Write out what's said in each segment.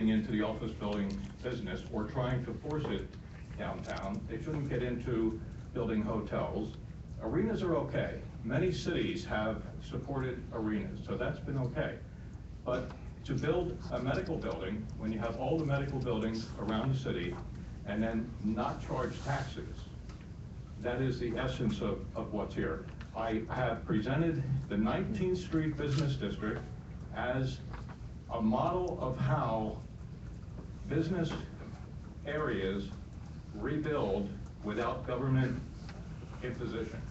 into the office building business or trying to force it downtown. They shouldn't get into building hotels. Arenas are okay. Many cities have supported arenas, so that's been okay. But to build a medical building, when you have all the medical buildings around the city, and then not charge taxes, that is the essence of what's here. I have presented the 19th Street Business District as a model of how business areas rebuild without government imposition.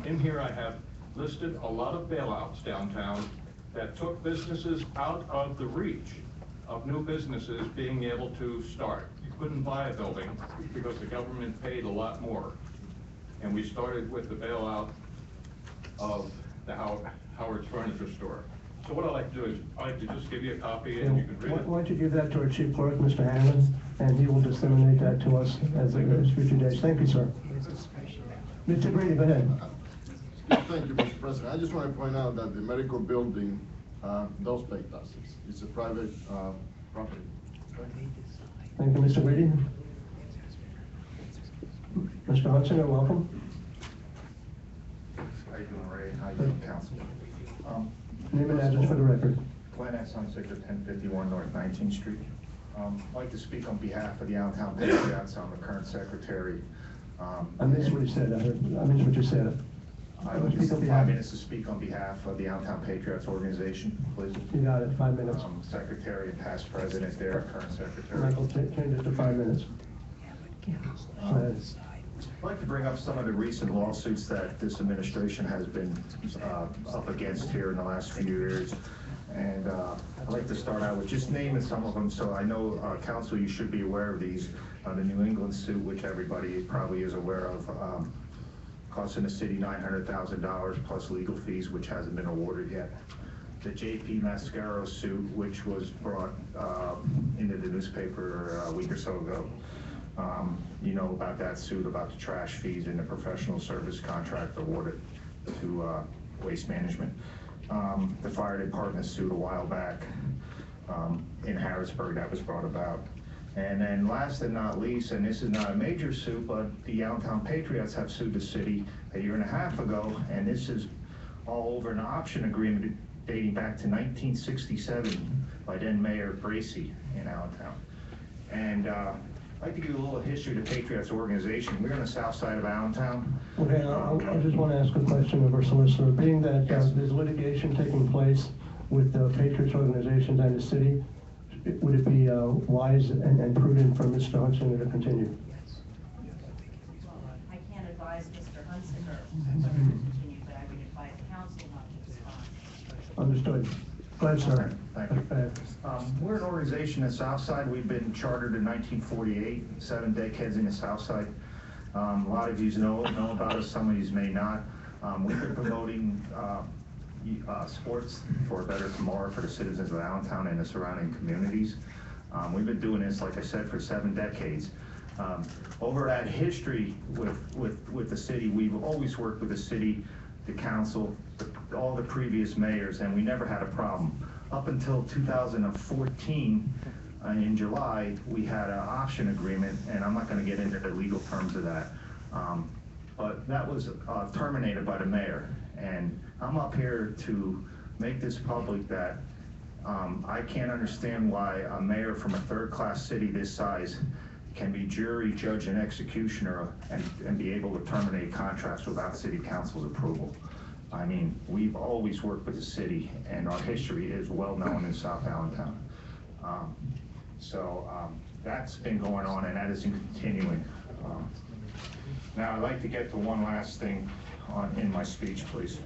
In here I have listed a lot of bailouts downtown that took businesses out of the reach of new businesses being able to start. You couldn't buy a building because the government paid a lot more. And we started with the bailout of the Howard's Furniture Store. So what I'd like to do is, I'd like to just give you a copy and you can read it. Why don't you give that to our chief clerk, Mr. Hanlon, and he will disseminate that to us as future days. Thank you, sir. Mr. Grady, go ahead. Thank you, Mr. President. I just want to point out that the medical building does pay taxes. It's a private property. Thank you, Mr. Grady. Mr. Hudson, welcome. How you doing, Ray? How you doing, Council? Name and address for the record. Glenn S. Hunsaker, 1051 North 19th Street. I'd like to speak on behalf of the Allentown Patriots. I'm the current secretary. I missed what you said. I missed what you said. I would just 5 minutes to speak on behalf of the Allentown Patriots organization, please. You got it, 5 minutes. Secretary and past president there, current secretary. Michael, change it to 5 minutes. I'd like to bring up some of the recent lawsuits that this administration has been up against here in the last few years. And I'd like to start out with just naming some of them, so I know, Council, you should be aware of these. The New England suit, which everybody probably is aware of, costing the city $900,000 plus legal fees, which hasn't been awarded yet. The J.P. Mascaro suit, which was brought into the newspaper a week or so ago. You know about that suit, about the trash fees and the professional service contract awarded to Waste Management. The fire department suit a while back in Harrisburg that was brought about. And then last and not least, and this is not a major suit, but the Allentown Patriots have sued the city a year and a half ago, and this is all over an option agreement dating back to 1967 by then Mayor Bracy in Allentown. And I'd like to give you a little history of the Patriots organization. We're on the south side of Allentown. Okay, I just want to ask a question of our solicitor. Being that there's litigation taking place with the Patriots organizations and the city, would it be wise and prudent for Mr. Hunsaker to continue? Well, I can't advise Mr. Hunsaker whether to continue, but I would advise council not to respond. Understood. Go ahead, sir. Thank you. We're an organization in the South Side. We've been chartered in 1948, 7 decades in the South Side. A lot of you know about us, some of you may not. We've been promoting sports for a better tomorrow for the citizens of Allentown and the surrounding communities. We've been doing this, like I said, for 7 decades. Over that history with the city, we've always worked with the city, the council, all the previous mayors, and we never had a problem. Up until 2014, in July, we had an option agreement, and I'm not going to get into the legal terms of that, but that was terminated by the mayor. And I'm up here to make this public that I can't understand why a mayor from a third-class city this size can be jury, judge, and executioner and be able to terminate contracts without city council's approval. I mean, we've always worked with the city, and our history is well known in South Allentown. That's been going on, and that is continuing. Now, I'd like to get to one last thing in my speech, please.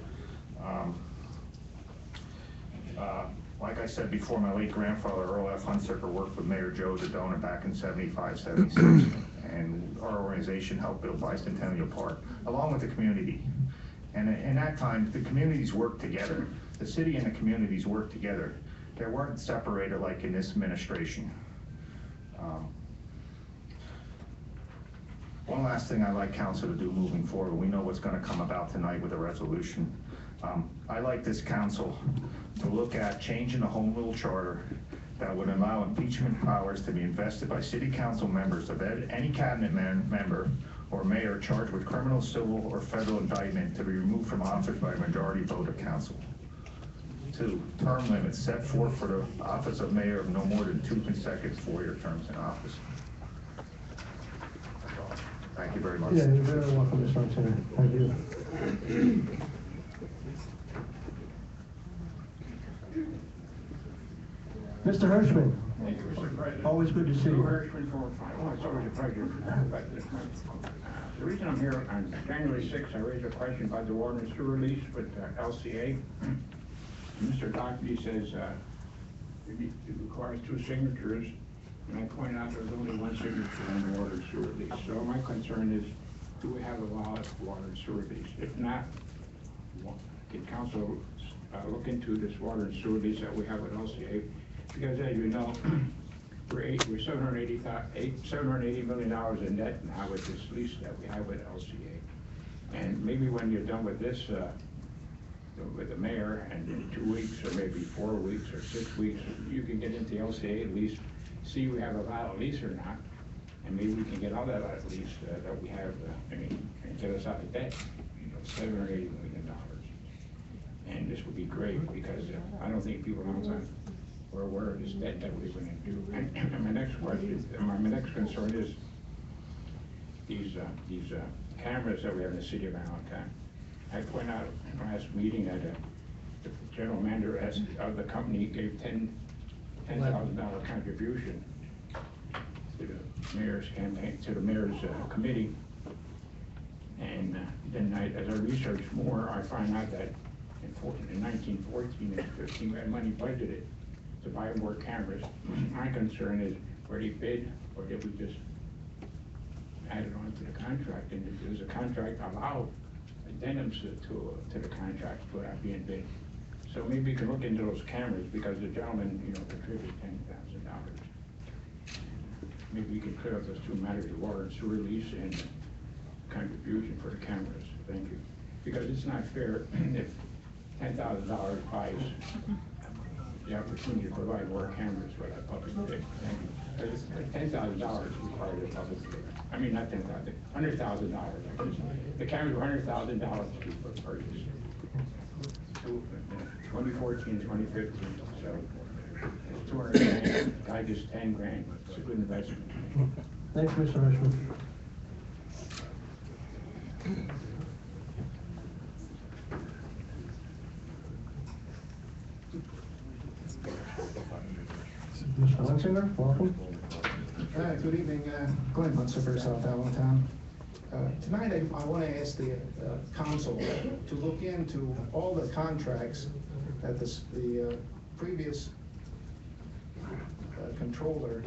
Like I said before, my late grandfather, Earl F. Hunsaker, worked with Mayor Joe Dodona back in 75, 76, and our organization helped build Bicentennial Park, along with the community. And in that time, the communities worked together. The city and the communities worked together. They weren't separated like in this administration. One last thing I'd like council to do moving forward. We know what's going to come about tonight with a resolution. I'd like this council to look at changing the home rule charter that would allow impeachment powers to be invested by city council members of any cabinet member or mayor charged with criminal, civil, or federal indictment to be removed from office by a majority vote of council. 2, term limits set forth for the office of mayor of no more than 2 consecutive 4-year terms in office. That's all. Thank you very much. Yeah, you're very welcome, Mr. Hunsinger. Thank you. Mr. Hirschman, Thank you, Mr. President. always good to see Lou you. Hirschman for, oh, it's always a pleasure. But the reason I'm here, on January 6th, I raised a question about the water and sewer lease with LCA. Mr. Doherty says it requires 2 signatures, and I pointed out there's only 1 signature on the water and sewer lease. So my concern is, do we have a valid water and sewer lease? If not, can council look into this water and sewer lease that we have with LCA? Because as you know, we're $780 million in debt now with this lease that we have with LCA. And maybe when you're done with this, with the mayor, and in 2 weeks, or maybe 4 weeks, or 6 weeks, you can get into LCA at least, see if we have a valid lease or not, and maybe we can get all that out of lease that we have, and get us out of debt, $7 or $8 million. And this would be great, because I don't think people outside are aware of this debt that we're gonna do. And my next question, my next concern is these cameras that we have in the city of Allentown. I point out in the last meeting that the general manager of the company gave $10,000 contribution to the mayor's campaign, to the mayor's committee. And then as I researched more, I find out that in 1914 and 15, we had money budgeted to buy more cameras. My concern is, were they bid, or did we just add it on to the contract? And does the contract allow addendums to the contract without being bid? So maybe we can look into those cameras, because the gentleman, contributed $10,000. Maybe we can clear up those 2 matters, the water and sewer lease and contribution for the cameras. Thank you. Because it's not fair if $10,000 buys the opportunity to provide more cameras for that public bid. $10,000 required a public bid. I mean, not $10,000, $100,000. The cameras were $100,000 to purchase. 2014, 2015, so it's $200,000. I just $10,000. It's a good investment. Thanks, Mr. Hirschman. Mr. Hunsinger, welcome. Good evening, Glenn Hunsinger, South Allentown. Tonight I want to ask the council to look into all the contracts that the previous controller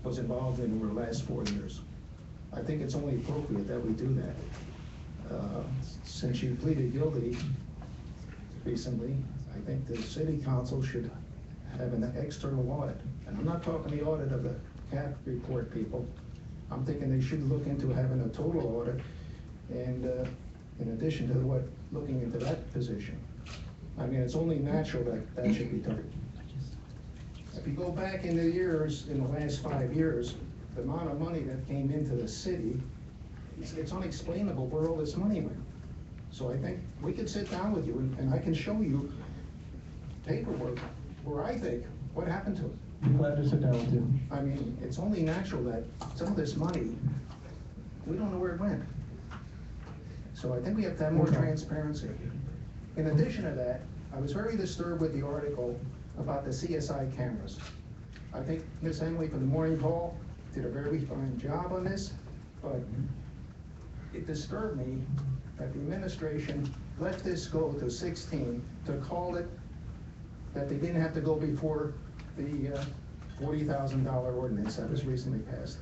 was involved in over the last 4 years. I think it's only appropriate that we do that. Since you pleaded guilty recently, I think the city council should have an external audit. And I'm not talking the audit of the CAP report people. I'm thinking they should look into having a total audit, and in addition to looking into that position. I mean, it's only natural that that should be done. If you go back in the years, in the last 5 years, the amount of money that came into the city, it's unexplainable where all this money went. So I think we could sit down with you and I can show you paperwork where I think, what happened to it? Be glad to sit down with you. I mean, it's only natural that some of this money, we don't know where it went. So I think we have to have more transparency. In addition to that, I was very disturbed with the article about the CSI cameras. I think Miss Emily from the Morning Call did a very fine job on this, but it disturbed me that the administration let this go to 16 to call it that they didn't have to go before the $40,000 ordinance that was recently passed.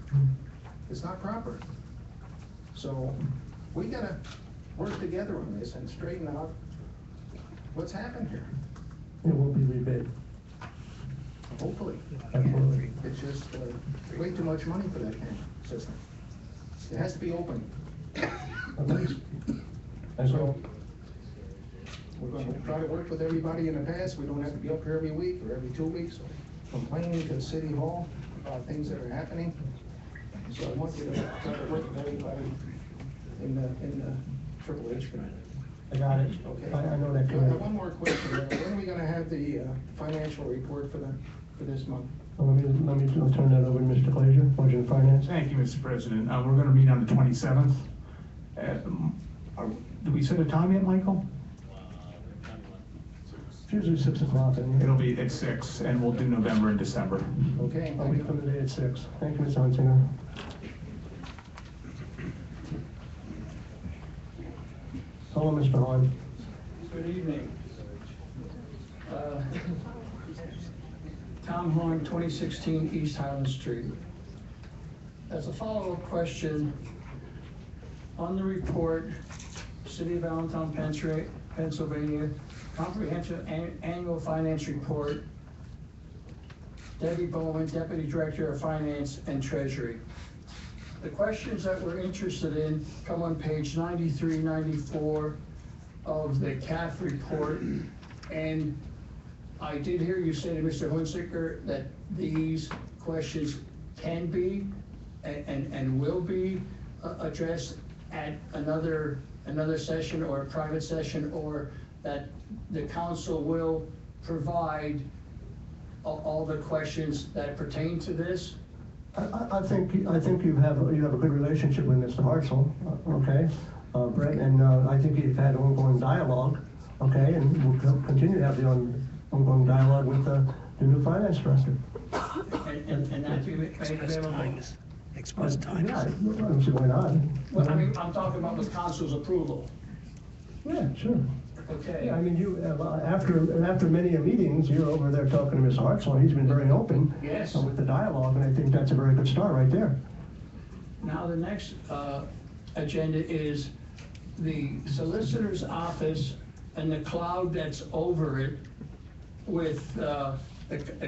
It's not proper. So we gotta work together on this and straighten out what's happened here. It will be rebid. Hopefully. Absolutely. It's just way too much money for that kind of system. It has to be open. And so, We're gonna try to work with everybody in the past. We don't have to be up here every week or every 2 weeks. complaining to City Hall about things that are happening. So I want you to try to work with everybody in the Triple H committee. I got it. Okay. I know that I have committee. one more question. When are we gonna have the financial report for this month? Well, let me turn that over to Mr. Glazer, Budget and Finance. Thank you, Mr. President. We're going to meet on the 27th. Do we set a time yet, Michael? It's usually 6 o'clock, isn't it? It'll be at 6, and we'll do November and December. Okay. I'll be from the day at 6. Thank you, Mr. Hunsinger. Hello, Mr. Hahn. Good evening. Tom Horn, 2016 East Highland Street. As a follow-up question, on the report, City of Allentown, Pennsylvania, Comprehensive Annual Finance Report, Debbie Bowman, Deputy Director of Finance and Treasury. The questions that we're interested in come on page 93, 94 of the CAF report. And I did hear you say to Mr. Hunsicker that these questions can be and will be addressed at another session or a private session, or that the council will provide all the questions that pertain to this. I think you have a good relationship with Mr. Hartzell, okay? Brett, and I think you've had ongoing dialogue, okay? And we'll continue to have the ongoing dialogue with the new finance director. And that be made available. Express time. Yeah, I don't see why not. Well, I mean, I'm talking about with council's approval. Yeah, sure. Okay. Yeah, I mean, you, after many meetings, you're over there talking to Mr. Hartzell, and he's been very open. Yes. With the dialogue, and I think that's a very good start right there. Now, the next agenda is the solicitor's office and the cloud that's over it with the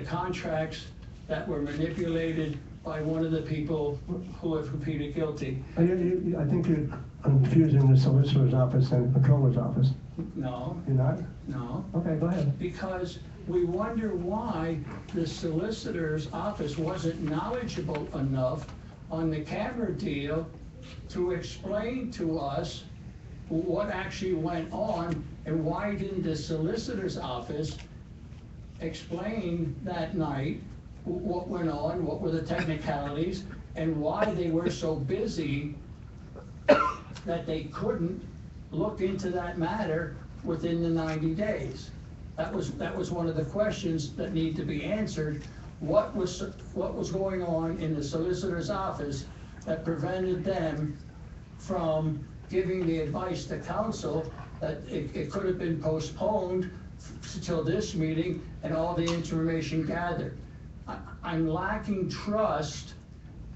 contracts that were manipulated by one of the people who have pleaded guilty. I think you're confusing the solicitor's office and the controller's office. No, You're not? no. Okay, go ahead. Because we wonder why the solicitor's office wasn't knowledgeable enough on the camera deal to explain to us what actually went on, and why didn't the solicitor's office explain that night what went on, what were the technicalities, and why they were so busy that they couldn't look into that matter within the 90 days. That was one of the questions that need to be answered. What was going on in the solicitor's office that prevented them from giving the advice to council that it could have been postponed till this meeting and all the information gathered? I'm lacking trust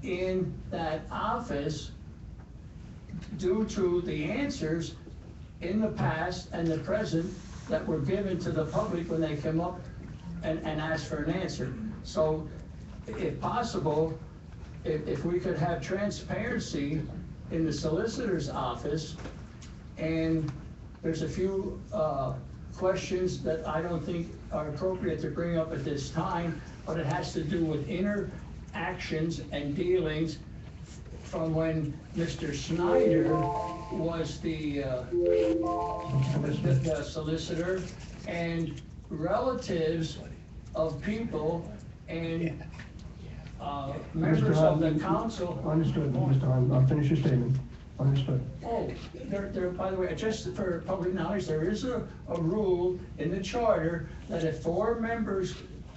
in that office due to the answers in the past and the present that were given to the public when they came up and asked for an answer. So if possible, if we could have transparency in the solicitor's office, and there's a few questions that I don't think are appropriate to bring up at this time, but it has to do with interactions and dealings from when Mr. Snyder was the solicitor, and relatives of people and members of the council. Understood, Mr. Hahn. I'll finish your statement. Understood. Oh, there, by the way, just for public knowledge, there is a rule in the charter that if 4 members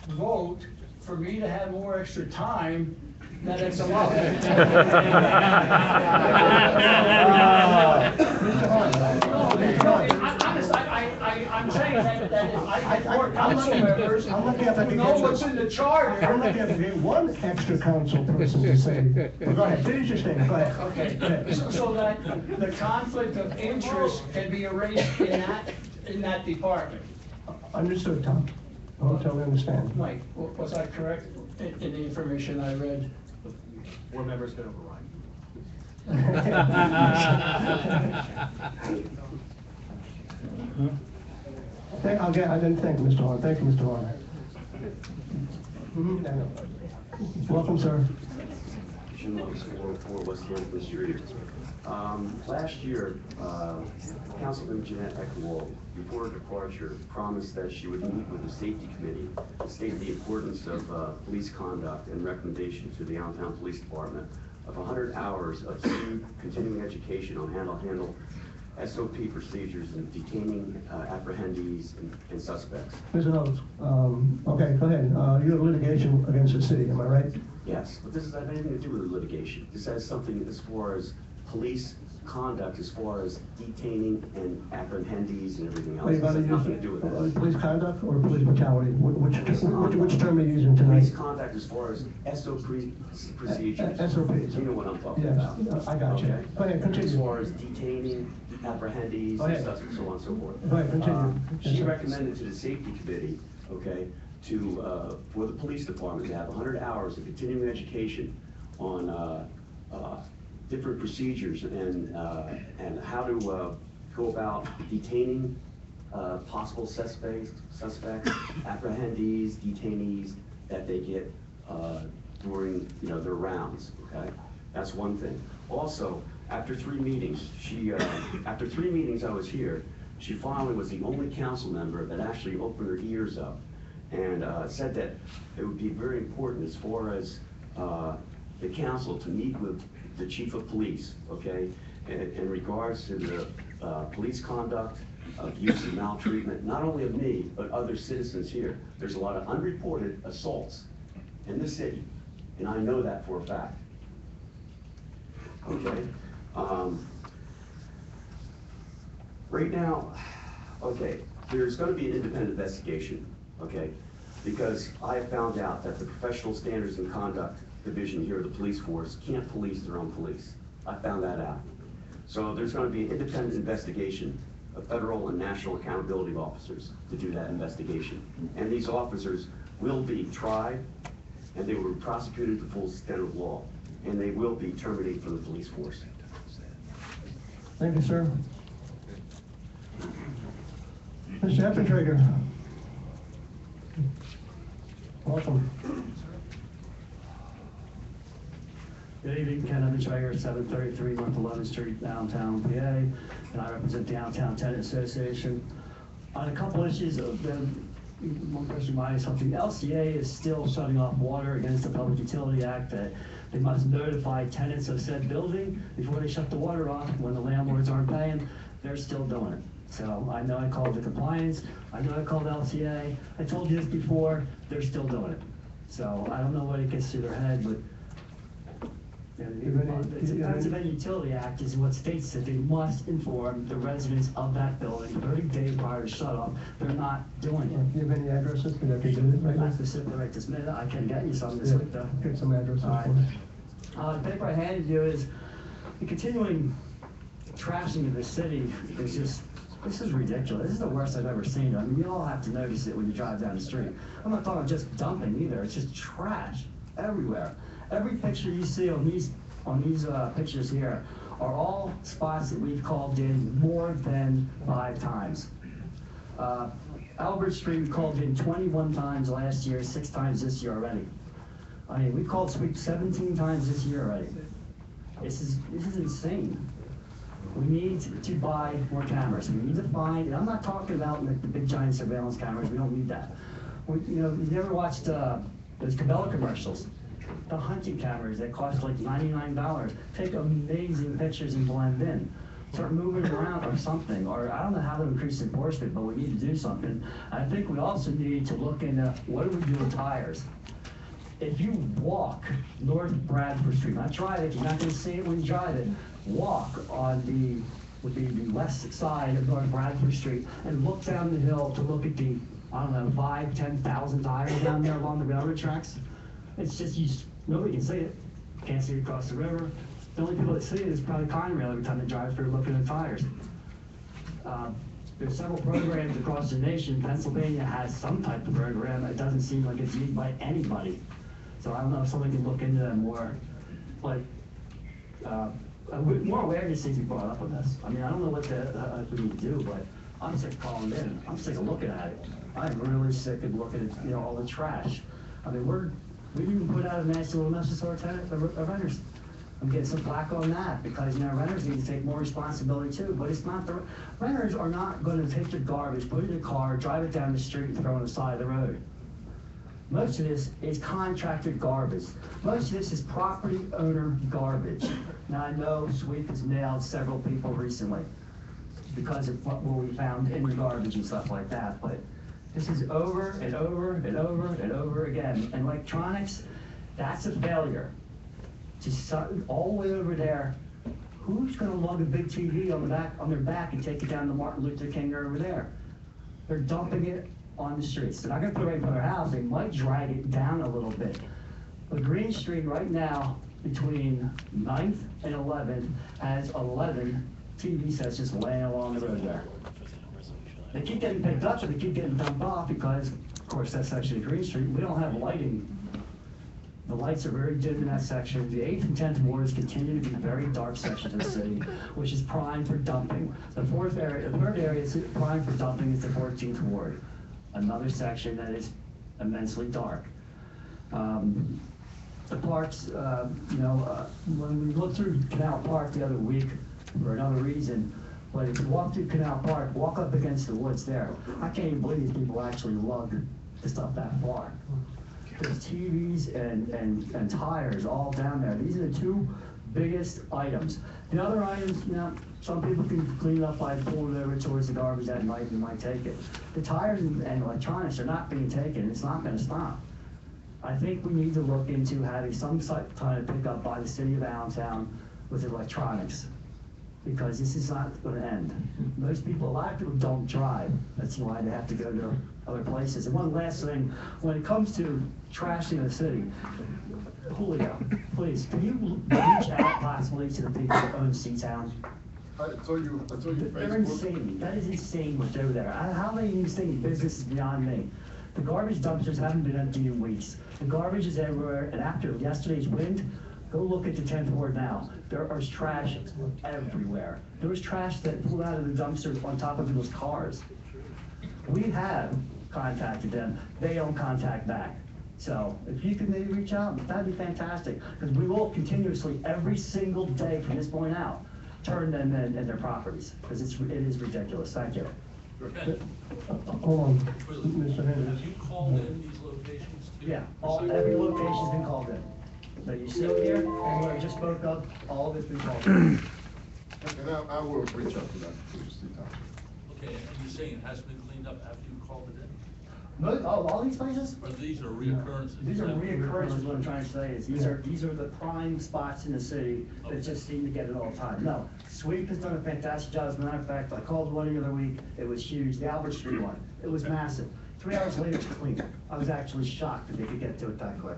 vote for me to have more extra time, that it's allowed. I'm saying that if I had more council members who know what's in the charter. I'm lucky if I get one extra council person to say, well, go ahead, finish your statement, go ahead. Okay, Go ahead. so that the conflict of interest can be erased in that department. Understood, Tom. I totally understand. Mike, was I correct in the information I read? 4 members can override. I didn't thank Mr. Horn. Thank you, Mr. Horn. Welcome, sir. Jim Lopes, 404 West Hampton Street. Last year, Councilman Jeanette Eckerwald, before her departure, promised that she would meet with the safety committee to state the importance of police conduct and recommendation to the Allentown Police Department of 100 hours of continuing education on handle SOP procedures in detaining apprehendees and suspects. Mr. Oates, okay, go ahead. You have litigation against the city, am I right? Yes, but this doesn't have anything to do with litigation. This has something as far as police conduct, as far as detaining and apprehendees and everything else. It has nothing to do with that. Police conduct or police brutality? Which term are you using tonight? Police conduct as far as SOP procedures. SOPs. You know what I'm talking Yes, about. I got you. Okay? Go ahead, continue. As far as detaining, apprehendees, Go ahead. and so on and so forth. Go ahead, continue. Yes, She sir. recommended to the safety committee, okay, to, for the police department to have 100 hours of continuing education on different procedures and how to go about detaining possible suspects, apprehendees, detainees that they get during their rounds. Okay, that's one thing. Also, after 3 meetings, after 3 meetings I was here, she finally was the only council member that actually opened her ears up and said that it would be very important as far as the council to meet with the chief of police, okay, in regards to the police conduct, abuse and maltreatment, not only of me, but other citizens here. There's a lot of unreported assaults in the city, and I know that for a fact. Okay? Right now, okay, there's going to be an independent investigation, okay? Because I have found out that the Professional Standards and Conduct Division here of the police force can't police their own police. I found that out. So there's going to be an independent investigation of federal and national accountability officers to do that investigation. And these officers will be tried, and they will be prosecuted to the full extent of law, and they will be terminated from the police force. Thank you, sir. Mr. Eppentrager. Welcome. Good evening, Ken Eppentrager, 733 North 11th Street, Allentown, PA, and I represent the Allentown Tenant Association. On a couple issues, one person reminded something. The LCA is still shutting off water against the Public Utility Act that they must notify tenants of said building before they shut the water off. When the landlords aren't paying, they're still doing it. So I know I called the compliance, I know I called LCA, I told you this before, they're still doing it. So I don't know what it gets through their head, but the Pennsylvania Utility Act is what states that they must inform the residents of that building 30 days prior to shut off. They're not doing it. Do you have any addresses that they do it right now? Not specifically right this minute. I can get you some this week though. Get some addresses All right. for us. The paper I handed you is the continuing trashing of the city is just, this is ridiculous. This is the worst I've ever seen. I mean, you all have to notice it when you drive down the street. I'm not talking just dumping either. It's just trash everywhere. Every picture you see on these pictures here are all spots that we've called in more than 5 times. Albert Street we called in 21 times last year, 6 times this year already. I mean, we called sweep 17 times this year already. This is insane. We need to buy more cameras. We need to find, and I'm not talking about the big giant surveillance cameras. We don't need that. You never watched those Cabela commercials? The hunting cameras that cost like $99 take amazing pictures and blend in. Start moving around or something, or I don't know how to increase enforcement, but we need to do something. And I think we also need to look into what do we do with tires. If you walk North Bradford Street, not drive it, you're not going to see it when you drive it. Walk on the west side of North Bradford Street and look down the hill to look at the, I don't know, 5,000 to 10,000 tires down there along the railroad tracks. It's just, nobody can see it. Can't see it across the river. The only people that see it is probably Conrail every time they drive through looking at tires. There's several programs across the nation. Pennsylvania has some type of program. It doesn't seem like it's used by anybody. So I don't know if somebody can look into that more. But more awareness needs to be brought up on this. I mean, I don't know what we need to do, but I'm sick of calling in. I'm sick of looking at it. I'm really sick of looking at all the trash. I mean, we even put out a nice little message to our tenants, our renters. I'm getting some flack on that, because, you know, renters need to take more responsibility too, but it's not renters are not gonna take their garbage, put it in a car, drive it down the street and throw it on the side of the road. Most of this is contracted garbage. Most of this is property owner garbage. Now, I know Sweep has nailed several people recently because of what we found in the garbage and stuff like that, but this is over and over and over and over again. And electronics, that's a failure. Just all the way over there, who's gonna lug a big TV on their back and take it down to Martin Luther King over there? They're dumping it on the streets. They're not gonna put it right in front of their house, they might drag it down a little bit. But Green Street right now, between 9th and 11th, has 11 TV sets just laying along the road there. They keep getting picked up and they keep getting dumped off because, of course, that section of Green Street, we don't have lighting. The lights are very dim in that section. The 8th and 10th wards continue to be very dark sections of the city, which is prime for dumping. The third area that's prime for dumping is the 14th ward, another section that is immensely dark. The parks, when we looked through Canal Park the other week for another reason, but if you walk through Canal Park, walk up against the woods there, I can't even believe these people actually lug the stuff that far. There's TVs and tires all down there. These are the two biggest items. The other items, you know, some people can clean it up by pulling it over towards the garbage at night and you might take it. The tires and electronics are not being taken. It's not gonna stop. I think we need to look into having some kind of pickup by the city of Allentown with electronics, because this is not gonna end. A lot of people don't drive. That's why they have to go to other places. And one last thing, when it comes to trashing the city, Julio, please, can you reach out possibly to the people that own Seatown? I told you They're Facebook. insane. That is insane what they're there. How they even stay in business is beyond me. The garbage dumpsters haven't been empty in weeks. The garbage is everywhere, and after yesterday's wind, go look at the 10th ward now. There is trash everywhere. There was trash that flew out of the dumpster on top of people's cars. We have contacted them. They don't contact back. So if you could maybe reach out, that'd be fantastic. Because we will continuously, every single day from this point out, turn them in their properties. Because it is ridiculous. Thank you. Hold on, Mr. Henry. Have you called in these locations too? Yeah, every location's been called in. That you see over here, and what I just spoke of, all of it's been called in. And I will reach out to that, to Steve Town. Okay, and you're saying it has been cleaned up after you called it in? All these places? Or these are reoccurrences? These are reoccurrences, what I'm trying to say is, these are the prime spots in the city that just seem to get it all the time. No, Sweep has done a fantastic job, as a matter of fact, I called one the other week, it was huge, the Albert Street one, it was massive. 3 hours later, it's clean. I was actually shocked that they could get to it that quick.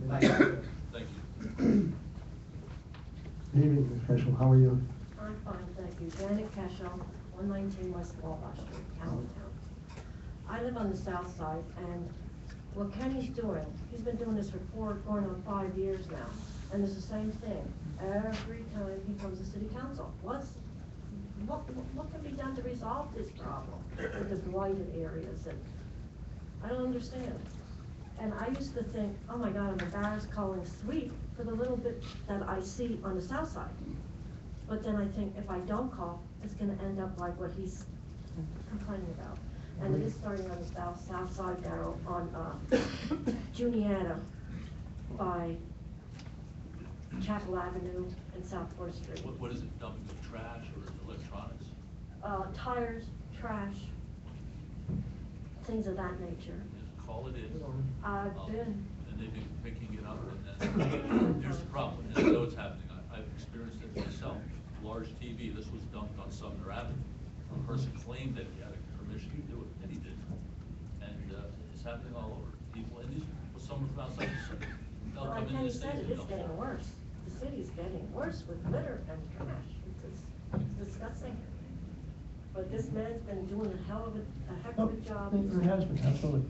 Thank you. Thank you. Good evening, Ms. Cashel, how are you? I'm fine, thank you. Janet Cashel, 119 West Wabash Street, Allentown. I live on the south side, and what Kenny's doing, he's been doing this for going on 5 years now, and it's the same thing. Every time he comes to city council, what can be done to resolve this problem with the blighted areas? And I don't understand. And I used to think, oh my God, I'm embarrassed calling Sweep for the little bit that I see on the south side. But then I think if I don't call, it's gonna end up like what he's complaining about. And it is starting on the south side there on Juniata by Chapel Avenue and South 4th Street. What is it, dumping of trash or electronics? Tires, trash, things of that nature. Just call it in. I've been. And they've been picking it up, and then, here's the problem, and I know it's happening, I've experienced it myself. Large TV, this was dumped on Sumner Avenue. A person claimed that he had permission to do it, and he didn't. And it's happening all over. People, and these people, someone from outside the city, they'll Like come in Kenny the said, city. it is getting worse. The city's getting worse with litter and trash. It's disgusting. But this man's been doing a heck of a job. It has been, absolutely.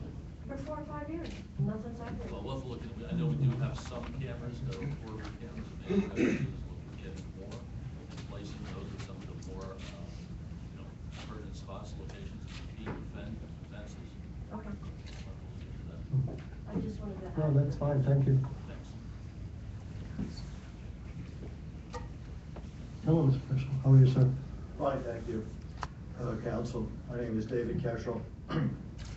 For 4 or 5 years, nothing's happening. Well, we'll have to look at, I know we do have some cameras, that are portable cameras, and maybe we have to look at getting more, and placing those at some of the more, pertinent spots, locations, to keep fences. Okay. I just wanted to fine, thank you. Thanks. Hello, Mr. Cashel. How are you, sir? Fine, thank you. Council, my name is David Cashel,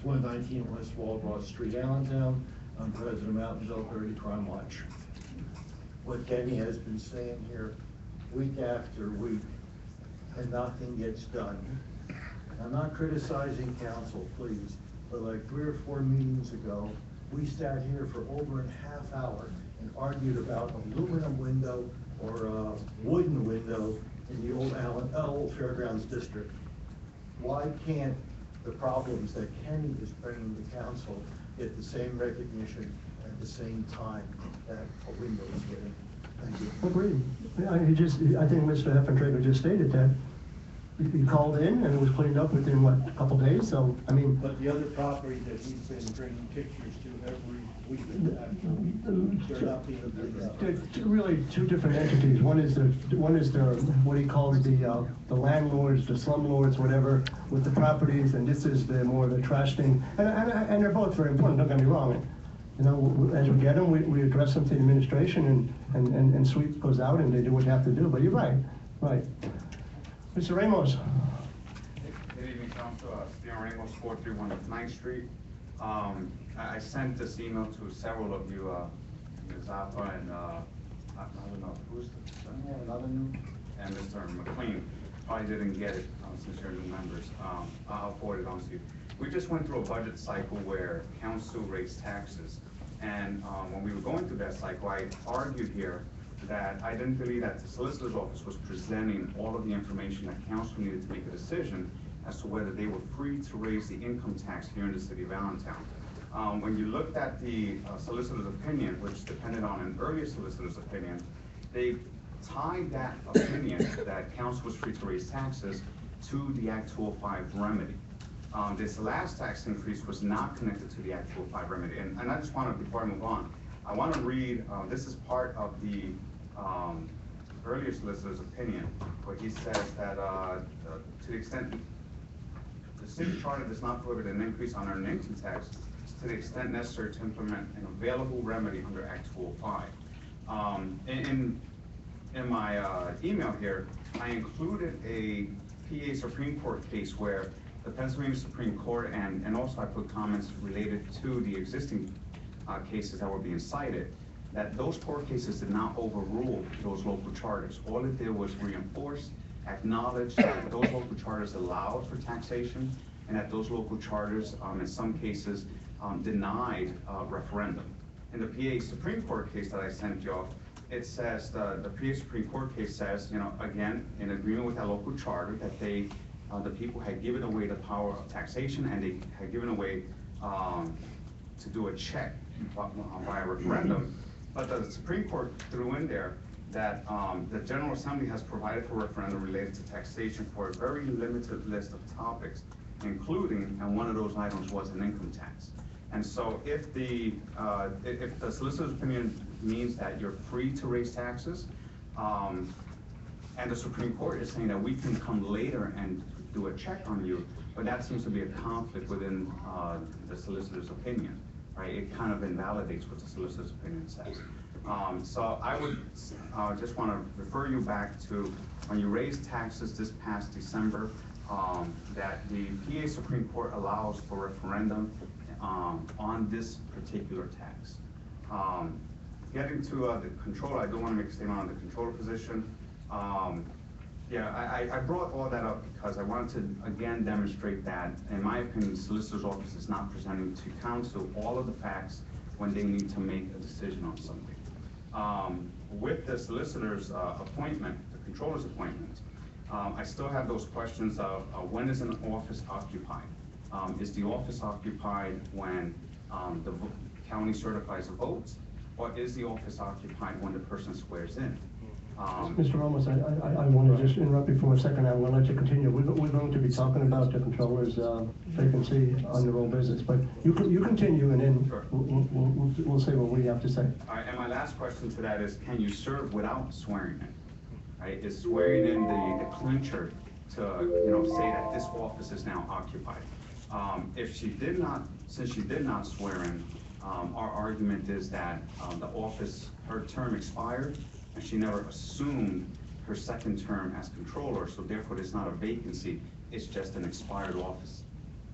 119 West Waldross Street, Allentown. I'm president of Mountainville 30 Crime Watch. What Kenny has been saying here week after week, and nothing gets done. I'm not criticizing council, please, but like 3 or 4 meetings ago, we sat here for over a half hour and argued about aluminum window or a wooden window in the old Fairgrounds District. Why can't the problems that Kenny is bringing to council get the same recognition at the same time that a window is getting? Thank you. Agreed. I think Mr. Heffentrager just stated that he called in and it was cleaned up within, what, a couple days, so, I mean. But the other property that he's been bringing pictures to every week, they're not being cleaned up. They're really two different entities. One is the what he calls the landlords, the slumlords, whatever, with the properties, and this is the more the trash thing. And they're both very important, don't get me wrong. You know, as we get them, we address them to the administration and sweep goes out and they do what they have to do. But you're right, right. Mr. Ramos. Good evening, Council. Steven Ramos, 431 9th Street. I sent this email to several of you, Ms. Zappa and I don't know who's another new, and Mr. McLean. Probably didn't get it since you're new members. I'll forward it on to you. We just went through a budget cycle where council raised taxes, and when we were going through that cycle, I argued here that I didn't believe that the solicitor's office was presenting all of the information that council needed to make a decision as to whether they were free to raise the income tax here in the city of Allentown. When you looked at the solicitor's opinion, which depended on an earlier solicitor's opinion, they tied that opinion that council was free to raise taxes to the Act 205 remedy. This last tax increase was not connected to the Act 205 remedy. And I just want to, before I move on, I want to read, this is part of the earlier solicitor's opinion, where he says that to the extent the city charter does not prohibit an increase on earned income tax to the extent necessary to implement an available remedy under Act 205. In my email here, I included a PA Supreme Court case where the Pennsylvania Supreme Court, and also I put comments related to the existing cases that were being cited, that those court cases did not overrule those local charters. All it did was reinforce, acknowledge that those local charters allowed for taxation, and that those local charters, in some cases, denied referendum. In the PA Supreme Court case that I sent y'all, it says, the PA Supreme Court case says, you know, again, in agreement with that local charter, that they, the people had given away the power of taxation, and they had given away to do a check by a referendum. But the Supreme Court threw in there that the General Assembly has provided for referendum related to taxation for a very limited list of topics, including, and one of those items was an income tax. And so if the solicitor's opinion means that you're free to raise taxes, and the Supreme Court is saying that we can come later and do a check on you, but that seems to be a conflict within the solicitor's opinion, right? It kind of invalidates what the solicitor's opinion says. So I would just want to refer you back to when you raised taxes this past December, that the PA Supreme Court allows for referendum on this particular tax. Getting to the controller, I do want to make a statement on the controller position. Yeah, I brought all that up because I wanted to again demonstrate that, in my opinion, the solicitor's office is not presenting to council all of the facts when they need to make a decision on something. With the solicitor's appointment, the controller's appointment, I still have those questions of when is an office occupied? Is the office occupied when the county certifies the votes, or is the office occupied when the person swears in? Mr. Ramos, I want to just interrupt you for a second. I'm going to let you continue. We're going to be talking about the controller's vacancy on your own business, but you continue, and then sure. we'll say what we have to say. All right, and my last question to that is, can you serve without swearing in? Right, is swearing in the clincher to say that this office is now occupied? If she did not, since she did not swear in, Our argument is that the office, her term expired, and she never assumed her second term as controller, so therefore there's not a vacancy, it's just an expired office,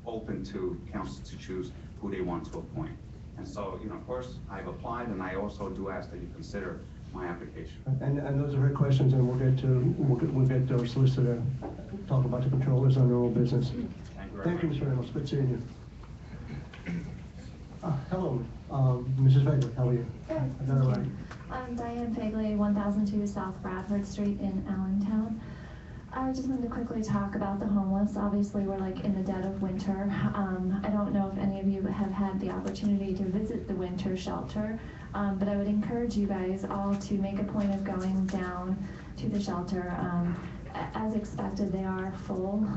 open to council to choose who they want to appoint. And so, you know, of course, I've applied, and I also do ask that you consider my application. And those are her questions, and we'll get our solicitor to talk about the controllers under old business. Thank you very much. Thank you, Mr. Reynolds, good seeing you. Hello, Mrs. Vegler, how are you? Good. I got it right. I'm Diane Fagley, 1002 South Bradford Street in Allentown. I just wanted to quickly talk about the homeless. Obviously, we're like in the dead of winter. I don't know if any of you have had the opportunity to visit the winter shelter, but I would encourage you guys all to make a point of going down to the shelter. As expected, they are full.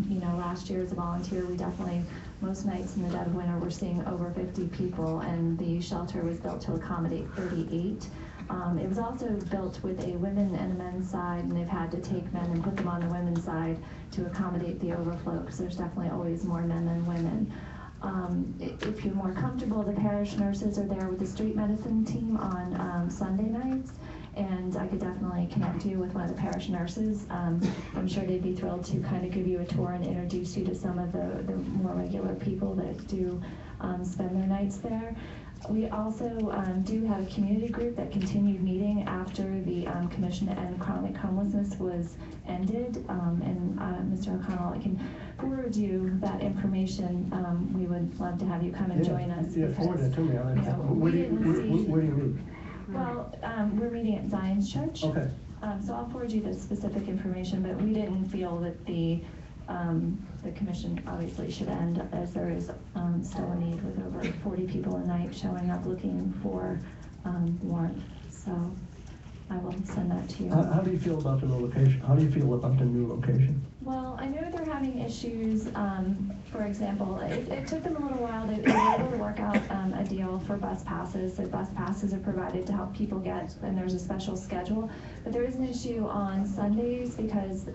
You know, last year as a volunteer, we definitely, most nights in the dead of winter, we're seeing over 50 people, and the shelter was built to accommodate 38. It was also built with a women and a men's side, and they've had to take men and put them on the women's side to accommodate the overflow, because there's definitely always more men than women. If you're more comfortable, the parish nurses are there with the street medicine team on Sunday nights, and I could definitely connect you with one of the parish nurses. I'm sure they'd be thrilled to kind of give you a tour and introduce you to some of the more regular people that do spend their nights there. We also do have a community group that continued meeting after the Commission to End Chronic Homelessness was ended. And Mr. O'Connell, I can forward you that information. We would love to have you come and join us. Yeah, forward it to me. Where do you meet? Well, we're meeting at Zion's Church. Okay. So I'll forward you the specific information, but we didn't feel that the commission obviously should end, as there is still a need with over 40 people a night showing up looking for warmth. So I will send that to you. How do you feel about the new location? How do you feel about the new location? Well, I know they're having issues. For example, it took them a little while. They were able to work out a deal for bus passes. So bus passes are provided to help people get, and there's a special schedule. But there is an issue on Sundays because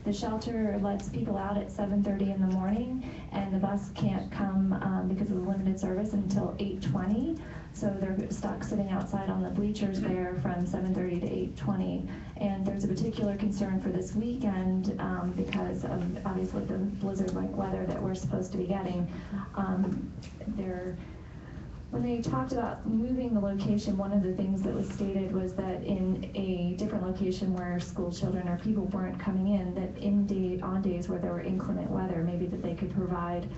the shelter lets people out at 7:30 in the morning, and the bus can't come because of the limited service until 8:20. So they're stuck sitting outside on the bleachers there from 7:30 to 8:20. And there's a particular concern for this weekend because of obviously the blizzard-like weather that we're supposed to be getting. When they talked about moving the location, one of the things that was stated was that in a different location where school children or people weren't coming in, that on days where there were inclement weather, maybe that they could provide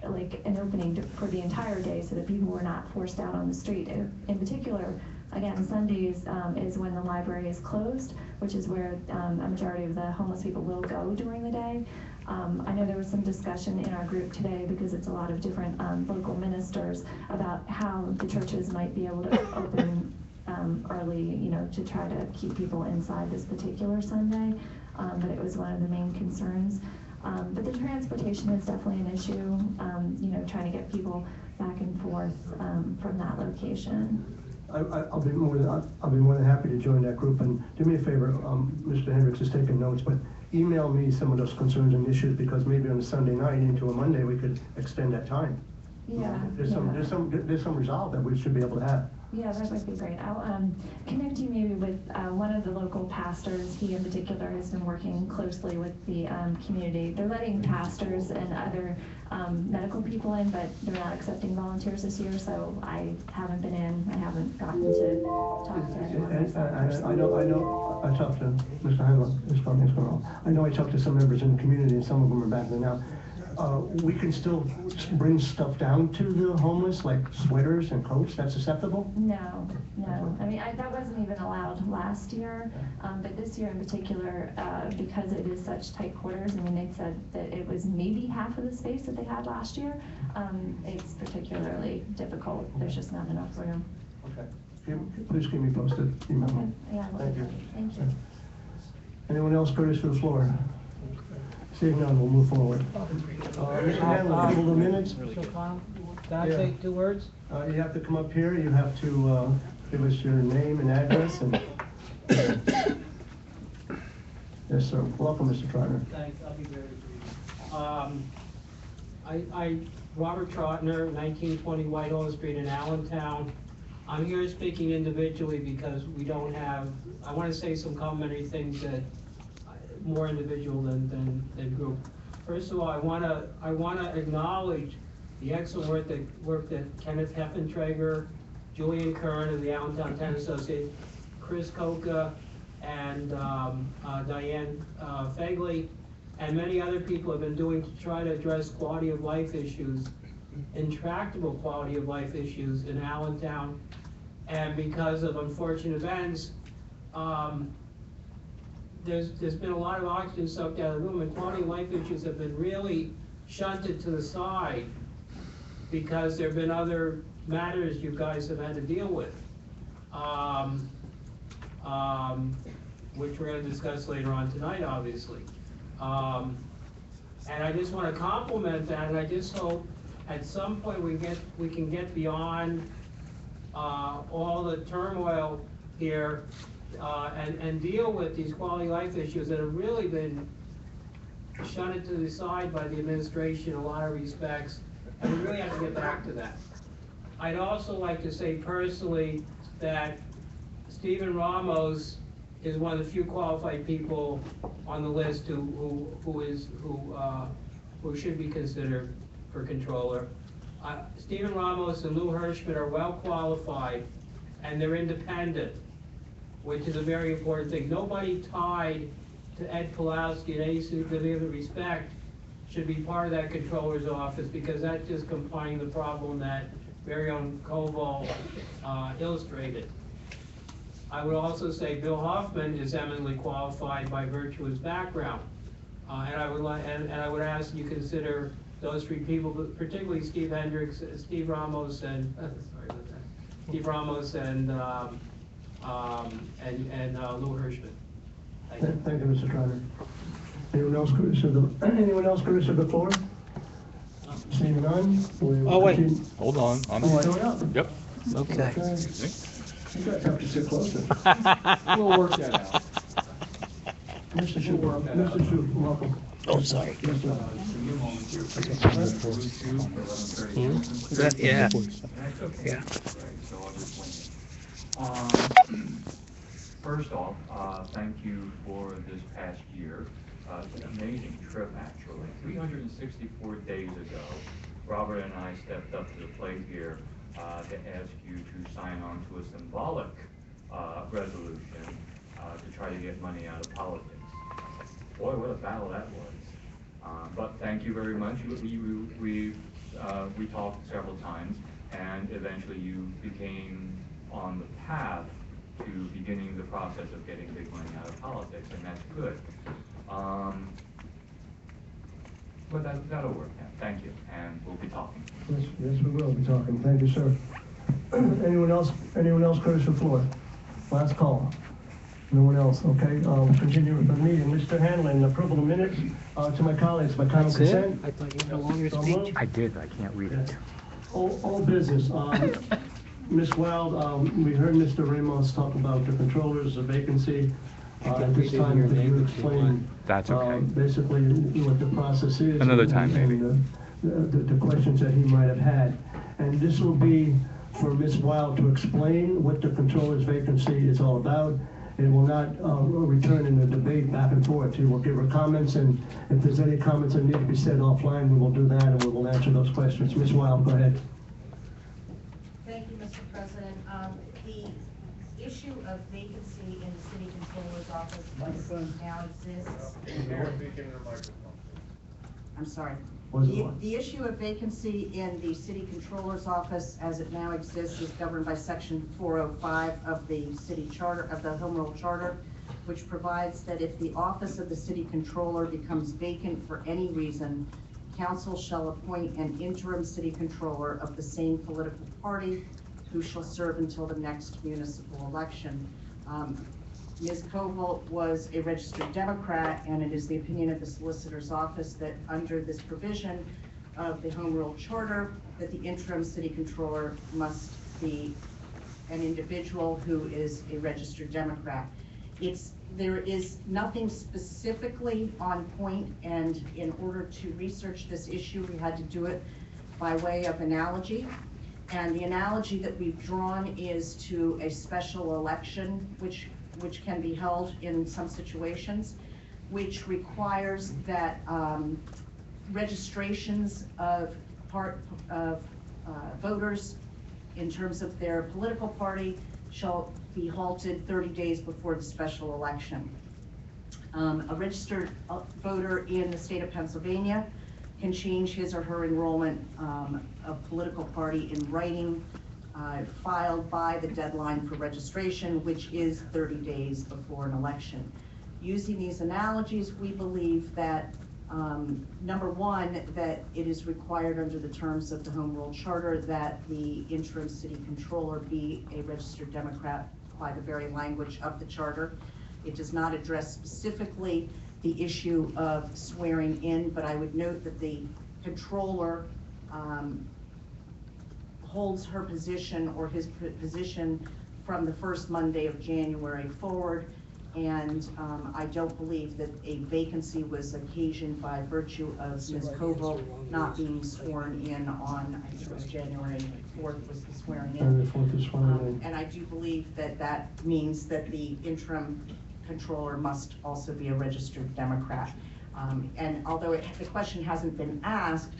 like an opening for the entire day so that people were not forced out on the street. In particular, again, Sundays is when the library is closed, which is where a majority of the homeless people will go during the day. I know there was some discussion in our group today because it's a lot of different local ministers about how the churches might be able to open early, you know, to try to keep people inside this particular Sunday. But it was one of the main concerns. But the transportation is definitely an issue, you know, trying to get people back and forth from that location. I'll be more than happy to join that group. And do me a favor, Mr. Hendricks is taking notes, but email me some of those concerns and issues, because maybe on a Sunday night into a Monday we could extend that time. Yeah. There's some resolve that we should be able to have. Yeah, that would be great. I'll connect you maybe with one of the local pastors. He in particular has been working closely with the community. They're letting pastors and other medical people in, but they're not accepting volunteers this year, so I haven't been in. I haven't gotten to talk to anyone. I talked to Mr. Heinlein. I know I talked to some members in the community, and some of them are back there now. We can still bring stuff down to the homeless, like sweaters and coats. That's acceptable? No. I mean, that wasn't even allowed last year, but this year in particular, because it is such tight quarters, I mean, they said that it was maybe half of the space that they had last year. It's particularly difficult. There's just not enough room. Okay. Please keep me posted. Email me. Yeah, Thank you. Thank you. Anyone else courteous for the floor? Seeing none, we'll move forward. Mr. Hanlon, approval of minutes? Can I say 2 words? You have to come up here. You have to give us your name and address. And yes, sir. Welcome, Mr. Trotter. Thanks. I'll be very brief. Robert Trotner, 1920 Whitehall Street in Allentown. I'm here speaking individually because we don't have, I want to say some complimentary things that more individual than group. First of all, I want to acknowledge the excellent work that Kenneth Heffentrager, Julian Kern of the Allentown Tennis Association, Chris Coca, and Diane Fegley, and many other people have been doing to try to address quality of life issues, intractable quality of life issues in Allentown. And because of unfortunate events, there's been a lot of oxygen sucked out of the room, and quality of life issues have been really shunted to the side because there have been other matters you guys have had to deal with, which we're going to discuss later on tonight, obviously. And I just want to compliment that, and I just hope at some point we can get beyond all the turmoil here and deal with these quality life issues that have really been shunted to the side by the administration in a lot of respects, and we really have to get back to that. I'd also like to say personally that Stephen Ramos is one of the few qualified people on the list who should be considered for controller. Stephen Ramos and Lou Hirschman are well qualified, and they're independent, which is a very important thing. Nobody tied to Ed Pulowski in any significant respect should be part of that controller's office, because that's just complying the problem that Marion Koval illustrated. I would also say Bill Hoffman is eminently qualified by virtue of his background, and I would ask you consider those three people, particularly Steve Hendricks, Steve Ramos, and Steve Ramos and Lou Hirschman. Thank you, Mr. Trotter. Anyone else curious of the floor? Seeing none? Oh, wait, hold on. Yep. Okay. You guys have to sit closer. We'll work that out. Mr. Shue, welcome. Oh, sorry. Yeah. Yeah. First off, thank you for this past year. It's an amazing trip, actually. 364 days ago, Robert and I stepped up to the plate here to ask you to sign on to a symbolic resolution to try to get money out of politics. Boy, what a battle that was. But thank you very much. We talked several times, and eventually you became on the path to beginning the process of getting big money out of politics, and that's good. But that'll work out. Thank you, and we'll be talking. Yes, we will be talking. Thank you, sir. Anyone else curious for the floor? Last call. No one else, okay, we'll continue with the meeting. Mr. Hanlon, approval of minutes to my colleagues, by common consent. I thought you had a longer speech. I did, I can't read it. All business. Ms. Wild, we heard Mr. Ramos talk about the controllers, the vacancy. At this time, could you explain? That's okay. Basically what the process is. Another time, maybe. The questions that he might have had. And this will be for Ms. Wild to explain what the controller's vacancy is all about. It will not return in the debate back and forth. She will give her comments, and if there's any comments that need to be said offline, we will do that, and we will answer those questions. Ms. Wild, go ahead. Thank you, Mr. President. The issue of vacancy in the city controller's office now exists. I'm sorry. The issue of vacancy in the city controller's office as it now exists is governed by section 405 of the city charter, of the Home Rule Charter, which provides that if the office of the city controller becomes vacant for any reason, council shall appoint an interim city controller of the same political party who shall serve until the next municipal election. Ms. Koval was a registered Democrat, and it is the opinion of the solicitor's office that under this provision of the Home Rule Charter, that the interim city controller must be an individual who is a registered Democrat. There is nothing specifically on point, and in order to research this issue, we had to do it by way of analogy. And the analogy that we've drawn is to a special election, which can be held in some situations, which requires that registrations of voters in terms of their political party shall be halted 30 days before the special election. A registered voter in the state of Pennsylvania can change his or her enrollment of political party in writing, filed by the deadline for registration, which is 30 days before an election. Using these analogies, we believe that number one, that it is required under the terms of the Home Rule Charter that the interim city controller be a registered Democrat by the very language of the charter. It does not address specifically the issue of swearing in, but I would note that the controller holds her position or his position from the first Monday of January forward. And I don't believe that a vacancy was occasioned by virtue of Ms. Koval not being sworn in on, I think it was January 4th was the swearing in. And I do believe that that means that the interim controller must also be a registered Democrat. And although the question hasn't been asked,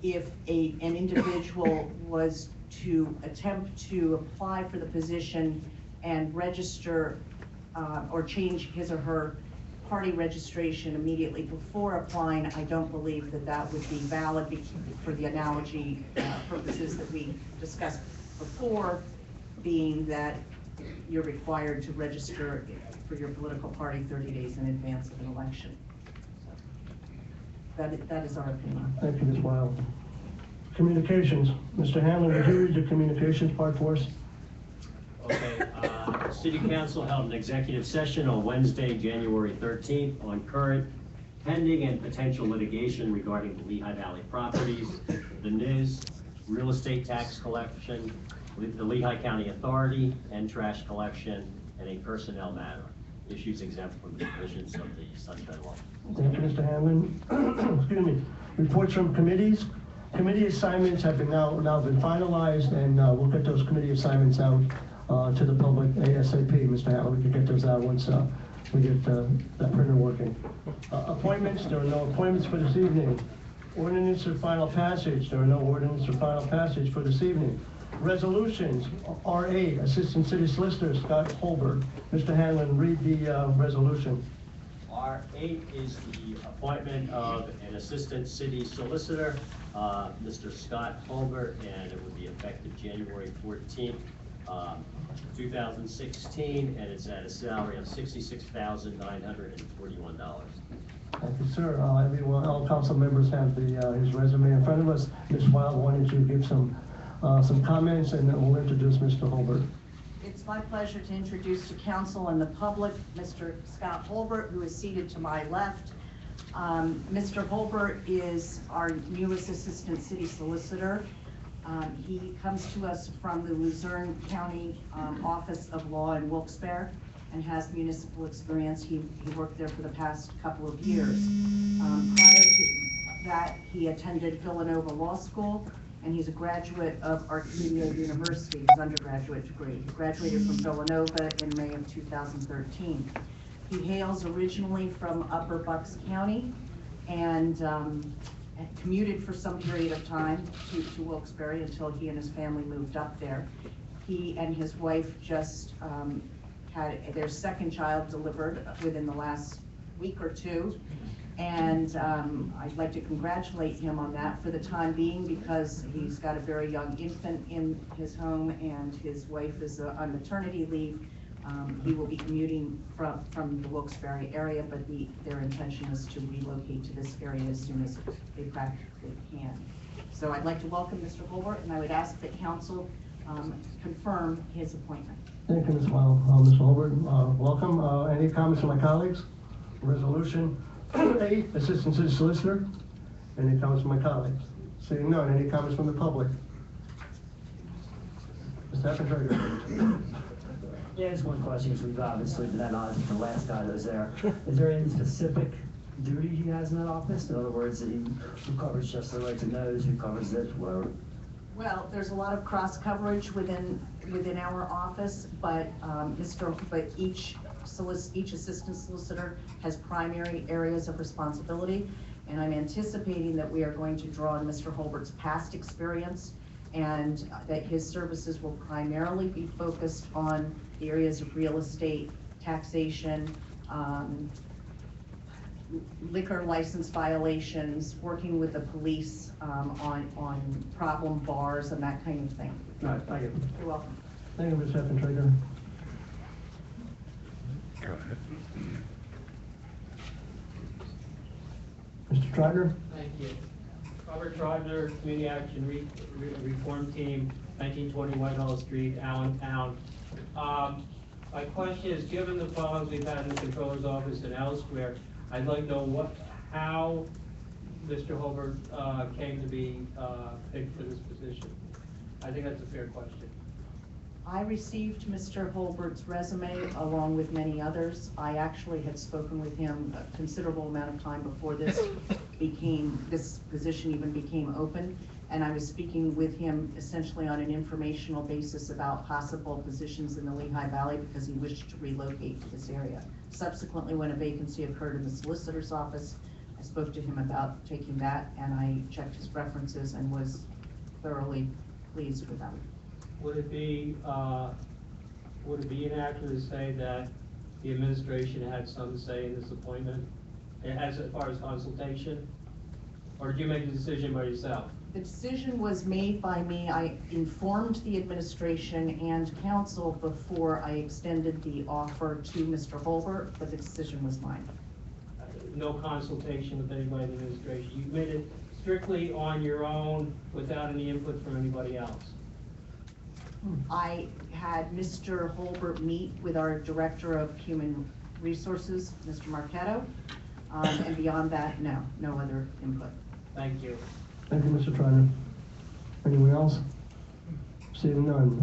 if an individual was to attempt to apply for the position and register or change his or her party registration immediately before applying, I don't believe that that would be valid for the analogy purposes that we discussed before, being that you're required to register for your political party 30 days in advance of an election. So that is our opinion. Thank you, Ms. Wild. Communications. Mr. Hanlon, would you read the communications part for us? Okay, City Council held an executive session on Wednesday, January 13th on current, pending, and potential litigation regarding the Lehigh Valley properties, the news, real estate tax collection, the Lehigh County Authority, and trash collection, and a personnel matter. Issues exempt from the provisions of the Sunshine Law. Thank you, Mr. Hanlon. Excuse me. Reports from committees. Committee assignments have been now been finalized, and we'll get those committee assignments out to the public ASAP. Mr. Hanlon, we can get those out once we get that printer working. Appointments. There are no appointments for this evening. Ordinance for final passage. There are no ordinance for final passage for this evening. Resolutions. R8, Assistant City Solicitor Scott Holbert. Mr. Hanlon, read the resolution. R8 is the appointment of an Assistant City Solicitor, Mr. Scott Holbert, and it would be effective January 14th, 2016, and it's at a salary of $66,941. Thank you, sir. All council members have his resume in front of us. Ms. Wild, why don't you give some comments, and then we'll introduce Mr. Holbert. It's my pleasure to introduce to council and the public Mr. Scott Holbert, who is seated to my left. Mr. Holbert is our newest Assistant City Solicitor. He comes to us from the Luzerne County Office of Law in Wilkes-Barre and has municipal experience. He worked there for the past couple of years. Prior to that, he attended Villanova Law School, and he's a graduate of Arcadia University, his undergraduate degree. He graduated from Villanova in May of 2013. He hails originally from Upper Bucks County and commuted for some period of time to Wilkes-Barre until he and his family moved up there. He and his wife just had their second child delivered within the last week or two. And I'd like to congratulate him on that for the time being, because he's got a very young infant in his home and his wife is on maternity leave. He will be commuting from the Wilkes-Barre area, but their intention is to relocate to this area as soon as they practically can. So I'd like to welcome Mr. Holbert, and I would ask that council confirm his appointment. Thank you, Ms. Wild. Mr. Holbert, welcome. Any comments from my colleagues? Resolution 8, Assistant City Solicitor. Any comments from my colleagues? Seeing none, any comments from the public? Mr. Secretary. Yeah, just one question, because we've obviously been honest with the last guy that was there. Is there any specific duty he has in that office? In other words, who covers just the right to nose, who covers this, whatever? Well, there's a lot of cross coverage within our office, but each assistant solicitor has primary areas of responsibility, and I'm anticipating that we are going to draw on Mr. Holbert's past experience, and that his services will primarily be focused on the areas of real estate, taxation, liquor license violations, working with the police on problem bars and that kind of thing. All right, thank you. You're welcome. Thank you, Ms. Effentrager. Go ahead. Mr. Trotter? Thank you. Robert Trotter, Community Action Reform Team, 1920 Whitehall Street, Allentown. My question is, given the problems we've had in the controller's office and elsewhere, I'd like to know how Mr. Holbert came to be picked for this position. I think that's a fair question. I received Mr. Holbert's resume along with many others. I actually had spoken with him a considerable amount of time before this position even became open. And I was speaking with him essentially on an informational basis about possible positions in the Lehigh Valley because he wished to relocate to this area. Subsequently, when a vacancy occurred in the solicitor's office, I spoke to him about taking that, and I checked his references and was thoroughly pleased with them. Would it be inaccurate to say that the administration had some say in this appointment, as far as consultation? Or did you make the decision by yourself? The decision was made by me. I informed the administration and council before I extended the offer to Mr. Holbert, but the decision was mine. No consultation with anybody in the administration. You made it strictly on your own without any input from anybody else. I had Mr. Holbert meet with our Director of Human Resources, Mr. Marchetto, and beyond that, no other input. Thank you. Thank you, Mr. Trotter. Anyone else? Seeing none.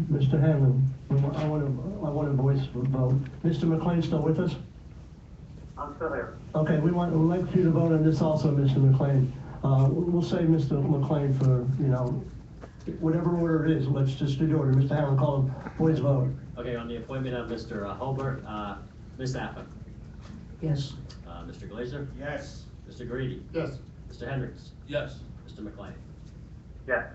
Mr. Hanlon, I want a voice vote. Mr. McLean still with us? I'm still here. Okay, we'd like you to vote on this also, Mr. McLean. We'll say Mr. McLean for, whatever order it is, let's just do the order. Mr. Hanlon, call him voice vote. Okay, on the appointment of Mr. Holbert, Ms. Appa. Yes. Mr. Glazer? Yes. Mr. Greedy? Yes. Mr. Hendricks? Yes. Mr. McLean? Yes.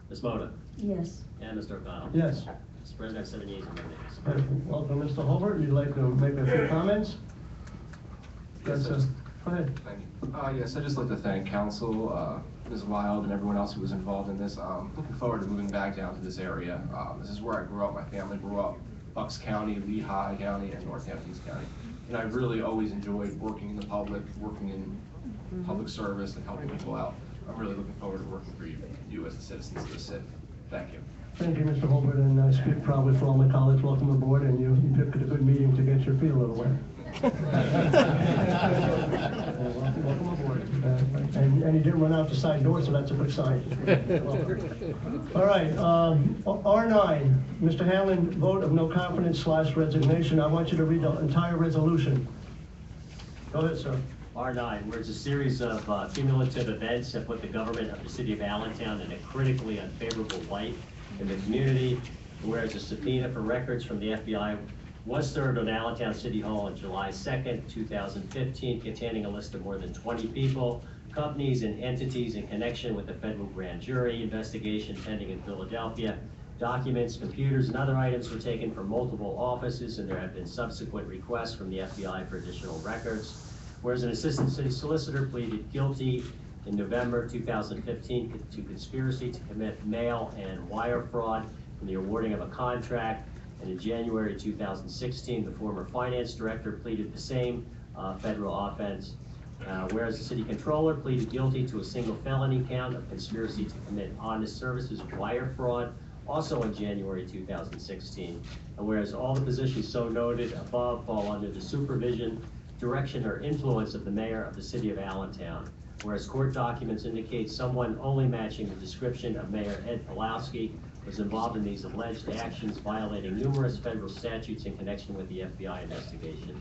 Ms. Moda? Yes. And Mr. O'Connell? Yes. Mr. President, 7 yeas and no nays. Welcome, Mr. Holbert. You'd like to make a few comments? Yes, That's, go ahead. Thank you. Yes, I'd just like to thank council, Ms. Wild, and everyone else who was involved in this. Looking forward to moving back down to this area. This is where I grew up. My family grew up. Bucks County, Lehigh County, and Northampton County. And I've really always enjoyed working in the public, working in public service, and helping people out. I'm really looking forward to working for you as the citizens of the city. Thank you. Thank you, Mr. Holbert, and I speak probably for all my colleagues. Welcome aboard, and you picked a good meeting to get your feet a little wet. Welcome aboard. And you didn't run out the side door, so that's a good sign. All right, R9, Mr. Hanlon, vote of no confidence / resignation. I want you to read the entire resolution. Go ahead, sir. R9, where it's a series of cumulative events that put the government of the city of Allentown in a critically unfavorable light in the community, whereas a subpoena for records from the FBI was served on Allentown City Hall on July 2nd, 2015, containing a list of more than 20 people, companies, and entities in connection with the federal grand jury investigation pending in Philadelphia. Documents, computers, and other items were taken from multiple offices, and there have been subsequent requests from the FBI for additional records. Whereas an assistant city solicitor pleaded guilty in November 2015 to conspiracy to commit mail and wire fraud in the awarding of a contract, and in January 2016, the former finance director pleaded the same federal offense. Whereas the city controller pleaded guilty to a single felony count of conspiracy to commit honest services wire fraud, also in January 2016. And whereas all the positions so noted above fall under the supervision, direction, or influence of the mayor of the city of Allentown. Whereas court documents indicate someone only matching the description of Mayor Ed Pawlowski was involved in these alleged actions violating numerous federal statutes in connection with the FBI investigation.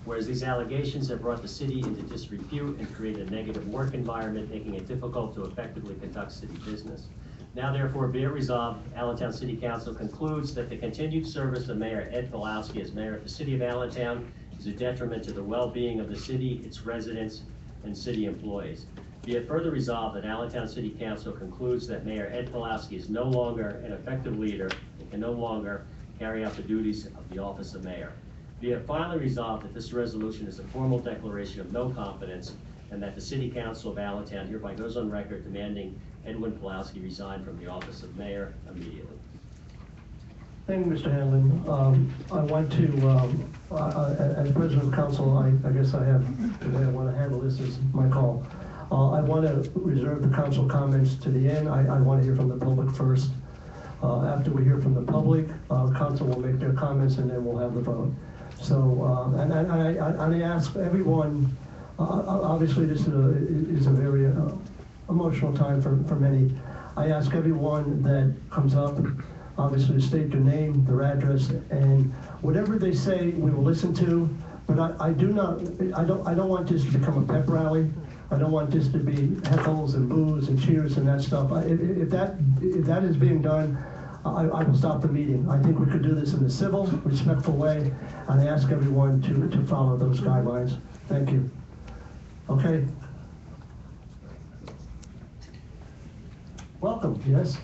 Whereas these allegations have brought the city into disrepute and created a negative work environment, making it difficult to effectively conduct city business. Now therefore be it resolved, Allentown City Council concludes that the continued service of Mayor Ed Pawlowski as mayor of the city of Allentown is a detriment to the well-being of the city, its residents, and city employees. Be it further resolved that Allentown City Council concludes that Mayor Ed Pawlowski is no longer an effective leader and can no longer carry out the duties of the office of mayor. Be it finally resolved that this resolution is a formal declaration of no confidence and that the City Council of Allentown hereby goes on record demanding Edwin Pawlowski resign from the office of mayor immediately. Thank you, Mr. Hanlon. I want to, as president of council, I guess I have, the way I want to handle this is my call. I want to reserve the council comments to the end. I want to hear from the public first. After we hear from the public, council will make their comments and then we'll have the vote. So, and I ask everyone, obviously this is a very emotional time for many. I ask everyone that comes up, obviously to state their name, their address, and whatever they say, we will listen to. But I don't want this to become a pep rally. I don't want this to be heckles and boos and cheers and that stuff. If that is being done, I will stop the meeting. I think we could do this in a civil, respectful way, and I ask everyone to follow those guidelines. Thank you. Okay. Welcome, yes?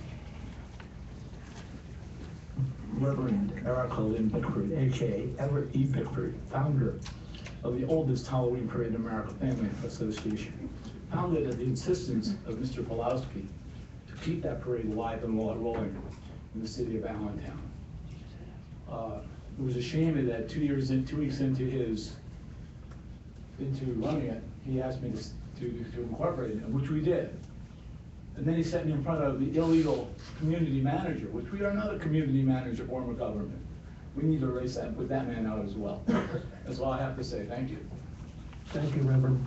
Reverend Erica Lynn Bickford, a.k.a. Everett E. Bickford, founder of the oldest Halloween parade in America, Family Association, founded at the insistence of Mr. Pawlowski to keep that parade alive and rolling in the city of Allentown. It was a shame that 2 weeks into running it, he asked me to incorporate it, which we did. And then he set me in front of the illegal community manager, which we are not a community manager form of government. We need to erase that and put that man out as well. That's all I have to say. Thank you. Thank you, Reverend.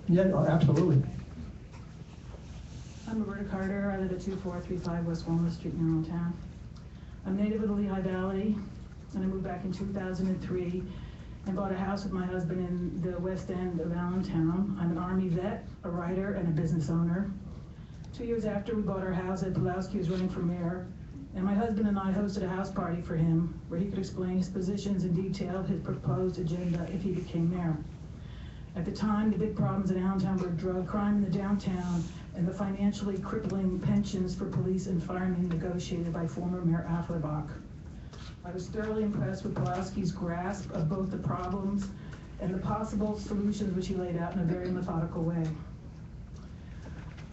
Yeah, absolutely. I'm Roberta Carter. I live at 2435 West Walnut Street in Allentown. I'm native of the Lehigh Valley, and I moved back in 2003 and bought a house with my husband in the west end of Allentown. I'm an Army vet, a writer, and a business owner. 2 years after we bought our house, Ed Pawlowski was running for mayor, and my husband and I hosted a house party for him where he could explain his positions and detail his proposed agenda if he became mayor. At the time, the big problems in Allentown were drug crime in the downtown and the financially crippling pensions for police and firemen negotiated by former Mayor Afflerbach. I was thoroughly impressed with Pawlowski's grasp of both the problems and the possible solutions which he laid out in a very methodical way.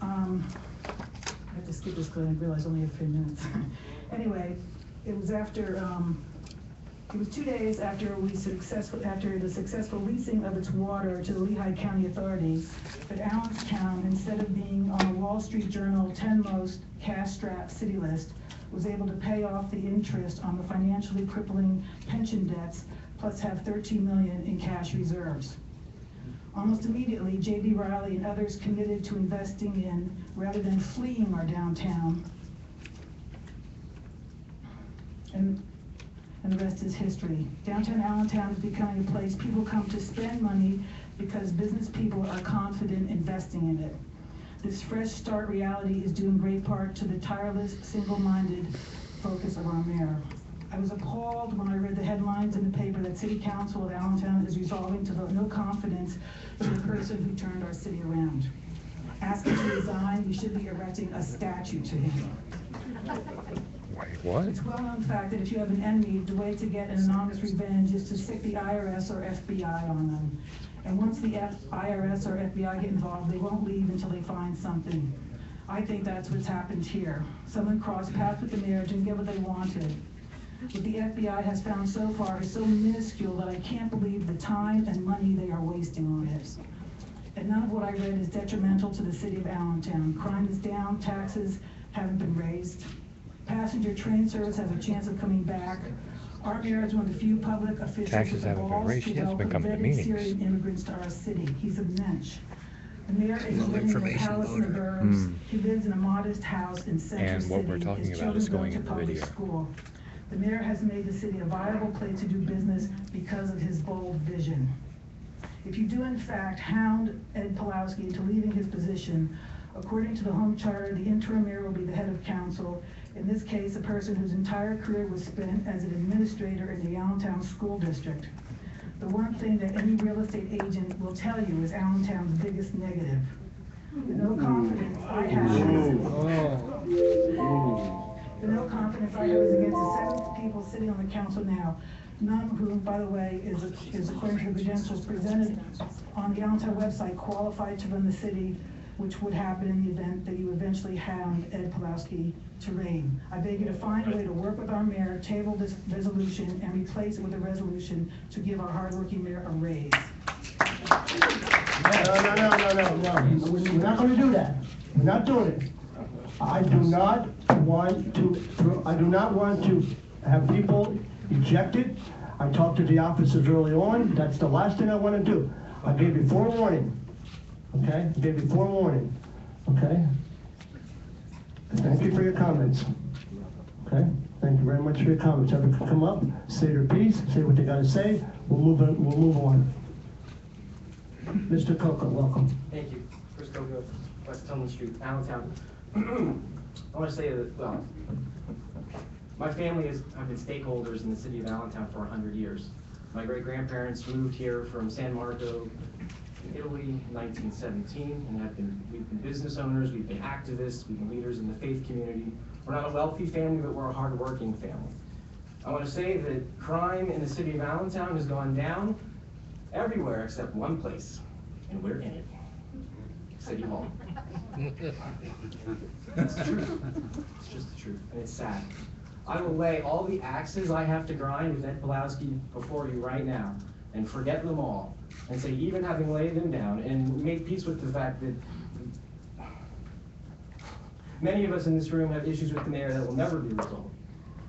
I have to skip this because I realized I only have 3 minutes. Anyway, it was 2 days after the successful leasing of its water to the Lehigh County authorities that Allentown, instead of being on the Wall Street Journal 10 most cash-strapped city list, was able to pay off the interest on the financially crippling pension debts, plus have $13 million in cash reserves. Almost immediately, J.B. Riley and others committed to investing in, rather than fleeing our downtown. And the rest is history. Downtown Allentown is becoming a place people come to spend money because business people are confident investing in it. This fresh start reality is due in great part to the tireless, single-minded focus of our mayor. I was appalled when I read the headlines in the paper that City Council of Allentown is resolving to vote no confidence to the person who turned our city around. Asking to resign, we should be erecting a statue to him. Wait, what? It's a well-known fact that if you have an enemy, the way to get an anonymous revenge is to stick the IRS or FBI on them. And once the IRS or FBI get involved, they won't leave until they find something. I think that's what's happened here. Someone crossed paths with the mayor, didn't get what they wanted. What the FBI has found so far is so minuscule that I can't believe the time and money they are wasting on it. And none of what I read is detrimental to the city of Allentown. Crime is down, taxes haven't been raised. Passenger train service has a chance of coming back. Our mayor is one of the few public officials Taxes with the haven't been balls raised. to He hasn't been welcome coming to vetted meetings. Syrian immigrants to our city. He's a mensch. The mayor is living in a palace in the burbs. He lives in a modest house in Central And City. what we're talking His about is children going go in to the public video. school. The mayor has made the city a viable place to do business because of his bold vision. If you do in fact hound Ed Pawlowski into leaving his position, according to the home charter, the interim mayor will be the head of council. In this case, a person whose entire career was spent as an administrator in the Allentown School District. The one thing that any real estate agent will tell you is Allentown's biggest negative. The no confidence I have is against the 7 people sitting on the council now, none of whom, by the way, is according to the credentials presented on the Allentown website, qualified to run the city, which would happen in the event that you eventually hound Ed Pawlowski to reign. I beg you to find a way to work with our mayor, table this resolution, and replace it with a resolution to give our hardworking mayor a raise. No. We're not gonna do that. We're not doing it. I do not want to have people ejected. I talked to the officers early on. That's the last thing I want to do. I gave you forewarning. Okay? I gave you forewarning. Okay? Thank you for your comments. Okay? Thank you very much for your comments. Everyone can come up, say their piece, say what they gotta say. We'll move on. Mr. Coco, welcome. Thank you. Chris Coco, West Tillman Street, Allentown. I want to say that, well, my family have been stakeholders in the city of Allentown for 100 years. My great-grandparents moved here from San Marco, Italy, in 1917, and we've been business owners, we've been activists, we've been leaders in the faith community. We're not a wealthy family, but we're a hard-working family. I want to say that crime in the city of Allentown has gone down everywhere except one place, and we're in it. City Hall. It's the truth. It's just the truth, and it's sad. I will lay all the axes I have to grind with Ed Pawlowski before you right now, and forget them all, and say, even having laid them down, and make peace with the fact that many of us in this room have issues with the mayor that will never be resolved.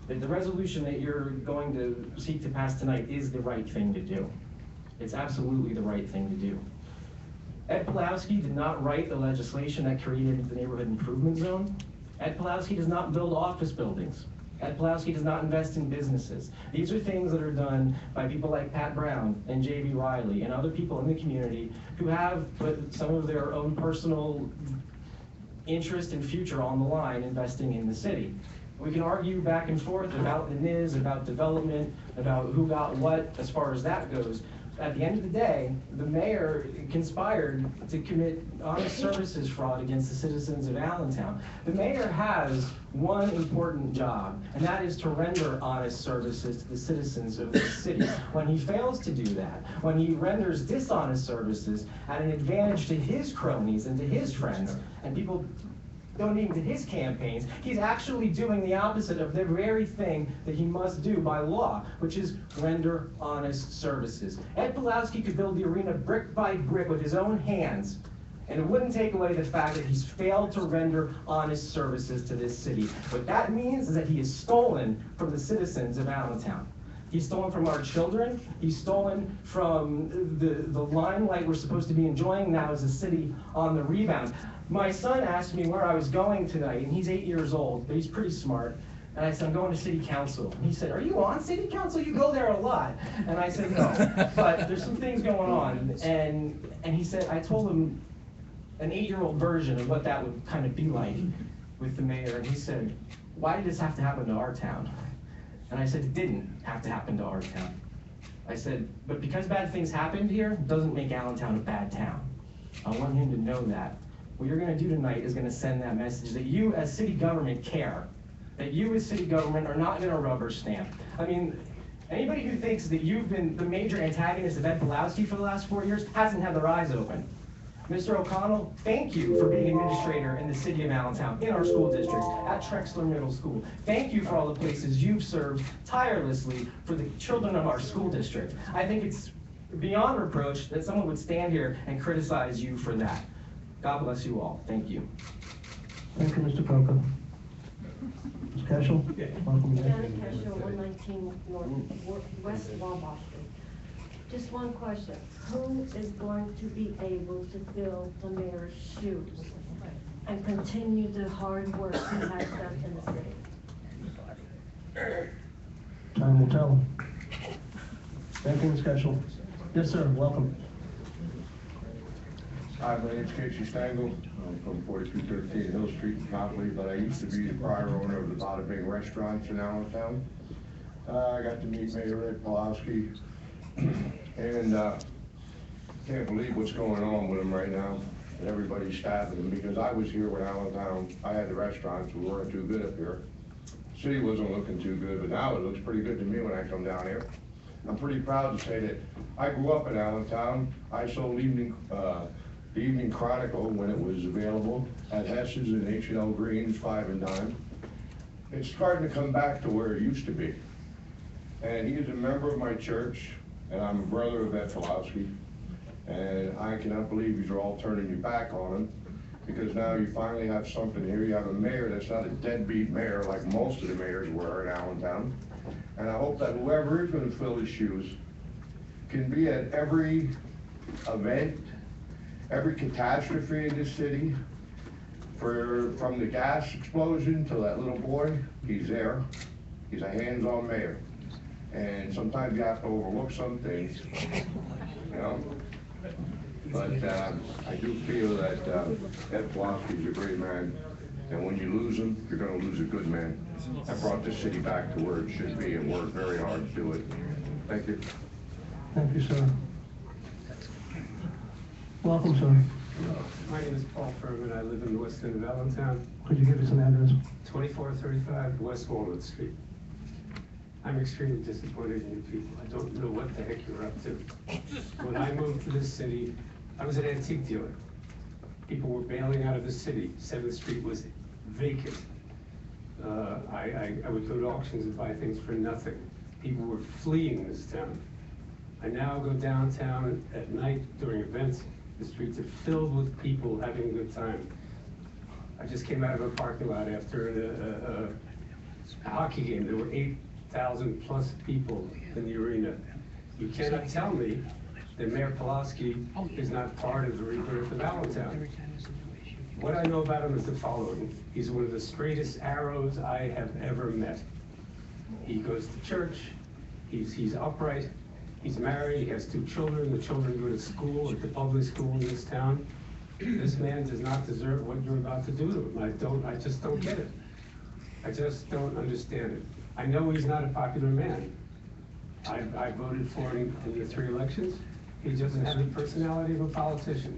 That the resolution that you're going to seek to pass tonight is the right thing to do. It's absolutely the right thing to do. Ed Pawlowski did not write the legislation that created the neighborhood improvement zone. Ed Pawlowski does not build office buildings. Ed Pawlowski does not invest in businesses. These are things that are done by people like Pat Brown and J.B. Riley and other people in the community who have put some of their own personal interest and future on the line investing in the city. We can argue back and forth about the NIS, about development, about who got what as far as that goes. At the end of the day, the mayor conspired to commit honest services fraud against the citizens of Allentown. The mayor has one important job, and that is to render honest services to the citizens of the city. When he fails to do that, when he renders dishonest services at an advantage to his cronies and to his friends, and people donating to his campaigns, he's actually doing the opposite of the very thing that he must do by law, which is render honest services. Ed Pawlowski could build the arena brick by brick with his own hands, and it wouldn't take away the fact that he's failed to render honest services to this city. What that means is that he has stolen from the citizens of Allentown. He's stolen from our children. He's stolen from the limelight we're supposed to be enjoying now as a city on the rebound. My son asked me where I was going tonight, and he's 8 years old, but he's pretty smart. And I said, I'm going to city council. And he said, are you on city council? You go there a lot. And I said, no, but there's some things going on. And he said, I told him an 8-year-old version of what that would kind of be like with the mayor. And he said, why did this have to happen to our town? And I said, it didn't have to happen to our town. I said, but because bad things happened here, doesn't make Allentown a bad town. I want him to know that. What you're going to do tonight is going to send that message that you as city government care, that you as city government are not going to rubber stamp. I mean, anybody who thinks that you've been the major antagonist of Ed Pawlowski for the last 4 years hasn't had their eyes open. Mr. O'Connell, thank you for being administrator in the city of Allentown, in our school districts, at Trexler Middle School. Thank you for all the places you've served tirelessly for the children of our school district. I think it's beyond reproach that someone would stand here and criticize you for that. God bless you all. Thank you. Thank you, Mr. Coco. Ms. Cashel? Welcome. Janet Cashel, 119 North West Wabash Street. Just one question. Who is going to be able to fill the mayor's shoes and continue the hard work he has done in the city? Time will tell. Thank you, Ms. Keschel. Yes, sir, welcome. Hi, my name's Casey Stengel. I'm from 4213 Hill Street in Copley, but I used to be the prior owner of the Bada Bing restaurants in Allentown. I got to meet Mayor Ed Pawlowski, and can't believe what's going on with him right now. And everybody's stabbing him, because I was here when Allentown, I had the restaurants, we weren't too good up here. City wasn't looking too good, but now it looks pretty good to me when I come down here. I'm pretty proud to say that I grew up in Allentown. I sold the Evening Chronicle when it was available at Hess's and H&L Greens, 5 and dime. It's starting to come back to where it used to be. And he is a member of my church, and I'm a brother of Ed Pawlowski. And I cannot believe you're all turning your back on him, because now you finally have something here. You have a mayor that's not a deadbeat mayor like most of the mayors were in Allentown. And I hope that whoever is going to fill his shoes can be at every event, every catastrophe in this city, from the gas explosion to that little boy. He's there. He's a hands-on mayor. And sometimes you have to overlook some things, you know? But I do feel that Ed Pawlowski is a great man, and when you lose him, you're going to lose a good man. I brought this city back to where it should be and worked very hard to do it. Thank you. Thank you, sir. Welcome, sir. My name is Paul Furman. I live in the west end of Allentown. Could you give us an address? 2435 West Walnut Street. I'm extremely disappointed in you people. I don't know what the heck you're up to. When I moved to this city, I was an antique dealer. People were bailing out of the city. 7th Street was vacant. I would go to auctions and buy things for nothing. People were fleeing this town. I now go downtown at night during events. The streets are filled with people having a good time. I just came out of a parking lot after a hockey game. There were 8,000 plus people in the arena. You cannot tell me that Mayor Pawlowski is not part of the rebirth of Allentown. What I know about him is the following. He's one of the straightest arrows I have ever met. He goes to church, he's upright, he's married, he has 2 children, the children go to school at the public school in this town. This man does not deserve what you're about to do to him. I just don't get it. I just don't understand it. I know he's not a popular man. I voted for him in the 3 elections. He doesn't have the personality of a politician,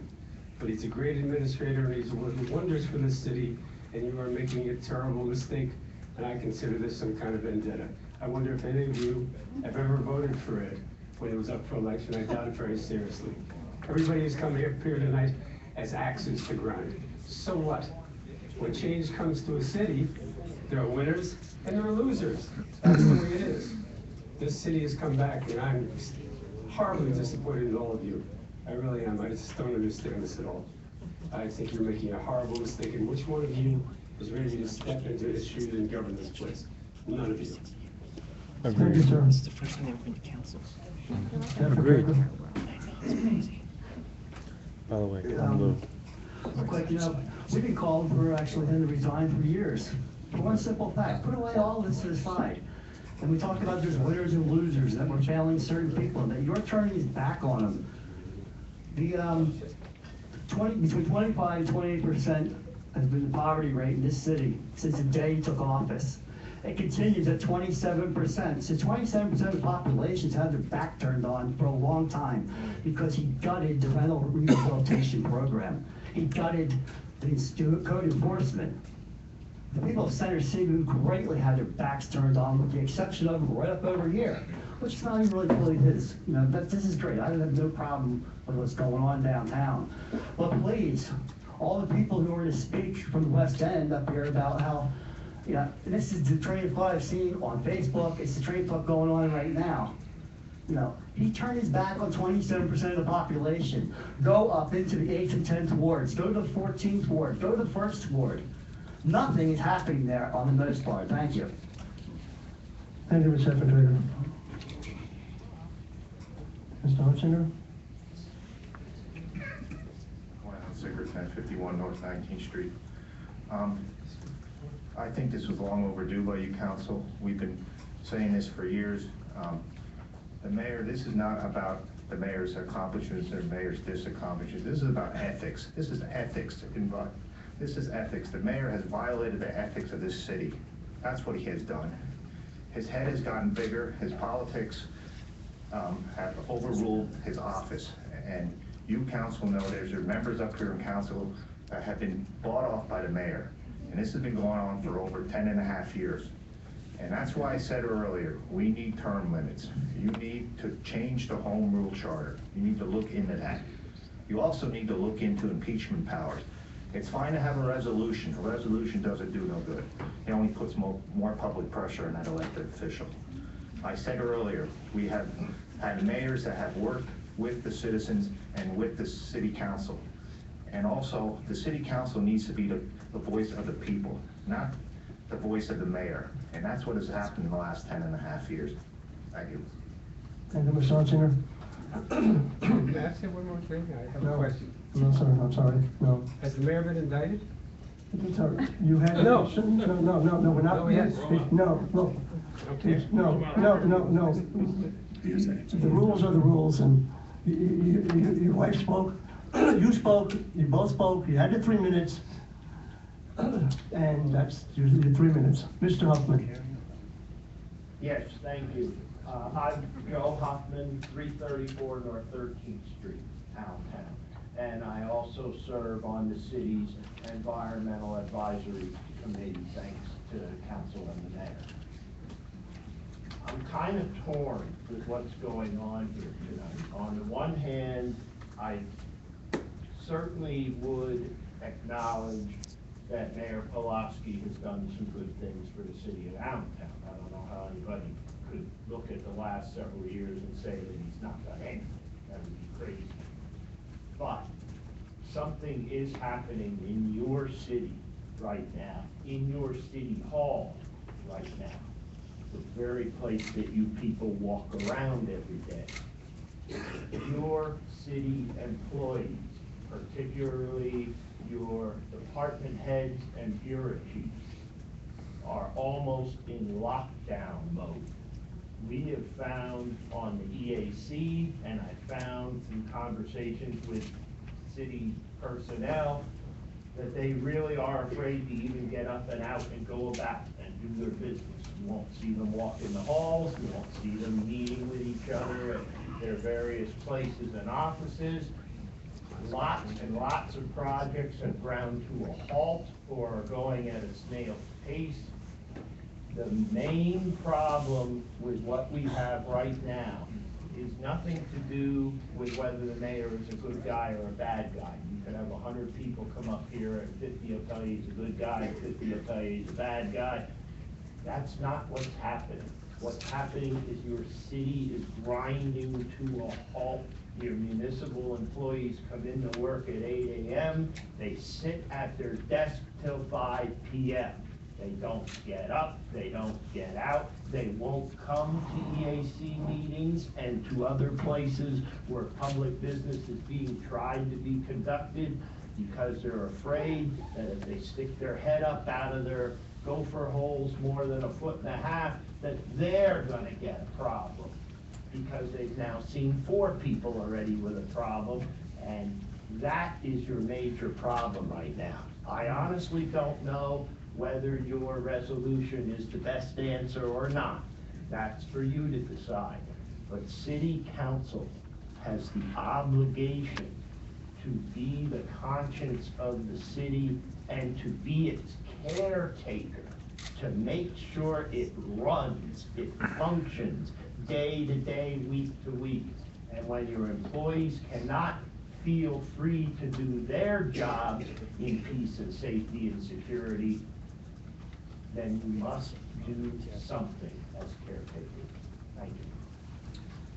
but he's a great administrator and he's working wonders for this city, and you are making a terrible mistake, and I consider this some kind of vendetta. I wonder if any of you have ever voted for Ed when he was up for election. I doubt it very seriously. Everybody who's come here tonight has axes to grind. So what? When change comes to a city, there are winners and there are losers. That's the way it is. This city has come back, and I'm horribly disappointed in all of you. I really am. I just don't understand this at all. I think you're making a horrible mistake, and which one of you is ready to step into his shoes and govern this place? None of you. Thank you, sir. It's the first time they ever been to council. Agreed. By the way, I'm Lou. Look like, you know, we've been calling for actually him to resign for years. For one simple fact, put away all this to the side. And we talked about there's winners and losers, that we're failing certain people, and that you're turning his back on them. The between 25 and 28% has been the poverty rate in this city since the day he took office. It continues at 27%. So 27% of the population's had their back turned on for a long time because he gutted the rental rehabilitation program. He gutted the code enforcement. The people of Center City who greatly had their backs turned on, with the exception of right up over here, which is not even really his. You know, this is great. I have no problem with what's going on downtown. But please, all the people who are to speak from the West End up here about how, you know, this is the train of thought I've seen on Facebook. It's the train of thought going on right now. You know, he turned his back on 27% of the population. Go up into the 8th and 10th wards. Go to the 14th ward. Go to the 1st ward. Nothing is happening there on the most part. Thank you. Thank you, Mr. Secretary. Mr. Hutzinger? Sigurd, 1051 North 19th Street. I think this was long overdue by you, council. We've been saying this for years. The mayor, this is not about the mayor's accomplishments or mayor's disaccomplishments. This is about ethics. This is ethics. This is ethics. The mayor has violated the ethics of this city. That's what he has done. His head has gotten bigger. His politics have overruled his office. And you, council, know there's members up here in council that have been bought off by the mayor. And this has been going on for over 10.5 years. And that's why I said earlier, we need term limits. You need to change the home rule charter. You need to look into that. You also need to look into impeachment powers. It's fine to have a resolution. A resolution doesn't do no good. It only puts more public pressure on that elected official. I said earlier, we have had mayors that have worked with the citizens and with the city council. And also, the city council needs to be the voice of the people, not the voice of the mayor. And that's what has happened in the last 10.5 years. Thank you. Thank you, Mr. Hutzinger. Can I say one more thing? I have a question. No, sir, I'm sorry, no. Has the mayor been indicted? Sorry, you had. No. No, we're not. No, yes. No, look. Okay. No. The rules are the rules, and your wife spoke, you spoke, you both spoke, you had your 3 minutes, and that's usually your 3 minutes. Mr. Huffman. Yes, thank you. I'm Joe Huffman, 334 North 13th Street, Allentown. And I also serve on the city's Environmental Advisory Committee, thanks to council and the mayor. I'm kind of torn with what's going on here tonight. On the one hand, I certainly would acknowledge that Mayor Pulaski has done some good things for the city of Allentown. I don't know how anybody could look at the last several years and say that he's not done anything. That would be crazy. But something is happening in your city right now, in your city hall right now, the very place that you people walk around every day. Your city employees, particularly your department heads and bureau chiefs, are almost in lockdown mode. We have found on the EAC, and I found through conversations with city personnel, that they really are afraid to even get up and out and go about and do their business. You won't see them walk in the halls, you won't see them meeting with each other at their various places and offices. Lots and lots of projects have ground to a halt or are going at a snail's pace. The main problem with what we have right now is nothing to do with whether the mayor is a good guy or a bad guy. You can have 100 people come up here and 50 will tell you he's a good guy, 50 will tell you he's a bad guy. That's not what's happening. What's happening is your city is grinding to a halt. Your municipal employees come into work at 8 a.m. They sit at their desk till 5 p.m. They don't get up, they don't get out, they won't come to EAC meetings and to other places where public business is being tried to be conducted because they're afraid that if they stick their head up out of their gopher holes more than 1.5 feet, that they're gonna get a problem, because they've now seen 4 people already with a problem, and that is your major problem right now. I honestly don't know whether your resolution is the best answer or not. That's for you to decide. But city council has the obligation to be the conscience of the city and to be its caretaker, to make sure it runs, it functions day to day, week to week. And when your employees cannot feel free to do their jobs in peace and safety and security, then you must do something as caretaker. Thank you.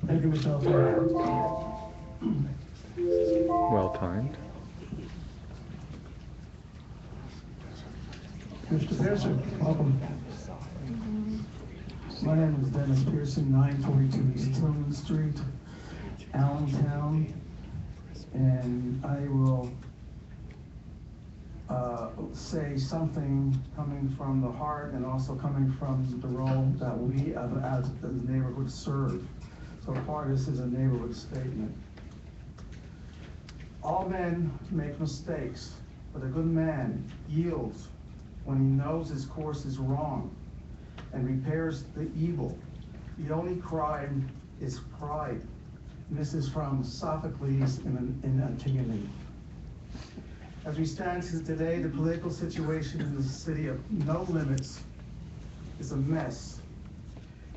Thank you, Mr. Huffman. Well timed. Mr. Pearson, welcome. My name is Dennis Pearson, 942 East Tillman Street. Allentown, and I will say something coming from the heart and also coming from the role that we as the neighborhood serve. So far, this is a neighborhood statement. All men make mistakes, but a good man yields when he knows his course is wrong and repairs the evil. The only crime is pride. And this is from Sophocles in Antigone. As we stand today, the political situation in the city of No Limits is a mess.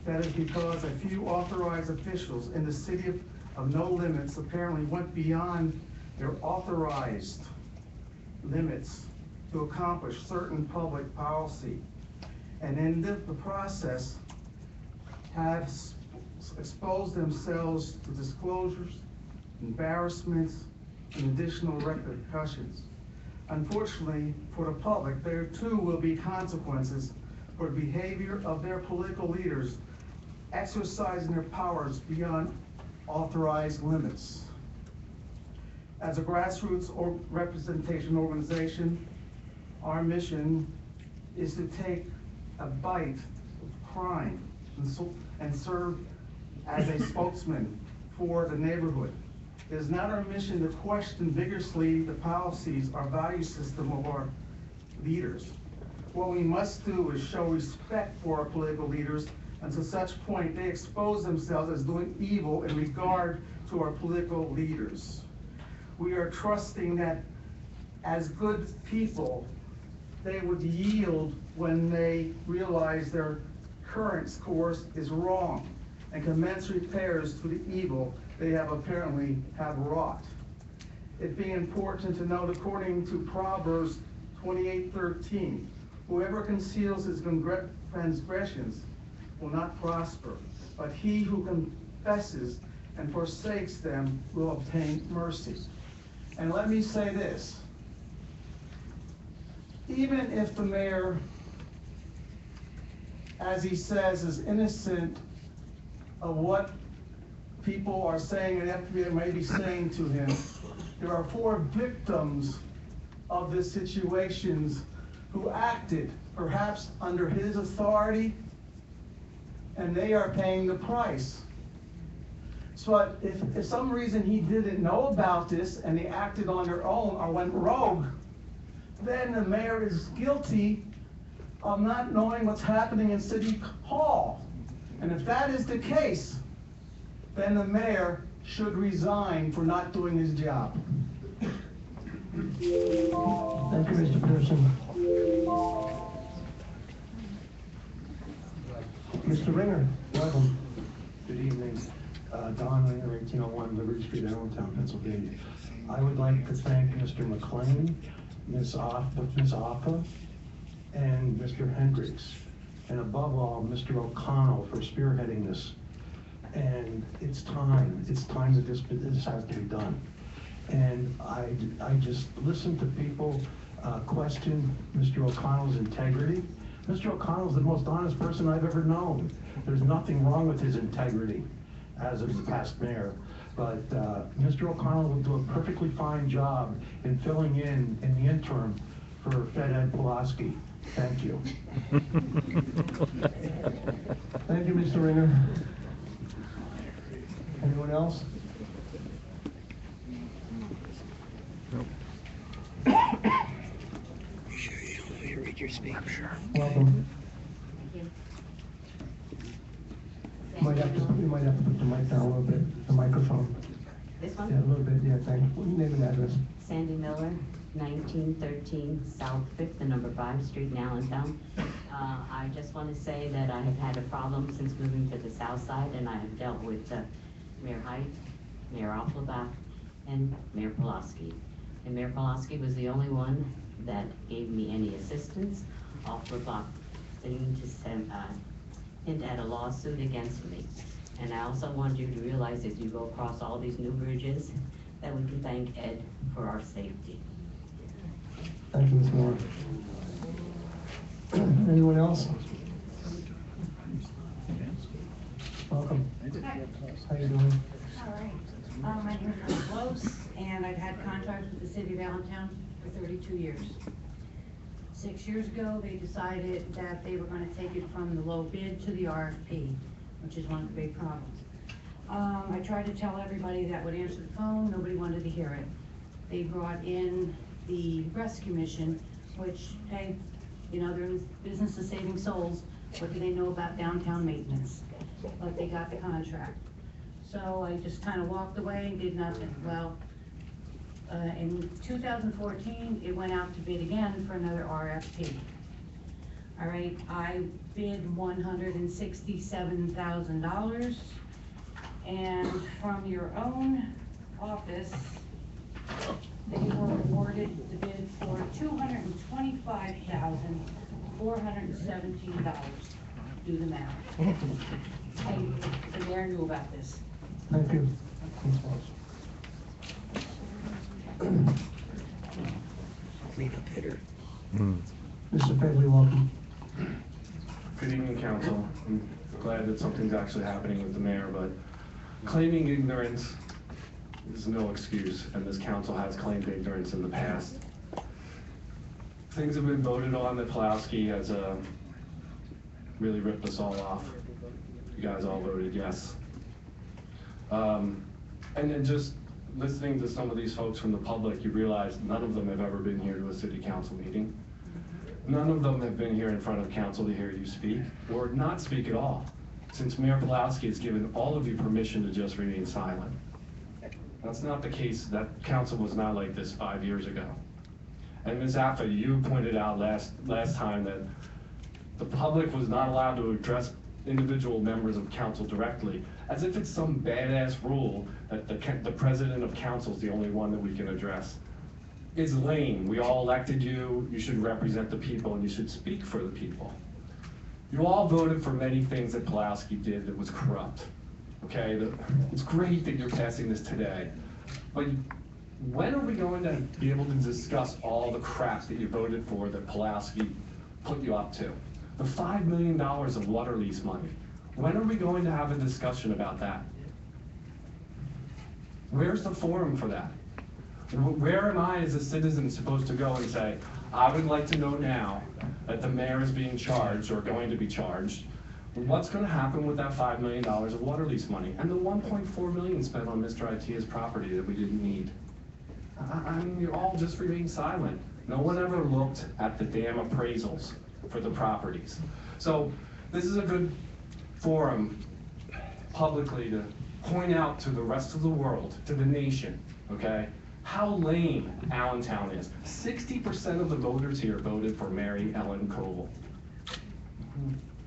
That is because a few authorized officials in the city of No Limits apparently went beyond their authorized limits to accomplish certain public policy, and in the process have exposed themselves to disclosures, embarrassments, and additional repercussions. Unfortunately for the public, there too will be consequences for the behavior of their political leaders exercising their powers beyond authorized limits. As a grassroots or representation organization, our mission is to take a bite of crime and serve as a spokesman for the neighborhood. It is not our mission to question vigorously the policies or value system of our leaders. What we must do is show respect for our political leaders, and to such point they expose themselves as doing evil in regard to our political leaders. We are trusting that as good people, they would yield when they realize their current course is wrong and commence repairs to the evil they have apparently wrought. It being important to note, according to Proverbs 28:13, whoever conceals his transgressions will not prosper, but he who confesses and forsakes them will obtain mercy. And let me say this, even if the mayor, as he says, is innocent of what people are saying and FBI may be saying to him, there are 4 victims of this situations who acted perhaps under his authority, and they are paying the price. So if some reason he didn't know about this and they acted on their own or went rogue, then the mayor is guilty of not knowing what's happening in City Hall. And if that is the case, then the mayor should resign for not doing his job. Thank you, Mr. Pearson. Mr. Ringer, welcome. Good evening. Don Ringer, 1801 Liberty Street, Allentown, Pennsylvania. I would like to thank Mr. McLean, Ms. Appa, and Mr. Hendricks, and above all, Mr. O'Connell for spearheading this. And it's time that this has to be done. And I just listen to people question Mr. O'Connell's integrity. Mr. O'Connell's the most honest person I've ever known. There's nothing wrong with his integrity as of the past mayor. But Mr. O'Connell will do a perfectly fine job in filling in the interim for Fed Ed Pulaski. Thank you. Thank you, Mr. Ringer. Anyone else? You read your speech. I'm sure. Welcome. Thank you. You might have to put the mic down a little bit, the microphone. This one? Yeah, a little bit, yeah, thank you. Name and address. Sandy Miller, 1913 South 5th and number 5 Street in Allentown. I just want to say that I have had a problem since moving to the south side, and I have dealt with Mayor Height, Mayor Offenbach, and Mayor Pulaski. And Mayor Pulaski was the only one that gave me any assistance. Offenbach seemed to hint at a lawsuit against me. And I also want you to realize as you go across all these new bridges, that we can thank Ed for our safety. Thank you, Ms. Moore. Anyone else? Welcome. Hi. How you doing? All right. My name is Liz Close, and I've had contracts with the city of Allentown for 32 years. 6 years ago, they decided that they were going to take it from the low bid to the RFP, which is one of the big problems. I tried to tell everybody that would answer the phone, nobody wanted to hear it. They brought in the Rest Commission, which, hey, you know, they're in the business of saving souls. What do they know about downtown maintenance? But they got the contract. So I just kind of walked away and did nothing. Well, in 2014, it went out to bid again for another RFP. All right, I bid $167,000. And from your own office, they were awarded the bid for $225,417. Do the math. And the mayor knew about this. Thank you. Mr. Fagley, welcome. Good evening, council. I'm glad that something's actually happening with the mayor, but claiming ignorance is no excuse, and this council has claimed ignorance in the past. Things have been voted on that Pulaski has really ripped us all off. You guys all voted yes. And then just listening to some of these folks from the public, you realize none of them have ever been here to a city council meeting. None of them have been here in front of council to hear you speak, or not speak at all, since Mayor Pulaski has given all of you permission to just remain silent. That's not the case. That council was not like this 5 years ago. And Ms. Affa, you pointed out last time that the public was not allowed to address individual members of council directly, as if it's some badass rule that the president of council is the only one that we can address. It's lame. We all elected you. You should represent the people, and you should speak for the people. You all voted for many things that Pulaski did that was corrupt. Okay, it's great that you're passing this today, but when are we going to be able to discuss all the crap that you voted for that Pulaski put you up to? The $5 million of water lease money. When are we going to have a discussion about that? Where's the forum for that? Where am I as a citizen supposed to go and say, I would like to know now that the mayor is being charged or going to be charged, what's going to happen with that $5 million of water lease money and the $1.4 million spent on Mr. Itia's property that we didn't need? I mean, you all just remain silent. No one ever looked at the damn appraisals for the properties. So this is a good forum publicly to point out to the rest of the world, to the nation, okay, how lame Allentown is. 60% of the voters here voted for Mary Ellen Koval.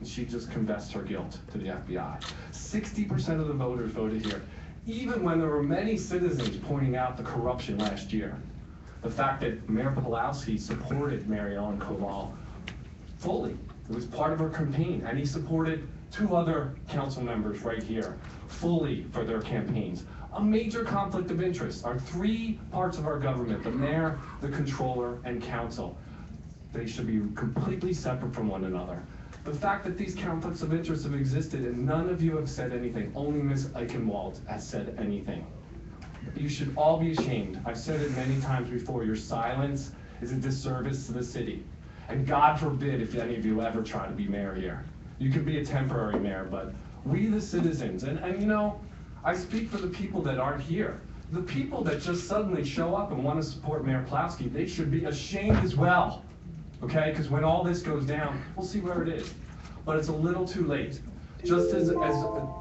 She just confessed her guilt to the FBI. 60% of the voters voted here, even when there were many citizens pointing out the corruption last year. The fact that Mayor Pulaski supported Mary Ellen Koval fully. It was part of her campaign, and he supported 2 other council members right here fully for their campaigns. A major conflict of interest are 3 parts of our government: the mayor, the controller, and council. They should be completely separate from one another. The fact that these conflicts of interest have existed and none of you have said anything, only Ms. Eichenwald has said anything. You should all be ashamed. I've said it many times before, your silence is a disservice to the city. And God forbid if any of you ever try to be mayor here. You could be a temporary mayor, but we the citizens, and you know, I speak for the people that aren't here. The people that just suddenly show up and want to support Mayor Pulaski, they should be ashamed as well. Okay, because when all this goes down, we'll see where it is. But it's a little too late. Just as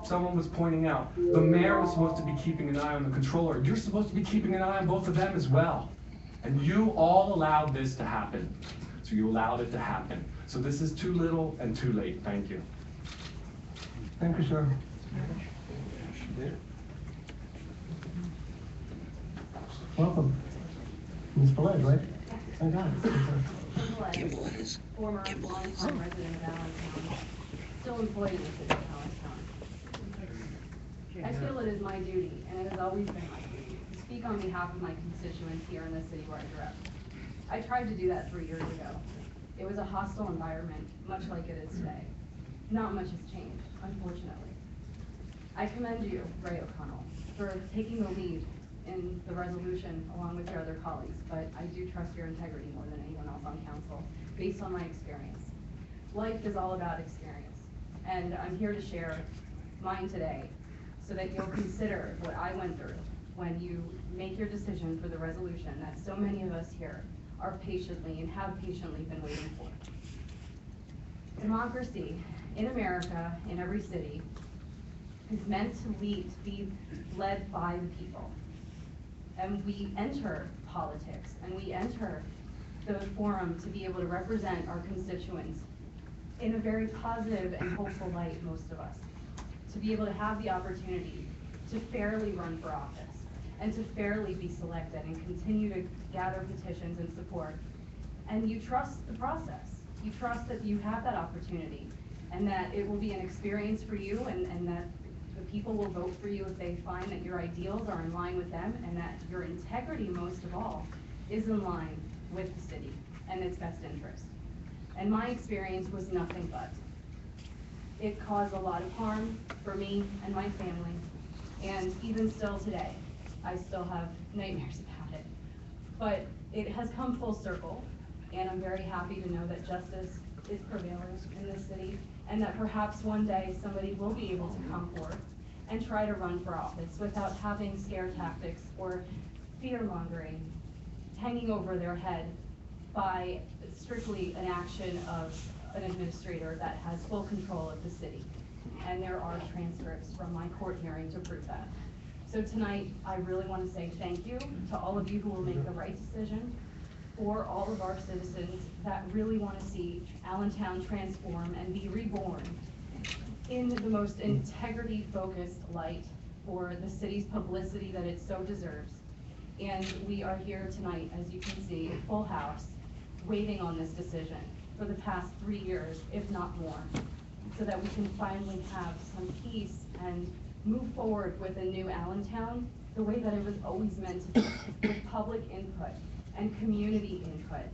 someone was pointing out, the mayor was supposed to be keeping an eye on the controller. You're supposed to be keeping an eye on both of them as well. And you all allowed this to happen. So you allowed it to happen. So this is too little and too late. Thank you. Thank you, sir. Welcome. Ms. Velez, right? I got it. Former longtime resident of Allentown, still employed in the city of Allentown. I feel it is my duty, and it has always been my duty, to speak on behalf of my constituents here in the city where I grew up. I tried to do that 3 years ago. It was a hostile environment, much like it is today. Not much has changed, unfortunately. I commend you, Ray O'Connell, for taking the lead in the resolution along with your other colleagues, but I do trust your integrity more than anyone else on council, based on my experience. Life is all about experience, and I'm here to share mine today so that you'll consider what I went through when you make your decision for the resolution that so many of us here are patiently and have patiently been waiting for. Democracy in America, in every city, is meant to be led by the people. And we enter politics and we enter the forum to be able to represent our constituents in a very positive and hopeful light, most of us. To be able to have the opportunity to fairly run for office and to fairly be selected and continue to gather petitions and support. And you trust the process. You trust that you have that opportunity and that it will be an experience for you and that the people will vote for you if they find that your ideals are in line with them and that your integrity, most of all, is in line with the city and its best interest. And my experience was nothing but. It caused a lot of harm for me and my family, and even still today, I still have nightmares about it. But it has come full circle, and I'm very happy to know that justice is prevailing in this city, and that perhaps one day somebody will be able to come forth and try to run for office without having scare tactics or fear-mongering hanging over their head by strictly an action of an administrator that has full control of the city. And there are transcripts from my court hearing to prove that. So tonight, I really want to say thank you to all of you who will make the right decision for all of our citizens that really want to see Allentown transform and be reborn in the most integrity-focused light for the city's publicity that it so deserves. And we are here tonight, as you can see, full house, waiting on this decision for the past 3 years, if not more, so that we can finally have some peace and move forward with a new Allentown the way that it was always meant to be, with public input and community input,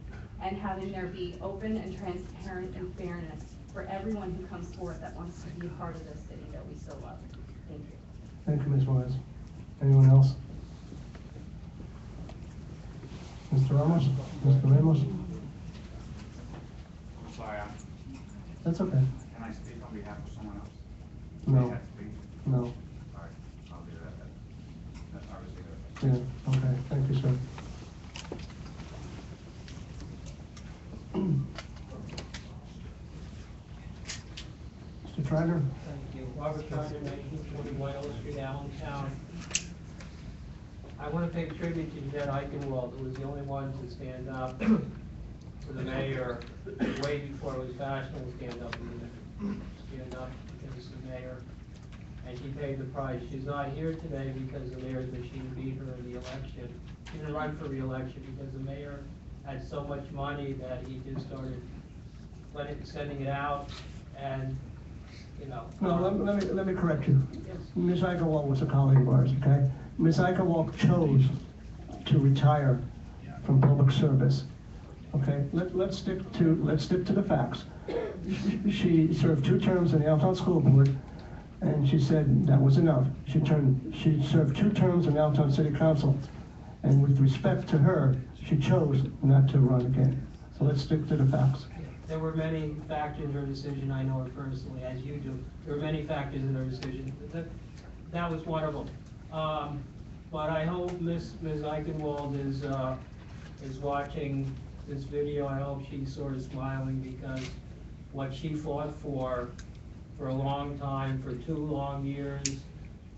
and having there be open and transparent and fairness for everyone who comes forth that wants to be a part of this city that we so love. Thank you. Thank you, Ms. Wise. Anyone else? Mr. Ramos? Mr. Ramos? Sorry, That's okay. can I speak on behalf of someone else? No. May I speak? No. All right, I'll do that then. That's obviously good. Yeah, okay, thank you, sir. Mr. Trager? Thank you. Robert Trager, 1940 Loyola Street, Allentown. I want to pay tribute to Jeanette Eichenwald, who was the only one to stand up for the mayor way before it was fashionable to stand up against the mayor. And she paid the price. She's not here today because the mayor's machine beat her in the election. She didn't run for re-election because the mayor had so much money that he just started sending it out, and No, let me correct you. Ms. Eichenwald was a colleague of ours, okay? Ms. Eichenwald chose to retire from public service. Okay, let's stick to the facts. She served 2 terms in the Allentown School Board, and she said that was enough. She served 2 terms in the Allentown City Council, and with respect to her, she chose not to run again. So let's stick to the facts. There were many factors in her decision. I know her personally, as you do. There were many factors in her decision. That was one of them. But I hope Ms. Eichenwald is watching this video. I hope she's sort of smiling, because what she fought for a long time, for 2 long years,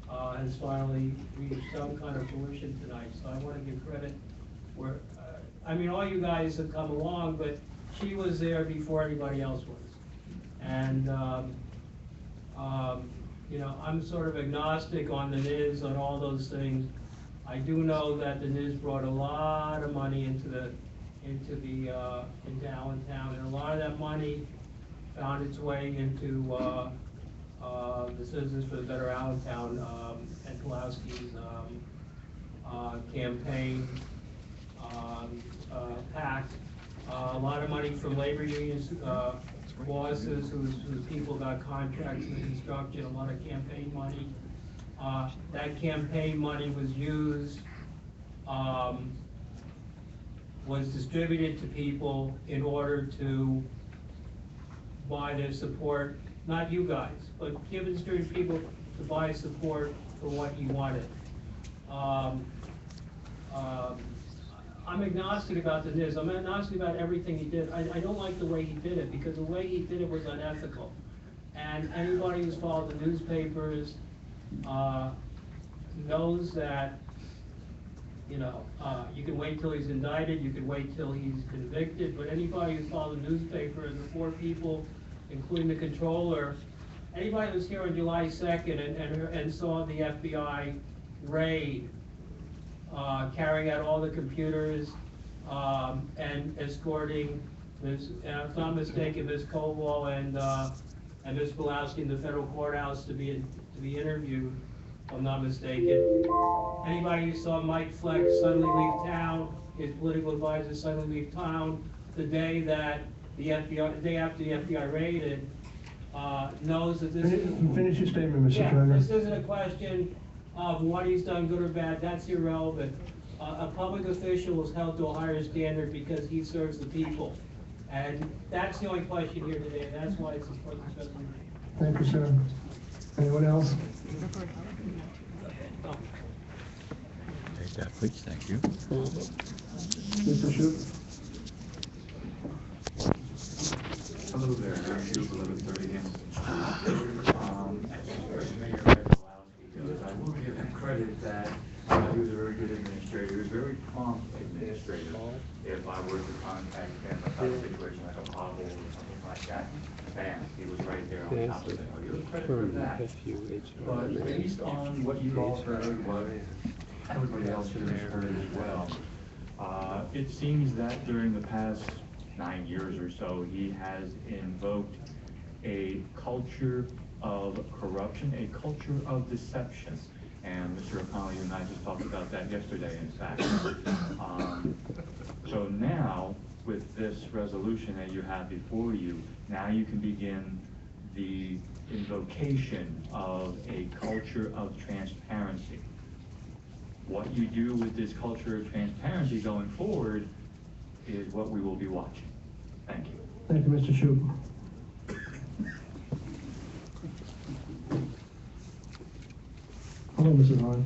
has finally reached some kind of fruition tonight. So I want to give credit where, I mean, all you guys have come along, but she was there before anybody else was. And, I'm sort of agnostic on the NIS, on all those things. I do know that the NIS brought a lot of money into Allentown, and a lot of that money found its way into the Citizens for the Better Allentown, Ed Pulowski's campaign, PAC. A lot of money from labor unions bosses whose people got contracts in construction, a lot of campaign money. That campaign money was used, was distributed to people in order to buy their support, not you guys, but given certain people to buy support for what he wanted. I'm agnostic about the NIS. I'm agnostic about everything he did. I don't like the way he did it, because the way he did it was unethical. And anybody who's followed the newspapers knows that, you know, you can wait till he's indicted, you can wait till he's convicted, but anybody who's followed the newspaper, the 4 people, including the controller, anybody who was here on July 2nd and saw the FBI raid, carrying out all the computers, and escorting Ms., if I'm not mistaken, Ms. Koval and Ms. Pulowski in the federal courthouse to be interviewed, if I'm not mistaken. Anybody who saw Mike Fleck suddenly leave town, his political advisor suddenly leave town, the day that the day after the FBI raided, knows that this is. Finish your statement, Mr. Yeah, Turner. this isn't a question of what he's done, good or bad, that's irrelevant. A public official is held to a higher standard because he serves the people. And that's the only question here today, and that's why it's important to discuss. Thank you, sir. Anyone else? Take that, please. Thank you. Mr. Shoup? Hello there, Eric Shoup, 1130 Mayor I will give him credit that he was a very good administrator. He was a very prompt administrator. If I were to contact him about a situation like a pothole or something like that, bam, he was right there on top of it. I'll give him credit for that. But based on what you all heard, what everybody else here has heard as well, it seems that during the past 9 years or so, he has invoked a culture of corruption, a culture of deception. And Mr. O'Connell, you and I just talked about that yesterday, in fact. So now, with this resolution that you have before you, now you can begin the invocation of a culture of transparency. What you do with this culture of transparency going forward is what we will be watching. Thank you. Thank you, Mr. Shoup. Hello, Mrs. Hahn.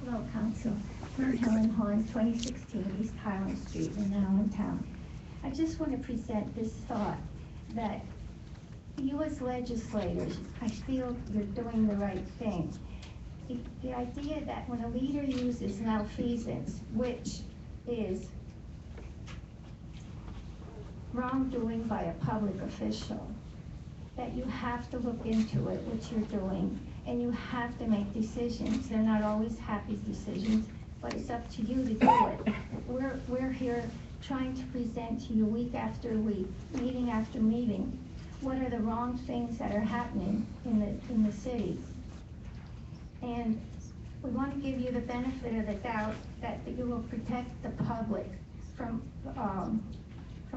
Hello, Council. I'm Helen Hahn, 2016 East Highland Street in Allentown. I just want to present this thought that you as legislators, I feel you're doing the right thing. The idea that when a leader uses malfeasance, which is wrongdoing by a public official, that you have to look into it, what you're doing, and you have to make decisions. They're not always happy decisions, but it's up to you to do it. We're here trying to present to you week after week, meeting after meeting, what are the wrong things that are happening in the city. And we want to give you the benefit of the doubt that you will protect the public from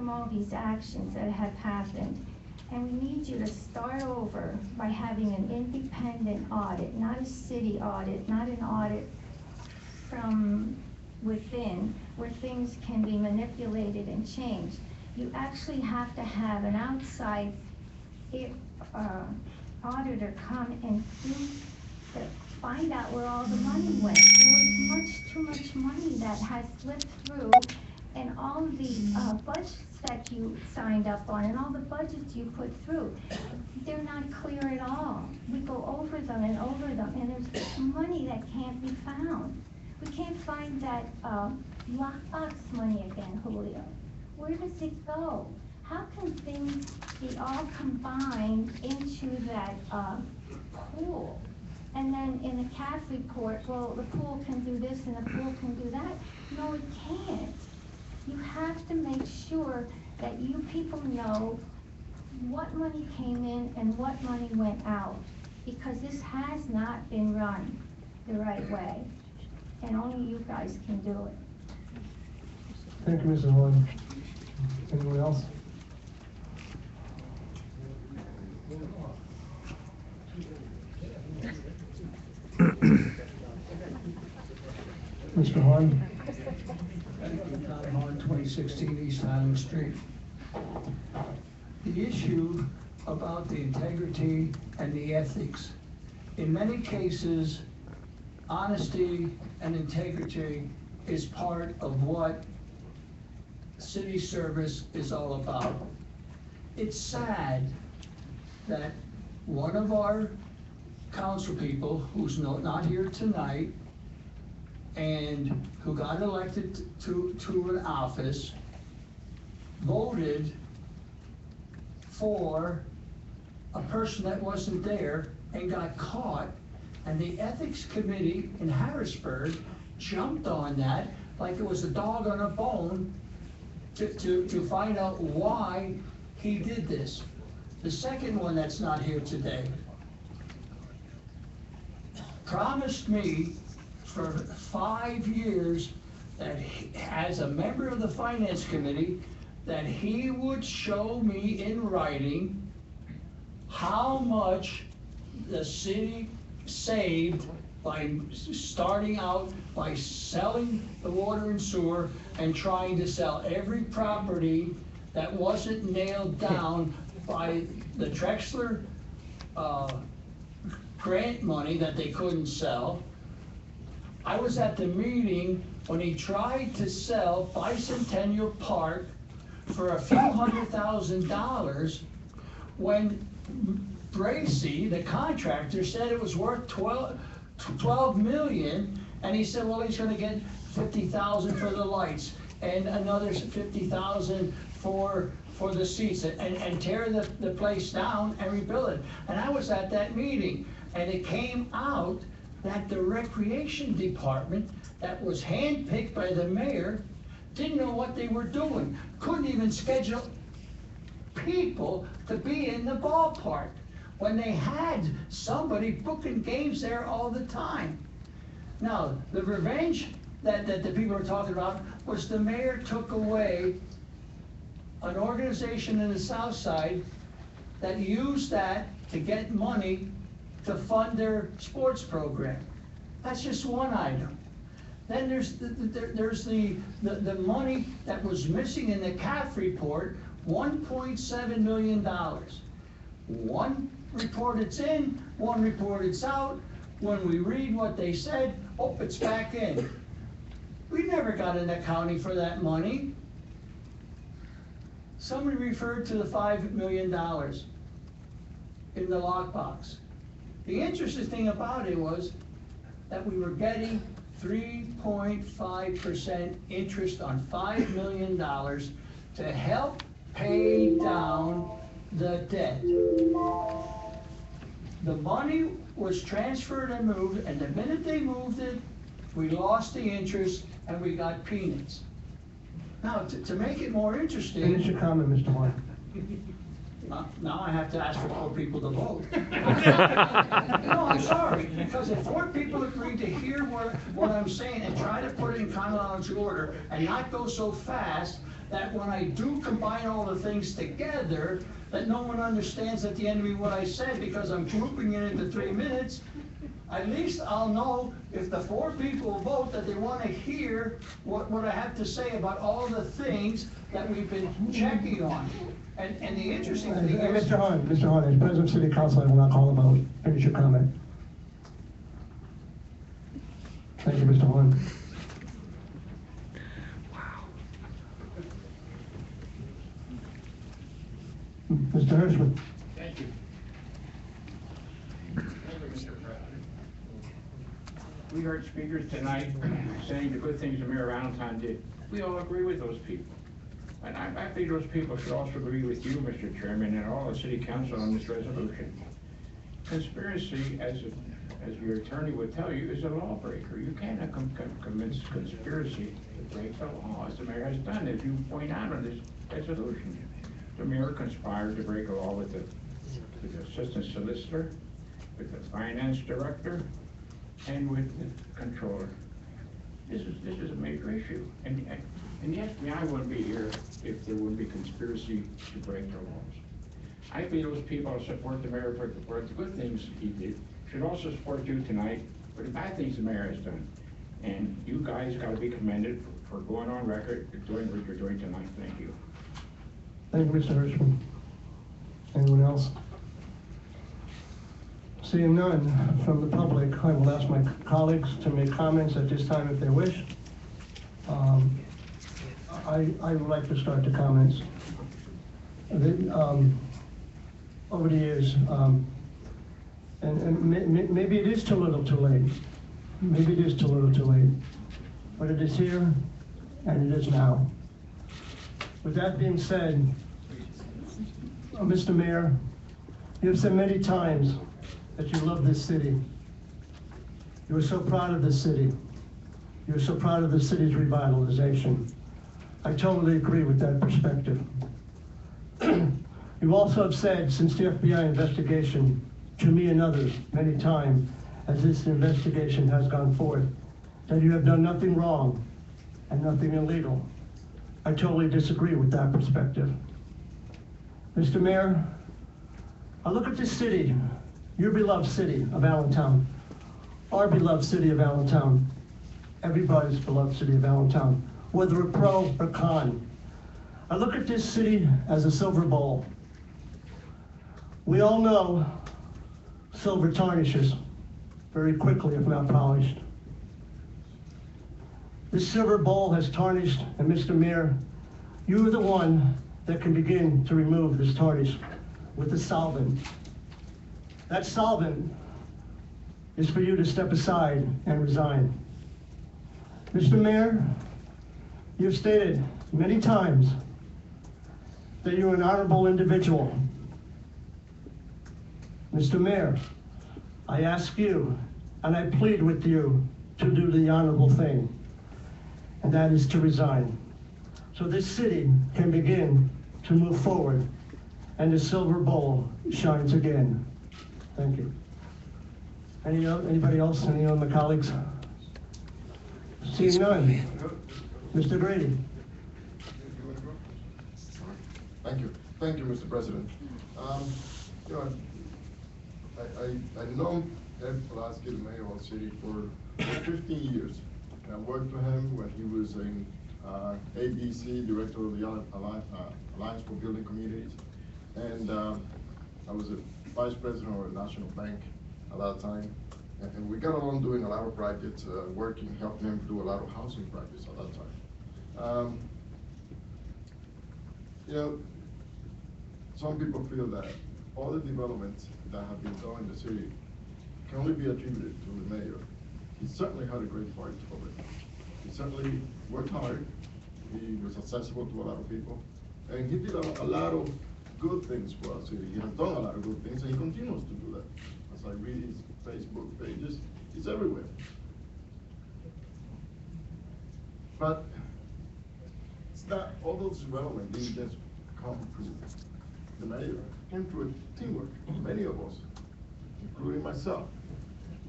all these actions that have happened. And we need you to start over by having an independent audit, not a city audit, not an audit from within, where things can be manipulated and changed. You actually have to have an outside auditor come and find out where all the money went. There was too much money that has slipped through, and all of the budgets that you signed up on and all the budgets you put through, they're not clear at all. We go over them, and there's money that can't be found. We can't find that lockbox money again, Julio. Where does it go? How can things be all combined into that pool? And then in the CAF report, well, the pool can do this and the pool can do that. No, it can't. You have to make sure that you people know what money came in and what money went out, because this has not been run the right way, and only you guys can do it. Thank you, Mrs. Hahn. Anyone else? Mr. Hahn? Tom Hahn, 2016 East Highland Street. The issue about the integrity and the ethics. In many cases, honesty and integrity is part of what city service is all about. It's sad that one of our council people, who's not here tonight, and who got elected to an office, voted for a person that wasn't there and got caught, and the ethics committee in Harrisburg jumped on that like it was a dog on a bone to find out why he did this. The second one that's not here today promised me for 5 years that as a member of the finance committee, that he would show me in writing how much the city saved by starting out by selling the water and sewer and trying to sell every property that wasn't nailed down by the Trexler grant money that they couldn't sell. I was at the meeting when he tried to sell Bicentennial Park for a few $100,000 when Bracy, the contractor, said it was worth 12 million, and he said, well, he's gonna get 50,000 for the lights and another 50,000 for the seats and tear the place down and rebuild it. And I was at that meeting, and it came out that the recreation department that was handpicked by the mayor didn't know what they were doing, couldn't even schedule people to be in the ballpark when they had somebody booking games there all the time. Now, the revenge that the people are talking about was the mayor took away an organization in the South Side that used that to get money to fund their sports program. That's just one item. Then there's the money that was missing in the CAF report, $1.7 million. One report it's in, one report it's out. When we read what they said, oh, it's back in. We never got an accounting for that money. Somebody referred to the $5 million in the lockbox. The interesting thing about it was that we were getting 3.5% interest on $5 million to help pay down the debt. The money was transferred and moved, and the minute they moved it, we lost the interest and we got peanuts. Now, to make it more interesting... Finish your comment, Mr. Hahn. Now I have to ask for 4 people to vote. No, I'm sorry, because if 4 people agree to hear what I'm saying and try to put it in chronological order and not go so fast that when I do combine all the things together, that no one understands at the end of me what I said because I'm grouping it into 3 minutes, at least I'll know if the 4 people vote that they want to hear what I have to say about all the things that we've been checking on. And the interesting thing is... Mr. Hahn, as President of City Council, I will not call a vote. Finish your comment. Thank you, Mr. Hahn. Mr. Hirschman. Thank you. Thank you, Mr. President. We heard speakers tonight saying the good things the Mayor of Allentown did. We all agree with those people. And I think those people should also agree with you, Mr. Chairman, and all the City Council on this resolution. Conspiracy, as your attorney would tell you, is a lawbreaker. You cannot convince conspiracy to break the law, as the Mayor has done, as you point out on this resolution. The Mayor conspired to break a law with the Assistant Solicitor, with the Finance Director, and with the Controller. This is a major issue. And the FBI wouldn't be here if there wouldn't be conspiracy to break the laws. I feel those people that support the mayor for the good things he did should also support you tonight for the bad things the mayor has done. And you guys gotta be commended for going on record and doing what you're doing tonight. Thank you. Thank you, Mr. Hirschman. Anyone else? Seeing none from the public, I will ask my colleagues to make comments at this time if they wish. I would like to start the comments. Over the years, and maybe it is too little too late. Maybe it is too little too late. But it is here, and it is now. With that being said, Mr. Mayor, you have said many times that you love this city. You are so proud of this city. You are so proud of the city's revitalization. I totally agree with that perspective. You also have said since the FBI investigation, to me and others, many times, as this investigation has gone forth, that you have done nothing wrong and nothing illegal. I totally disagree with that perspective. Mr. Mayor, I look at this city, your beloved city of Allentown, our beloved city of Allentown, everybody's beloved city of Allentown, whether a pro or con. I look at this city as a silver bowl. We all know silver tarnishes very quickly if not polished. This silver bowl has tarnished, and Mr. Mayor, you are the one that can begin to remove this tarnish with a solvent. That solvent is for you to step aside and resign. Mr. Mayor, you've stated many times that you're an honorable individual. Mr. Mayor, I ask you, and I plead with you to do the honorable thing, and that is to resign, so this city can begin to move forward, and the silver bowl shines again. Thank you. Anybody else? Any of my colleagues? Seeing none. Mr. Grady. Thank you, Mr. President. You know, I've known Ed Pulaski, the mayor of the city, for 15 years. And I worked for him when he was in ABC, director of the Alliance for Building Communities. And I was a vice president of a national bank at that time. And we got along doing a lot of projects, helping him do a lot of housing projects at that time. You know, some people feel that all the developments that have been done in the city can only be attributed to the mayor. He certainly had a great part of it. He certainly worked hard. He was accessible to a lot of people. And he did a lot of good things for our city. He has done a lot of good things, and he continues to do that. As I read his Facebook pages, he's everywhere. But it's not, all those developments didn't just come through the mayor. It came through a teamwork. Many of us, including myself,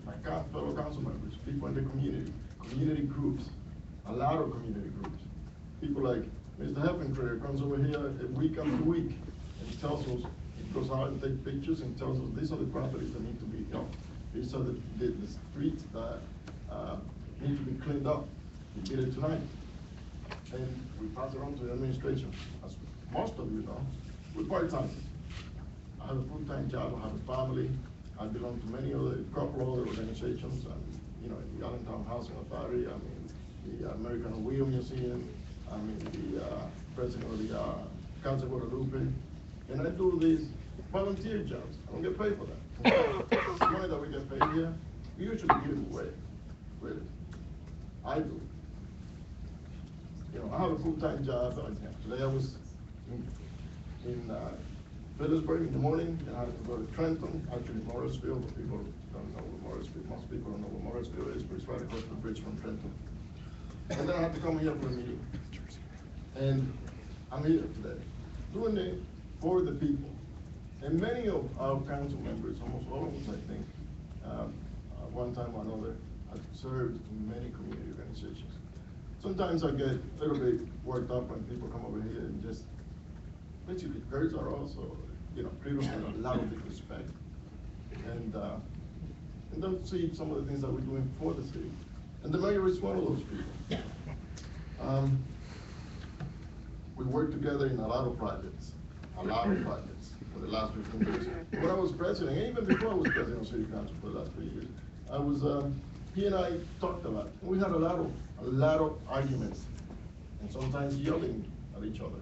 my fellow council members, people in the community groups, a lot of community groups. People like Mr. Heffentrayer comes over here week after week and tells us, he goes out and takes pictures and tells us these are the properties that need to be helped. These are the streets that need to be cleaned up. We did it tonight. And we pass it on to the administration. As most of you know, we're part-time. I have a full-time job, I have a family. I belong to a couple other organizations. You know, the Allentown Housing Authority, the American Wheel Museum, the president of the Council of Guadalupe. And I do these volunteer jobs. I don't get paid for that. The money that we get paid here, we usually give it away, really. I do. You know, I have a full-time job. Today I was in Phillipsburg in the morning, and I had to go to Trenton, actually Morrisville, but people don't know where Morrisville, most people don't know where Morrisville is, but it's right across the bridge from Trenton. And then I had to come here for a meeting. And I'm here today, doing it for the people. And many of our council members, almost all of us, I think, at one time or another, have served in many community organizations. Sometimes I get a little bit worked up when people come over here and just basically curse at us or treat us with a lot of respect. And don't see some of the things that we're doing for the city. And the mayor is one of those people. We work together in a lot of projects for the last 15 years. When I was president, and even before I was president of city council for the last 3 years, he and I talked a lot. We had a lot of arguments, and sometimes yelling at each other.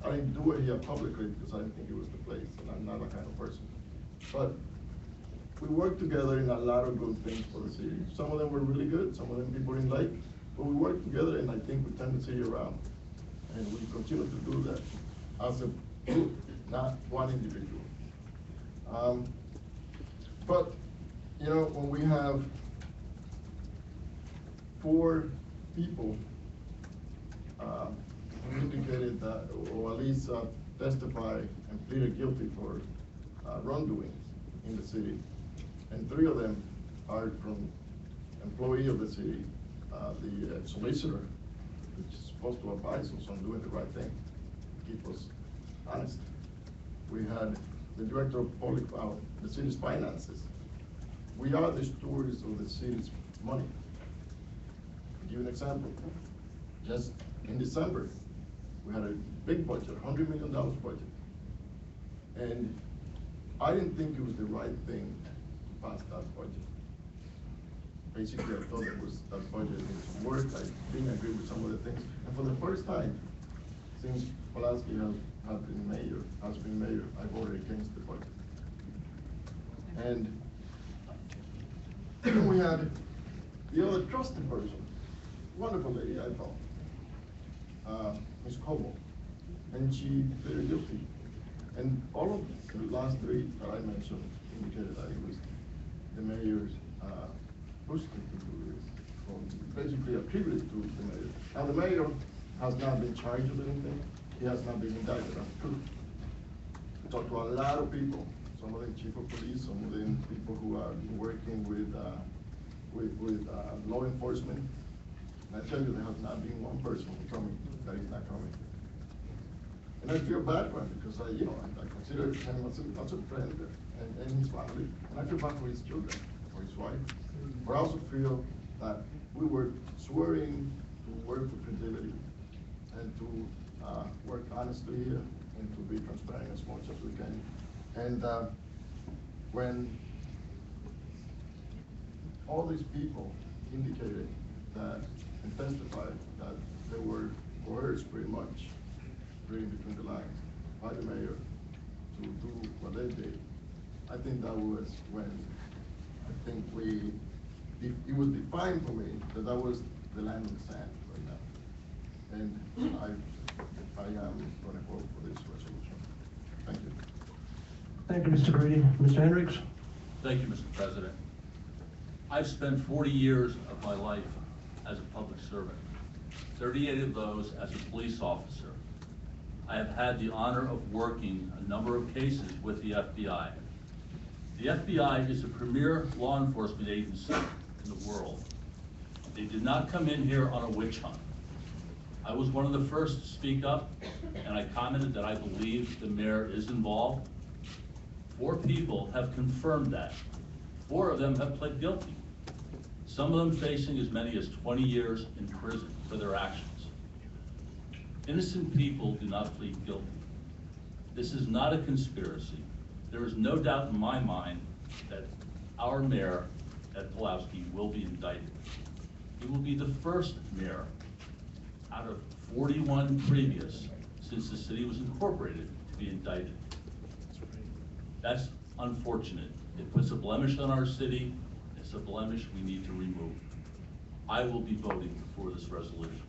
I didn't do it here publicly because I didn't think it was the place, and I'm not that kind of person. But we worked together in a lot of good things for the city. Some of them were really good, some of them people didn't like, but we worked together, and I think we turned the city around. And we continue to do that as a group, not one individual. But, when we have 4 people who indicated that, or at least testify and pleaded guilty for wrongdoings in the city, and 3 of them are from employee of the city, the solicitor, which is supposed to advise us on doing the right thing, keep us honest. We had the director of public, the city's finances. We are the stewards of the city's money. To give you an example, just in December, we had a big budget, $100 million budget. And I didn't think it was the right thing to pass that budget. Basically, I thought that budget needs to work. I didn't agree with some of the things. And for the first time, since Pulaski has been mayor, I voted against the budget. And then we had the other trusted person, wonderful lady, I thought, Ms. Cobo, and she pleaded guilty. And all of the last 3 that I mentioned indicated that it was the mayor's pushed him to do this, or basically attributed to the mayor. Now, the mayor has not been charged with anything. He has not been indicted, that's true. We talked to a lot of people, some of them chief of police, some of them people who are working with law enforcement. And I tell you, there has not been one person who told me that he's not coming. And I feel bad for him because I consider him as a friend and his family. And I feel bad for his children, for his wife. But I also feel that we were swearing to work with fidelity and to work honestly here and to be transparent as much as we can. And when all these people indicated that and testified that they were coerced pretty much, reading between the lines, by the mayor to do what they did, I think that was when it was defined for me that was the line in the sand right now. And I am going to vote for this resolution. Thank you. Thank you, Mr. Grady. Mr. Hendricks? Thank you, Mr. President. I've spent 40 years of my life as a public servant, 38 of those as a police officer. I have had the honor of working a number of cases with the FBI. The FBI is a premier law enforcement agency in the world. They did not come in here on a witch hunt. I was one of the first to speak up, and I commented that I believe the mayor is involved. 4 people have confirmed that. 4 of them have pled guilty. Some of them facing as many as 20 years in prison for their actions. Innocent people do not plead guilty. This is not a conspiracy. There is no doubt in my mind that our mayor at Pulaski will be indicted. He will be the first mayor out of 41 previous since the city was incorporated to be indicted. That's unfortunate. It puts a blemish on our city. It's a blemish we need to remove. I will be voting for this resolution.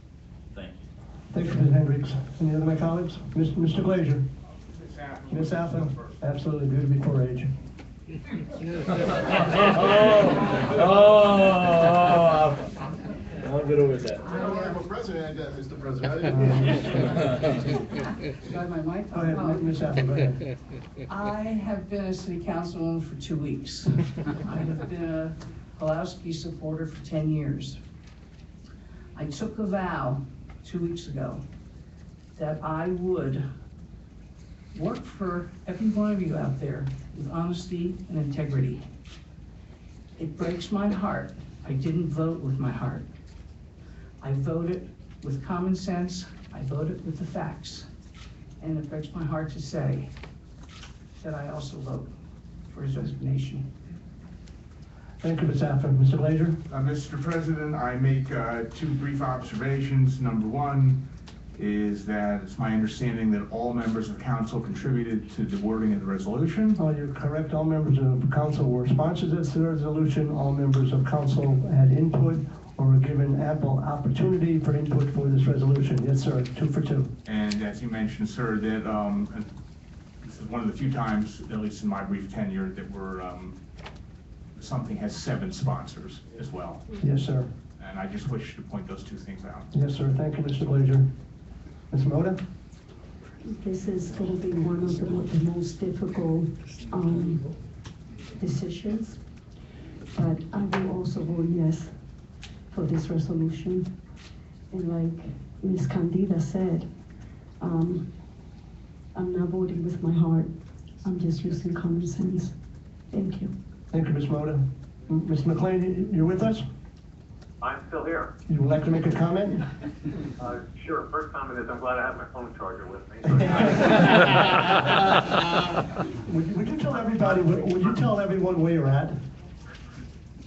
Thank you. Thank you, Mr. Hendricks. Any other of my colleagues? Mr. Glazier? Ms. Alpha? Absolutely, beauty before age. I'm good with that. I'm a president again, Mr. President. Got my mic? Go ahead, Ms. Alpha, go ahead. I have been a city councilwoman for 2 weeks. I have been a Pulaski supporter for 10 years. I took a vow 2 weeks ago that I would work for every one of you out there with honesty and integrity. It breaks my heart. I didn't vote with my heart. I voted with common sense. I voted with the facts. And it breaks my heart to say that I also vote for his resignation. Thank you, Ms. Affer. Mr. Glazer? Mr. President, I make two brief observations. Number one is that it's my understanding that all members of council contributed to the wording of the resolution. Oh, you're correct. All members of council were sponsors of the resolution. All members of council had input or were given ample opportunity for input for this resolution. Yes, sir. 2 for 2. And as you mentioned, sir, that this is one of the few times, at least in my brief tenure, that something has 7 sponsors as well. Yes, sir. And I just wish to point those 2 things out. Yes, sir. Thank you, Mr. Glazer. Ms. Moda? This is going to be one of the most difficult decisions, but I will also vote yes for this resolution. And like Ms. Candida said, I'm not voting with my heart. I'm just using common sense. Thank you. Thank you, Ms. Moda. Ms. McLean, you're with us? I'm still here. You would like to make a comment? Sure. First comment is I'm glad I have my phone charger with me. Would you tell everybody, would you tell everyone where you're at?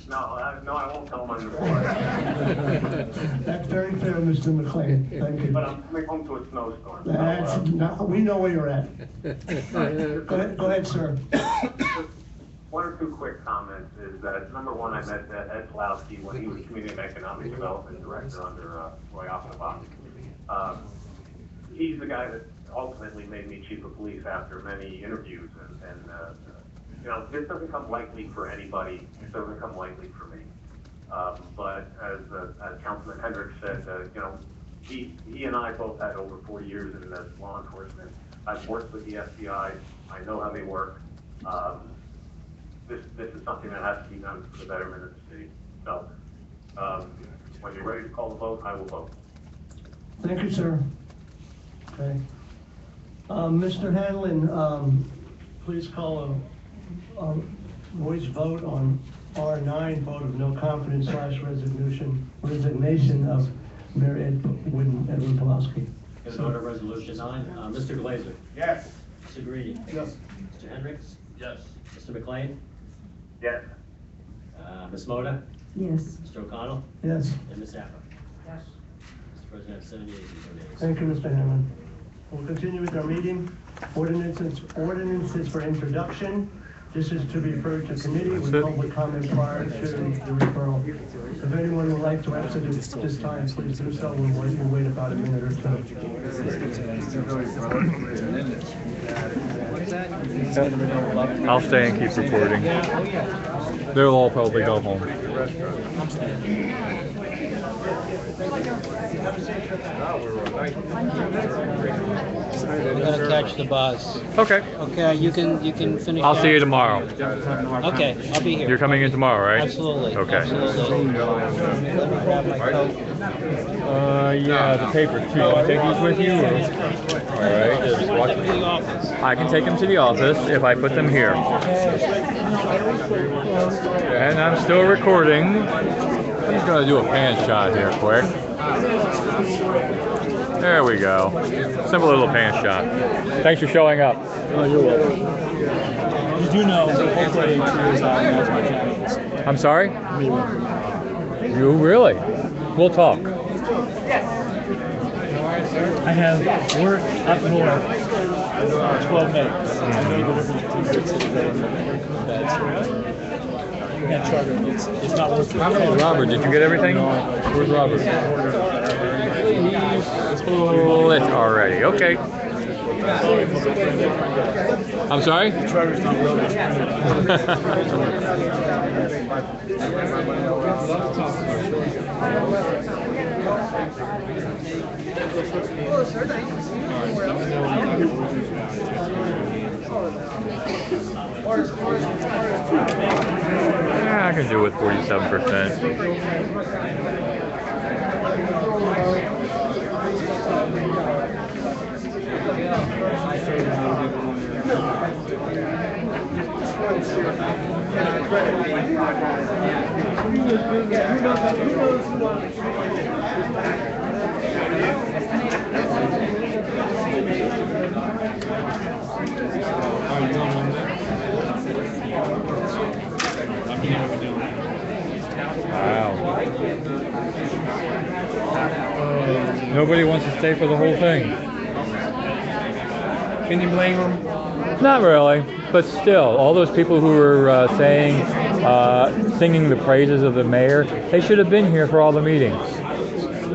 No, I won't tell them on the floor. That's very fair, Mr. McLean. Thank you. But I'm coming home to a snowstorm. So, That's we know where you're at. Go ahead, sir. One or two quick comments is that, number one, I met Ed Pulowski when he was Community and Economic Development Director under Roy Offenbach. He's the guy that ultimately made me Chief of Police after many interviews, and you know, this doesn't come lightly for anybody. It doesn't come lightly for me. But as Councilman Hendricks said, you know, he and I both had over 40 years in law enforcement. I've worked with the FBI. I know how they work. This is something that has to be done for the betterment of the city. So, when you're ready to call the vote, I will vote. Thank you, sir. Okay. Mr. Hanlon, please call a voice vote on R9, vote of no confidence / resignation of Mayor Edwin Pulowski. Vote of resolution 9. Mr. Glazer. Yes. Mr. Greedy. Yes. Mr. Hendricks. Yes. Mr. McLean. Yes. Ms. Moda. Yes. Mr. O'Connell. Yes. And Ms. Zappa. Yes. Mr. President, I have 78 nays. Thank you, Mr. Hanlon. We'll continue with our meeting. Ordinances for introduction. This is to be referred to committee with public comment prior to the referral. If anyone would like to exit at this time, please do so. We'll wait about a minute or two. I'll stay and keep recording. They'll all probably go home. We're gonna catch the bus. Okay. Okay, you can finish. I'll see you tomorrow. Okay, I'll be here. You're coming in tomorrow, right? Absolutely. Okay. Absolutely. Let me grab my coat. Yeah, the papers too. Can I take these with you? All right. Just watch. Take them to the office. I can take them to the office if I put them here. And I'm still recording. I'm just gonna do a pan shot here quick. There we go. Simple little pan shot. Thanks for showing up. Oh, you're welcome. You do know hopefully my candidates. I'm sorry? You really? We'll talk. I have work up north, 12 minutes. I know the difference between that's you can't charter them. It's not worth it. Robert, did you get everything? Where's Robert? He's lit already. Okay. I'm sorry? The charter's not loaded. Yeah, I can do it 47%. Wow. Nobody wants to stay for the whole thing. Can you blame them? Not really, but still, all those people who were singing the praises of the mayor, they should have been here for all the meetings.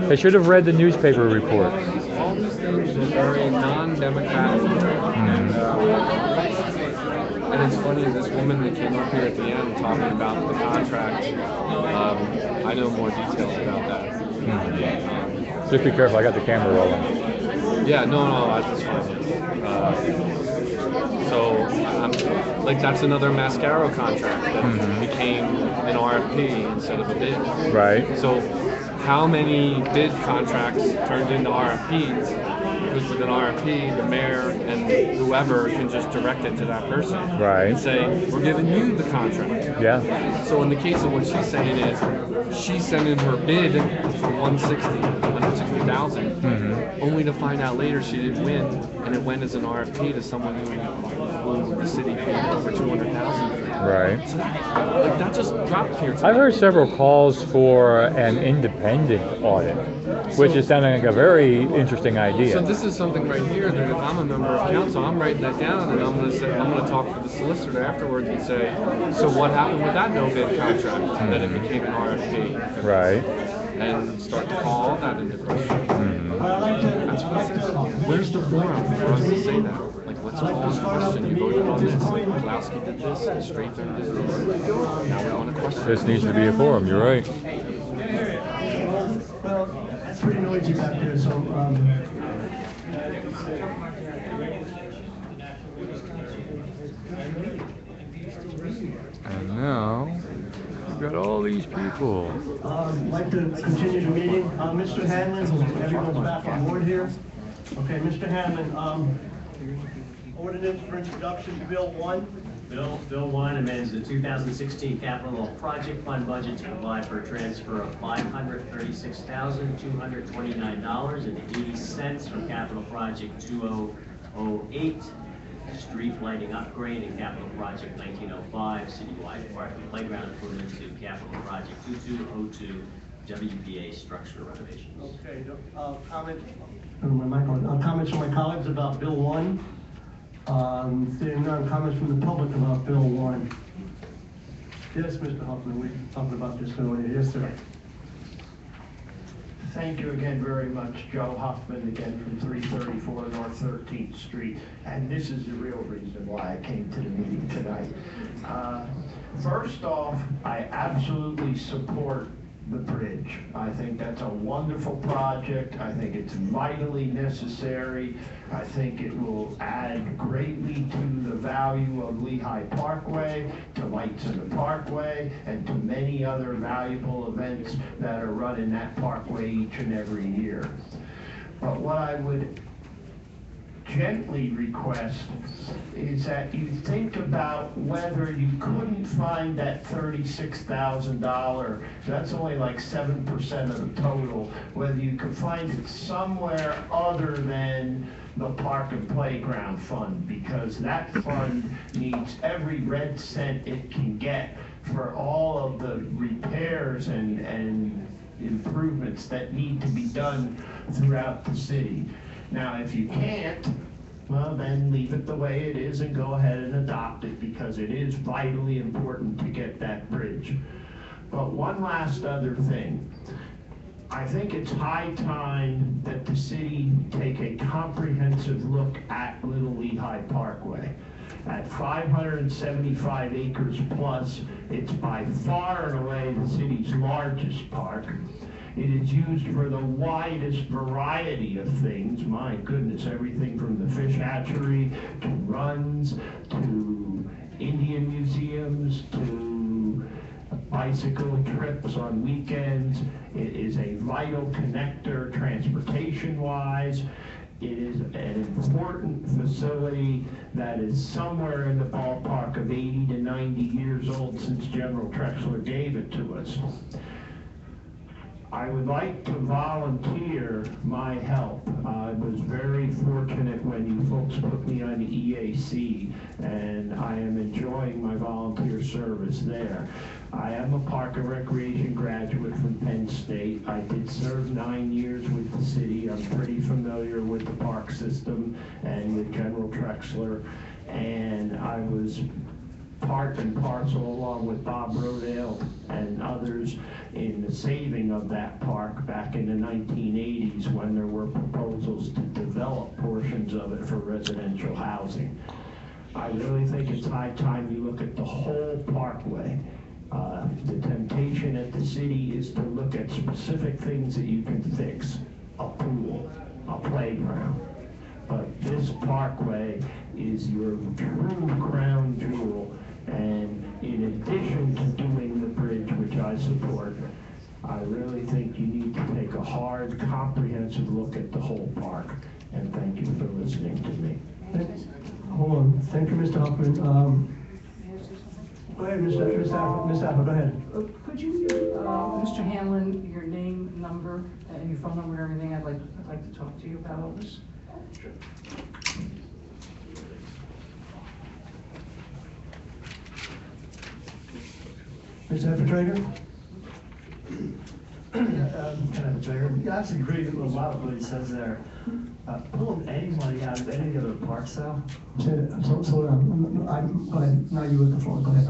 They should have read the newspaper reports. All these things are very non-democratic. And it's funny, this woman that came up here at the end talking about the contract, I know more details about that. Just be careful, I got the camera rolling. Yeah, no, that's fine. Like that's another Mascaro contract that became an RFP instead of a bid. Right. So how many bid contracts turned into RFPs? Because with an RFP, the mayor and whoever can just direct it to that person. Right. And say, we're giving you the contract. Yeah. So in the case of what she's saying is, she sent in her bid for 160,000, only to find out later she didn't win, and it went as an RFP to someone who the city paid over 200,000. Right. So, like, that just dropped here today. I've heard several calls for an independent audit, which is sounding like a very interesting idea. So this is something right here that if I'm a member of council, I'm writing that down, and I'm going to talk to the solicitor afterwards and say, so what happened with that no bid contract that it became an RFP? Right. And start to call all that into question. That's where's the forum for us to say that? Like, let's call into question. You voted on this. Pulaski did this. The Strathern did this. Now we want to question. This needs to be a forum. You're right. Well, that's pretty noisy back there, so, And now, we've got all these people. I'd like to continue the meeting. Mr. Hanlon, everyone's back on board here. Okay, Mr. Hanlon, ordinance for introduction, Bill 1. Bill 1 amends the 2016 capital project fund budget to provide for a transfer of $536,229.80 from capital project 2008, street lighting upgrade, and capital project 1905, citywide park and playground improvement, to capital project 2202, WPA structure renovations. Okay, comments from my colleagues about Bill 1. Seeing none, comments from the public about Bill 1. Yes, Mr. Huffman, we talked about this earlier. Yes, sir. Thank you again very much. Joe Huffman again from 334 North 13th Street. And this is the real reason why I came to the meeting tonight. First off, I absolutely support the bridge. I think that's a wonderful project. I think it's vitally necessary. I think it will add greatly to the value of Lehigh Parkway, to lights in the Parkway, and to many other valuable events that are run in that parkway each and every year. But what I would gently request is that you think about whether you couldn't find that $36,000, that's only like 7% of the total, whether you could find it somewhere other than the Park and Playground Fund, because that fund needs every red cent it can get for all of the repairs and improvements that need to be done throughout the city. Now, if you can't, well, then leave it the way it is and go ahead and adopt it, because it is vitally important to get that bridge. But one last other thing. I think it's high time that the city take a comprehensive look at Little Lehigh Parkway. At 575 acres plus, it's by far and away the city's largest park. It is used for the widest variety of things. My goodness, everything from the fish hatchery to runs to Indian museums to bicycle trips on weekends. It is a vital connector transportation-wise. It is an important facility that is somewhere in the ballpark of 80 to 90 years old since General Trexler gave it to us. I would like to volunteer my help. I was very fortunate when you folks put me on the EAC, and I am enjoying my volunteer service there. I am a Park and Recreation graduate from Penn State. I did serve 9 years with the city. I'm pretty familiar with the park system and with General Trexler, and I was part and parcel along with Bob Rodale and others in the saving of that park back in the 1980s when there were proposals to develop portions of it for residential housing. I really think it's high time you look at the whole parkway. The temptation at the city is to look at specific things that you can fix, a pool, a playground. But this parkway is your true crown jewel. And in addition to doing the bridge, which I support, I really think you need to take a hard, comprehensive look at the whole park. And thank you for listening to me. Hold on. Thank you, Mr. Hoffman. Go ahead, Ms. Apple, go ahead. Could you, Mr. Hanlon, your name, number, and your phone number and everything? I'd like to talk to you about all this. Sure. Mr. Infiltrator? I actually agree with a lot of what he says there. Pulling any money out of any other parks though? Slow down. Go ahead. Now you with the floor. Go ahead.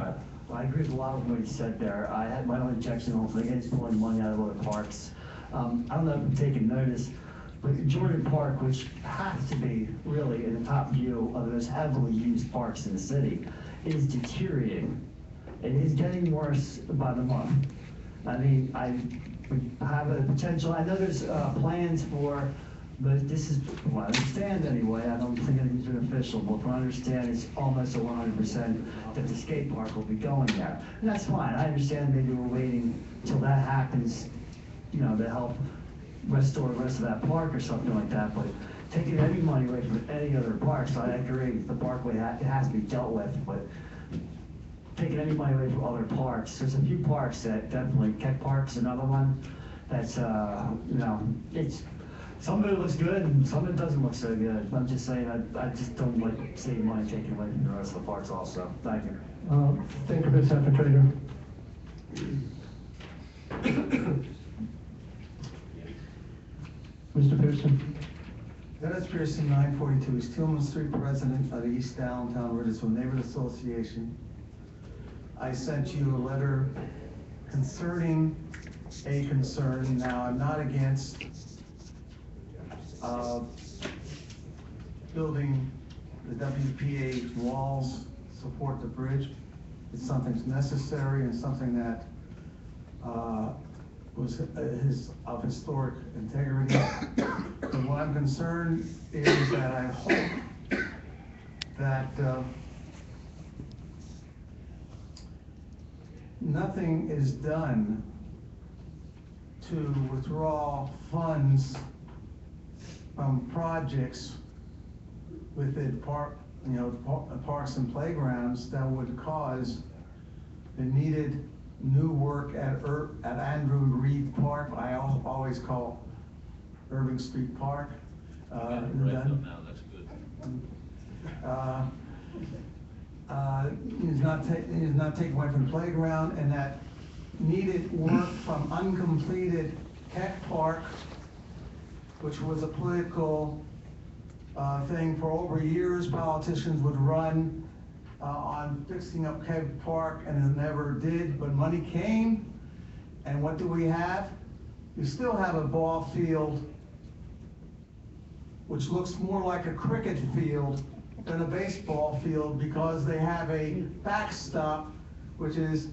Well, I agree with a lot of what he said there. I had my own objection on against pulling money out of other parks. I don't know if you've taken notice, but Jordan Park, which has to be really in the top view of the most heavily used parks in the city, is deteriorating. It is getting worse by the month. I mean, I have a potential, I know there's plans for, but this is, well, I understand anyway, I don't think anything's been official, but from what I understand, it's almost 100% that the skate park will be going there. And that's fine, I understand maybe we're waiting till that happens, you know, to help restore the rest of that park or something like that, but taking any money away from any other parks, I agree, the parkway, it has to be dealt with, but taking any money away from other parks. There's a few parks that definitely, Keck Park's another one, that's, you know, it's, some of it looks good and some of it doesn't look so good. I'm just saying, I just don't like seeing money taken away from the rest of the parks also. Thank you. Thank you, Mr. Infiltrator. Mr. Pearson? Dennis Pearson, 942 East Tillman Street, president of the East Allentown Ridgeville Neighborhood Association. I sent you a letter concerning a concern. Now, I'm not against building the WPA walls, support the bridge. It's something that's necessary and something that was of historic integrity. But what I'm concerned is that I hope that nothing is done to withdraw funds from projects within parks and playgrounds that would cause the needed new work at Andrew Reed Park. I always call Irving Street Park. Now, that's good. Is not taken away from the playground, and that needed work from uncompleted Keck Park, which was a political thing for over years. Politicians would run on fixing up Keck Park, and it never did, but money came, and what do we have? We still have a ball field which looks more like a cricket field than a baseball field, because they have a backstop which is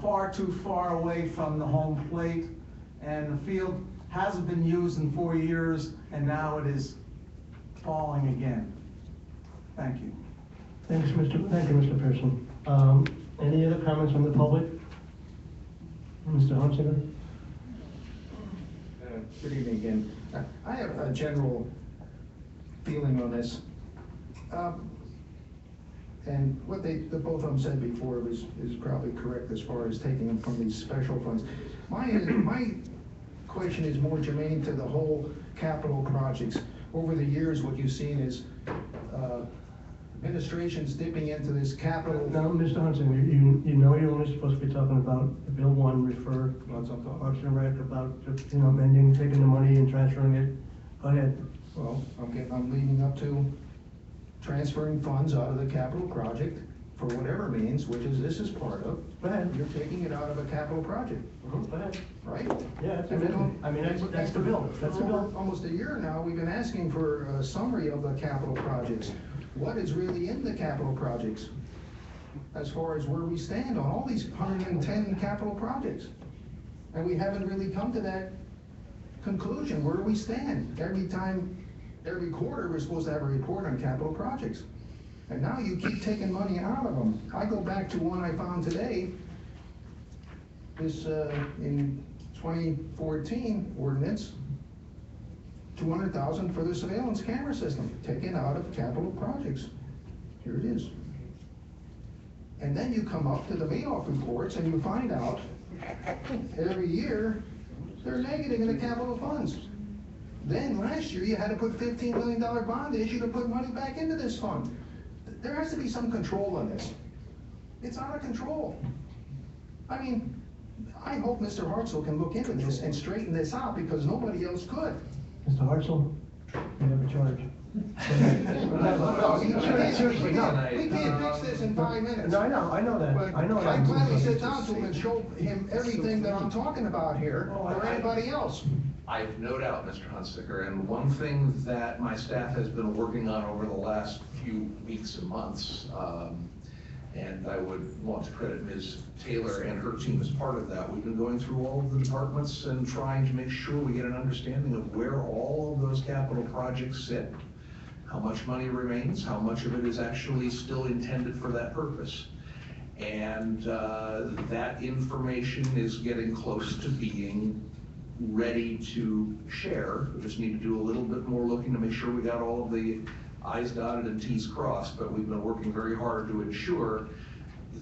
far too far away from the home plate, and the field hasn't been used in 4 years, and now it is falling again. Thank you. Thank you, Mr. Pearson. Any other comments from the public? Mr. Good evening again. I have a general feeling on this. And what the both of them said before is probably correct as far as taking them from these special funds. My question is more germane to the whole capital projects. Over the years, what you've seen is administrations dipping into this capital. Now, Mr. Hudson, you know you're only supposed to be talking about Bill 1, refer, Parks and Rec, about, amending, taking the money and transferring it. Go ahead. Well, I'm leading up to transferring funds out of the capital project for whatever means, which is this is part of. Go ahead. You're taking it out of a capital project. Go ahead. Right? Yeah, that's the bill. I mean, that's the bill. That's the bill. Almost a year now, we've been asking for a summary of the capital projects. What is really in the capital projects? As far as where we stand on all these 110 capital projects. And we haven't really come to that conclusion, where do we stand? Every quarter, we're supposed to have a report on capital projects. And now you keep taking money out of them. I go back to one I found today, this, in 2014 ordinance, $200,000 for the surveillance camera system, taken out of capital projects. Here it is. And then you come up to the Madoff reports and you find out every year they're negative in the capital funds. Then last year you had to put $15 million bond issue to put money back into this fund. There has to be some control on this. It's out of control. I mean, I hope Mr. Hartzell can look into this and straighten this out because nobody else could. Mr. Hartzell, you have a charge. Seriously, no. We can't fix this in 5 minutes. No, I know that. But I know that. I plan to sit down to him and show him everything that I'm talking about here, or anybody else. I've no doubt, Mr. Hunsaker, and one thing that my staff has been working on over the last few weeks and months, and I would want to credit Ms. Taylor and her team as part of that. We've been going through all of the departments and trying to make sure we get an understanding of where all of those capital projects sit, how much money remains, how much of it is actually still intended for that purpose. And that information is getting close to being ready to share. We just need to do a little bit more looking to make sure we got all of the I's dotted and T's crossed, but we've been working very hard to ensure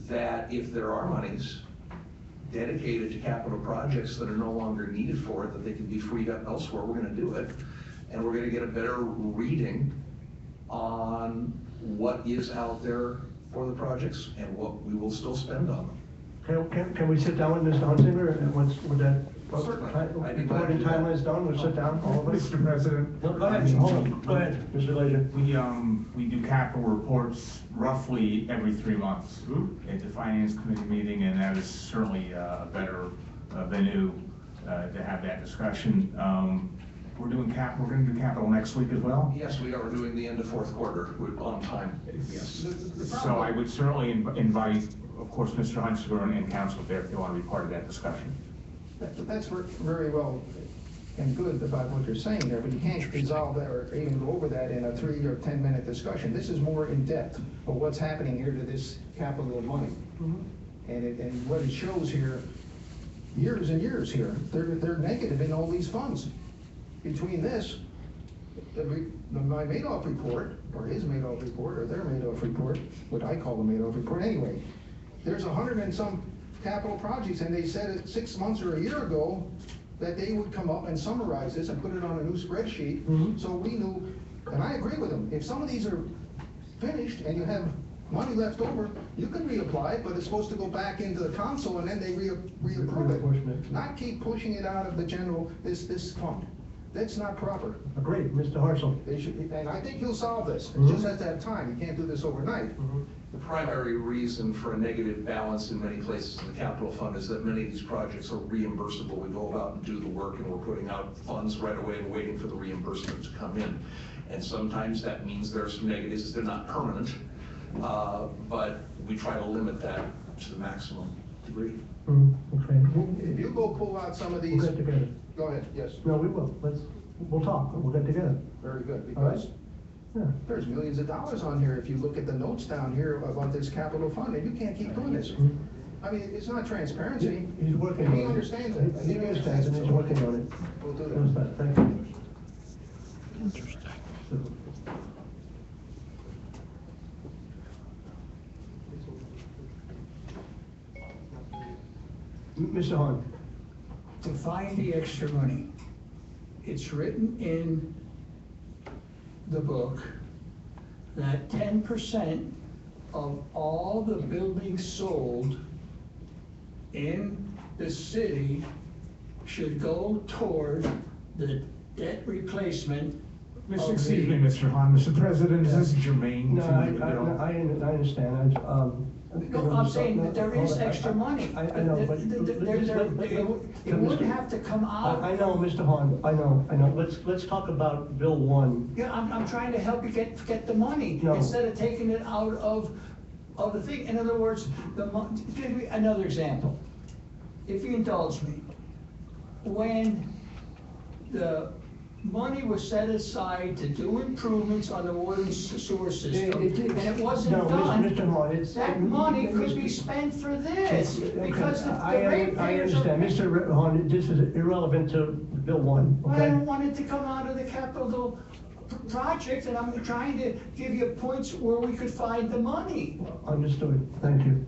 that if there are monies dedicated to capital projects that are no longer needed for it, that they can be freed up elsewhere, we're gonna do it. And we're gonna get a better reading on what is out there for the projects and what we will still spend on them. Can we sit down with Mr. Hunsinger and once with that? Certainly. Reporting timeline is done, we'll sit down, all of us. Mr. President. No, go ahead, hold on, go ahead, Mr. Leisure. We do capital reports roughly every 3 months at the Finance Committee meeting, and that is certainly a better venue to have that discussion. We're gonna do capital next week as well? Yes, we are doing the end of fourth quarter. We're on time. Yes. So I would certainly invite, of course, Mr. Hunsaker and council there if they want to be part of that discussion. That's very well and good about what you're saying there, but you can't resolve that or even go over that in a 3 or 10-minute discussion. This is more in depth of what's happening here to this capital money. And what it shows here, years and years here, they're negative in all these funds. Between this, my Madoff report, or his Madoff report, or their Madoff report, what I call the Madoff report anyway, there's 100 and some capital projects, and they said it 6 months or a year ago that they would come up and summarize this and put it on a new spreadsheet. So we knew, and I agree with them, if some of these are finished and you have money left over, you can reapply it, but it's supposed to go back into the council and then they reapprove it. Not keep pushing it out of the general, this fund. That's not proper. Agreed, Mr. Hartzell. And I think he'll solve this. It just has to have time. You can't do this overnight. The primary reason for a negative balance in many places in the capital fund is that many of these projects are reimbursable. We go out and do the work and we're putting out funds right away and waiting for the reimbursement to come in. And sometimes that means there are some negatives. They're not permanent, but we try to limit that to the maximum degree. Okay. If you go pull out some of these. We'll get together. Go ahead, yes. No, we will. We'll talk. We'll get together. Very good, because there's millions of dollars on here if you look at the notes down here about this capital fund, and you can't keep doing this. I mean, it's not transparency. He's working on it. He understands it. He understands it, he's working on it. We'll do that. Thank you. Interesting. Mr. Hahn. To find the extra money. It's written in the book that 10% of all the buildings sold in the city should go toward the debt replacement. Excuse me, Mr. Hahn, Mr. President, is this germane No, to the bill? I understand. No, I'm saying that there is extra money. I know, but. It wouldn't have to come out. I know, Mr. Hahn, I know. Let's talk about Bill 1. Yeah, I'm trying to help you get the money, No. instead of taking it out of the thing. In other words, give me another example. If you indulge me, when the money was set aside to do improvements on the water and sewer system, and it wasn't done, Mr. Hahn, that money could be spent for this, because the I ratepayers are. understand, Mr. Hahn, this is irrelevant to Bill 1, Well, I okay? don't want it to come out of the capital project, and I'm trying to give you points where we could find the money. Understood, thank you.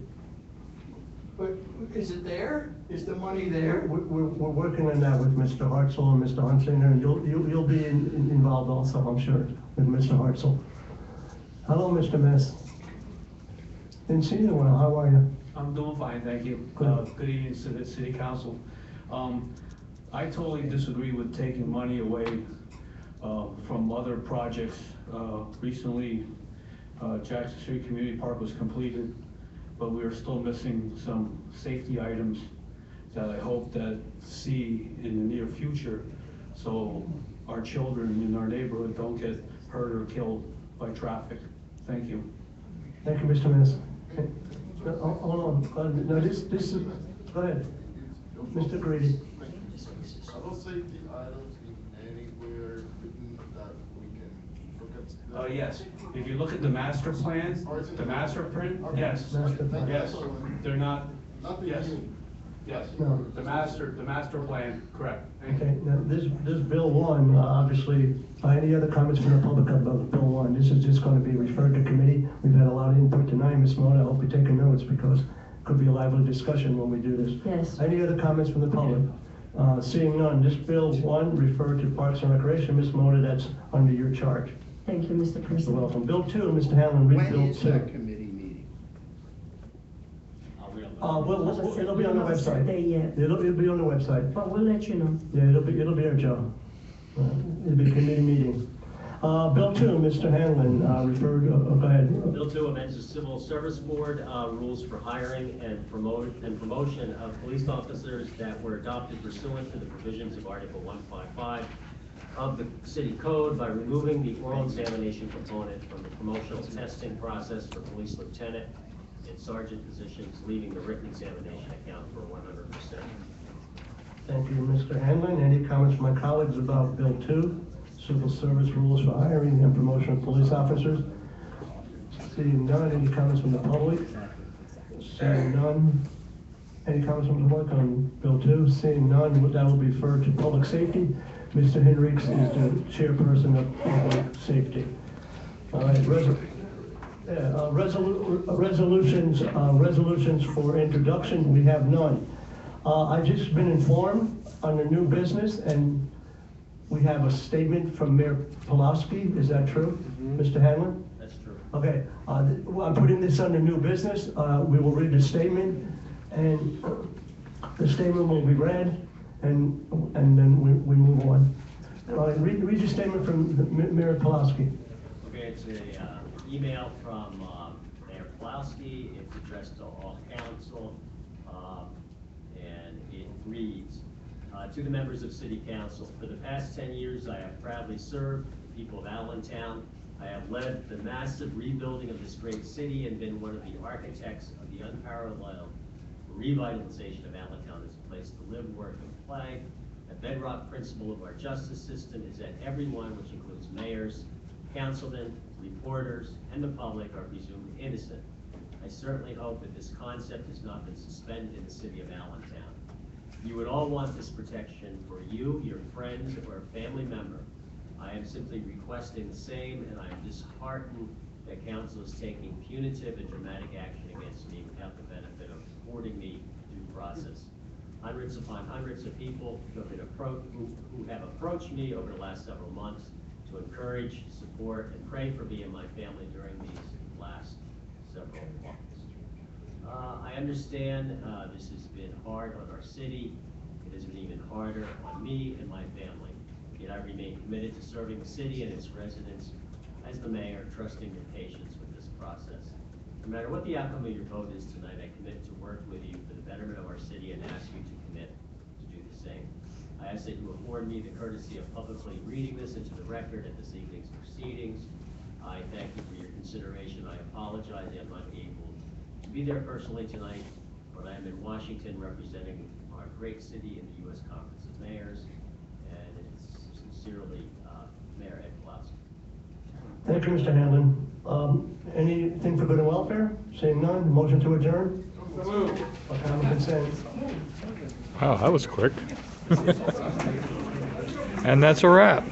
But is it there? Is the money there? We're working on that with Mr. Hartzell and Mr. Hunsinger, and you'll be involved also, I'm sure, with Mr. Hartzell. Hello, Mr. Mess. Didn't see you in a while, how are you? I'm doing fine, thank you. Good. Good evening to the city council. I totally disagree with taking money away from other projects. Recently, Jackson Street Community Park was completed, but we are still missing some safety items that I hope that see in the near future, so our children in our neighborhood don't get hurt or killed by traffic. Thank you. Thank you, Mr. Mess. Okay. Hold on, no, this is, go ahead. Mr. Grady. Are those safety items anywhere written that we can look at? Yes, if you look at the master plan, the master print, yes, Master plan. yes, they're not, Nothing yes, new. yes, No. the master plan, correct. Thank you. Okay, now, this Bill 1, obviously, any other comments from the public about Bill 1? This is just gonna be referred to committee. We've had a lot of input tonight, Ms. Mona, I hope you're taking notes, because it could be a lively discussion when we do this. Yes. Any other comments from the public? Seeing none, this Bill 1 referred to Parks and Recreation. Ms. Mona, that's under your charge. Thank you, Mr. You're President. welcome. Bill 2, Mr. Hanlon, read Bill 2. When is that committee meeting? It'll be on the We haven't set website. that yet, It'll be on the website. but we'll let you know. Yeah, it'll be our job. It'll be a committee meeting. Bill 2, Mr. Hanlon, referred, go ahead. Bill 2 amends the Civil Service Board rules for hiring and promotion of police officers that were adopted pursuant to the provisions of Article 155 of the city code by removing the oral examination component from the promotional testing process for police lieutenant and sergeant positions, leaving the written examination account for 100%. Thank you, Mr. Hanlon. Any comments from my colleagues about Bill 2, Civil Service Rules for Hiring and Promotion of Police Officers? Seeing none, any comments from the public? Seeing none, any comments from the public on Bill 2? Seeing none, that will be referred to Public Safety. Mr. Hendricks is the chairperson of Public Safety. All right, resolutions for introduction, we have none. I've just been informed on the new business, and we have a statement from Mayor Pulaski. Is that true, Mr. Hanlon? That's true. Okay, I'm putting this under new business. We will read the statement, and the statement will be read, and then we move on. Read your statement from Mayor Pulaski. Okay, it's a email from Mayor Pulaski. It's addressed to all council, and it reads, to the members of City Council, for the past 10 years, I have proudly served the people of Allentown. I have led the massive rebuilding of this great city and been one of the architects of the unparalleled revitalization of Allentown as a place to live, work, and play. A bedrock principle of our justice system is that everyone, which includes mayors, councilmen, reporters, and the public, are presumed innocent. I certainly hope that this concept has not been suspended in the city of Allentown. You would all want this protection for you, your friends, or a family member. I am simply requesting the same, and I am disheartened that council is taking punitive and dramatic action against me without the benefit of affording me due process. hundreds upon hundreds of people who have approached me over the last several months to encourage, support, and pray for me and my family during these last several months. I understand this has been hard on our city. It has been even harder on me and my family. Yet I remain committed to serving the city and its residents as the mayor, trusting your patience with this process. No matter what the outcome of your vote is tonight, I commit to work with you for the betterment of our city and ask you to commit to do the same. I ask that you afford me the courtesy of publicly reading this into the record at this evening's proceedings. I thank you for your consideration. I apologize I'm not able to be there personally tonight, but I am in Washington representing our great city in the U.S. Conference of Mayors, and it's sincerely Mayor Ed Pulaski. Thank you, Mr. Hanlon. Anything for good and welfare? Seeing none, motion to adjourn? By common consent. Wow, that was quick. And that's a wrap.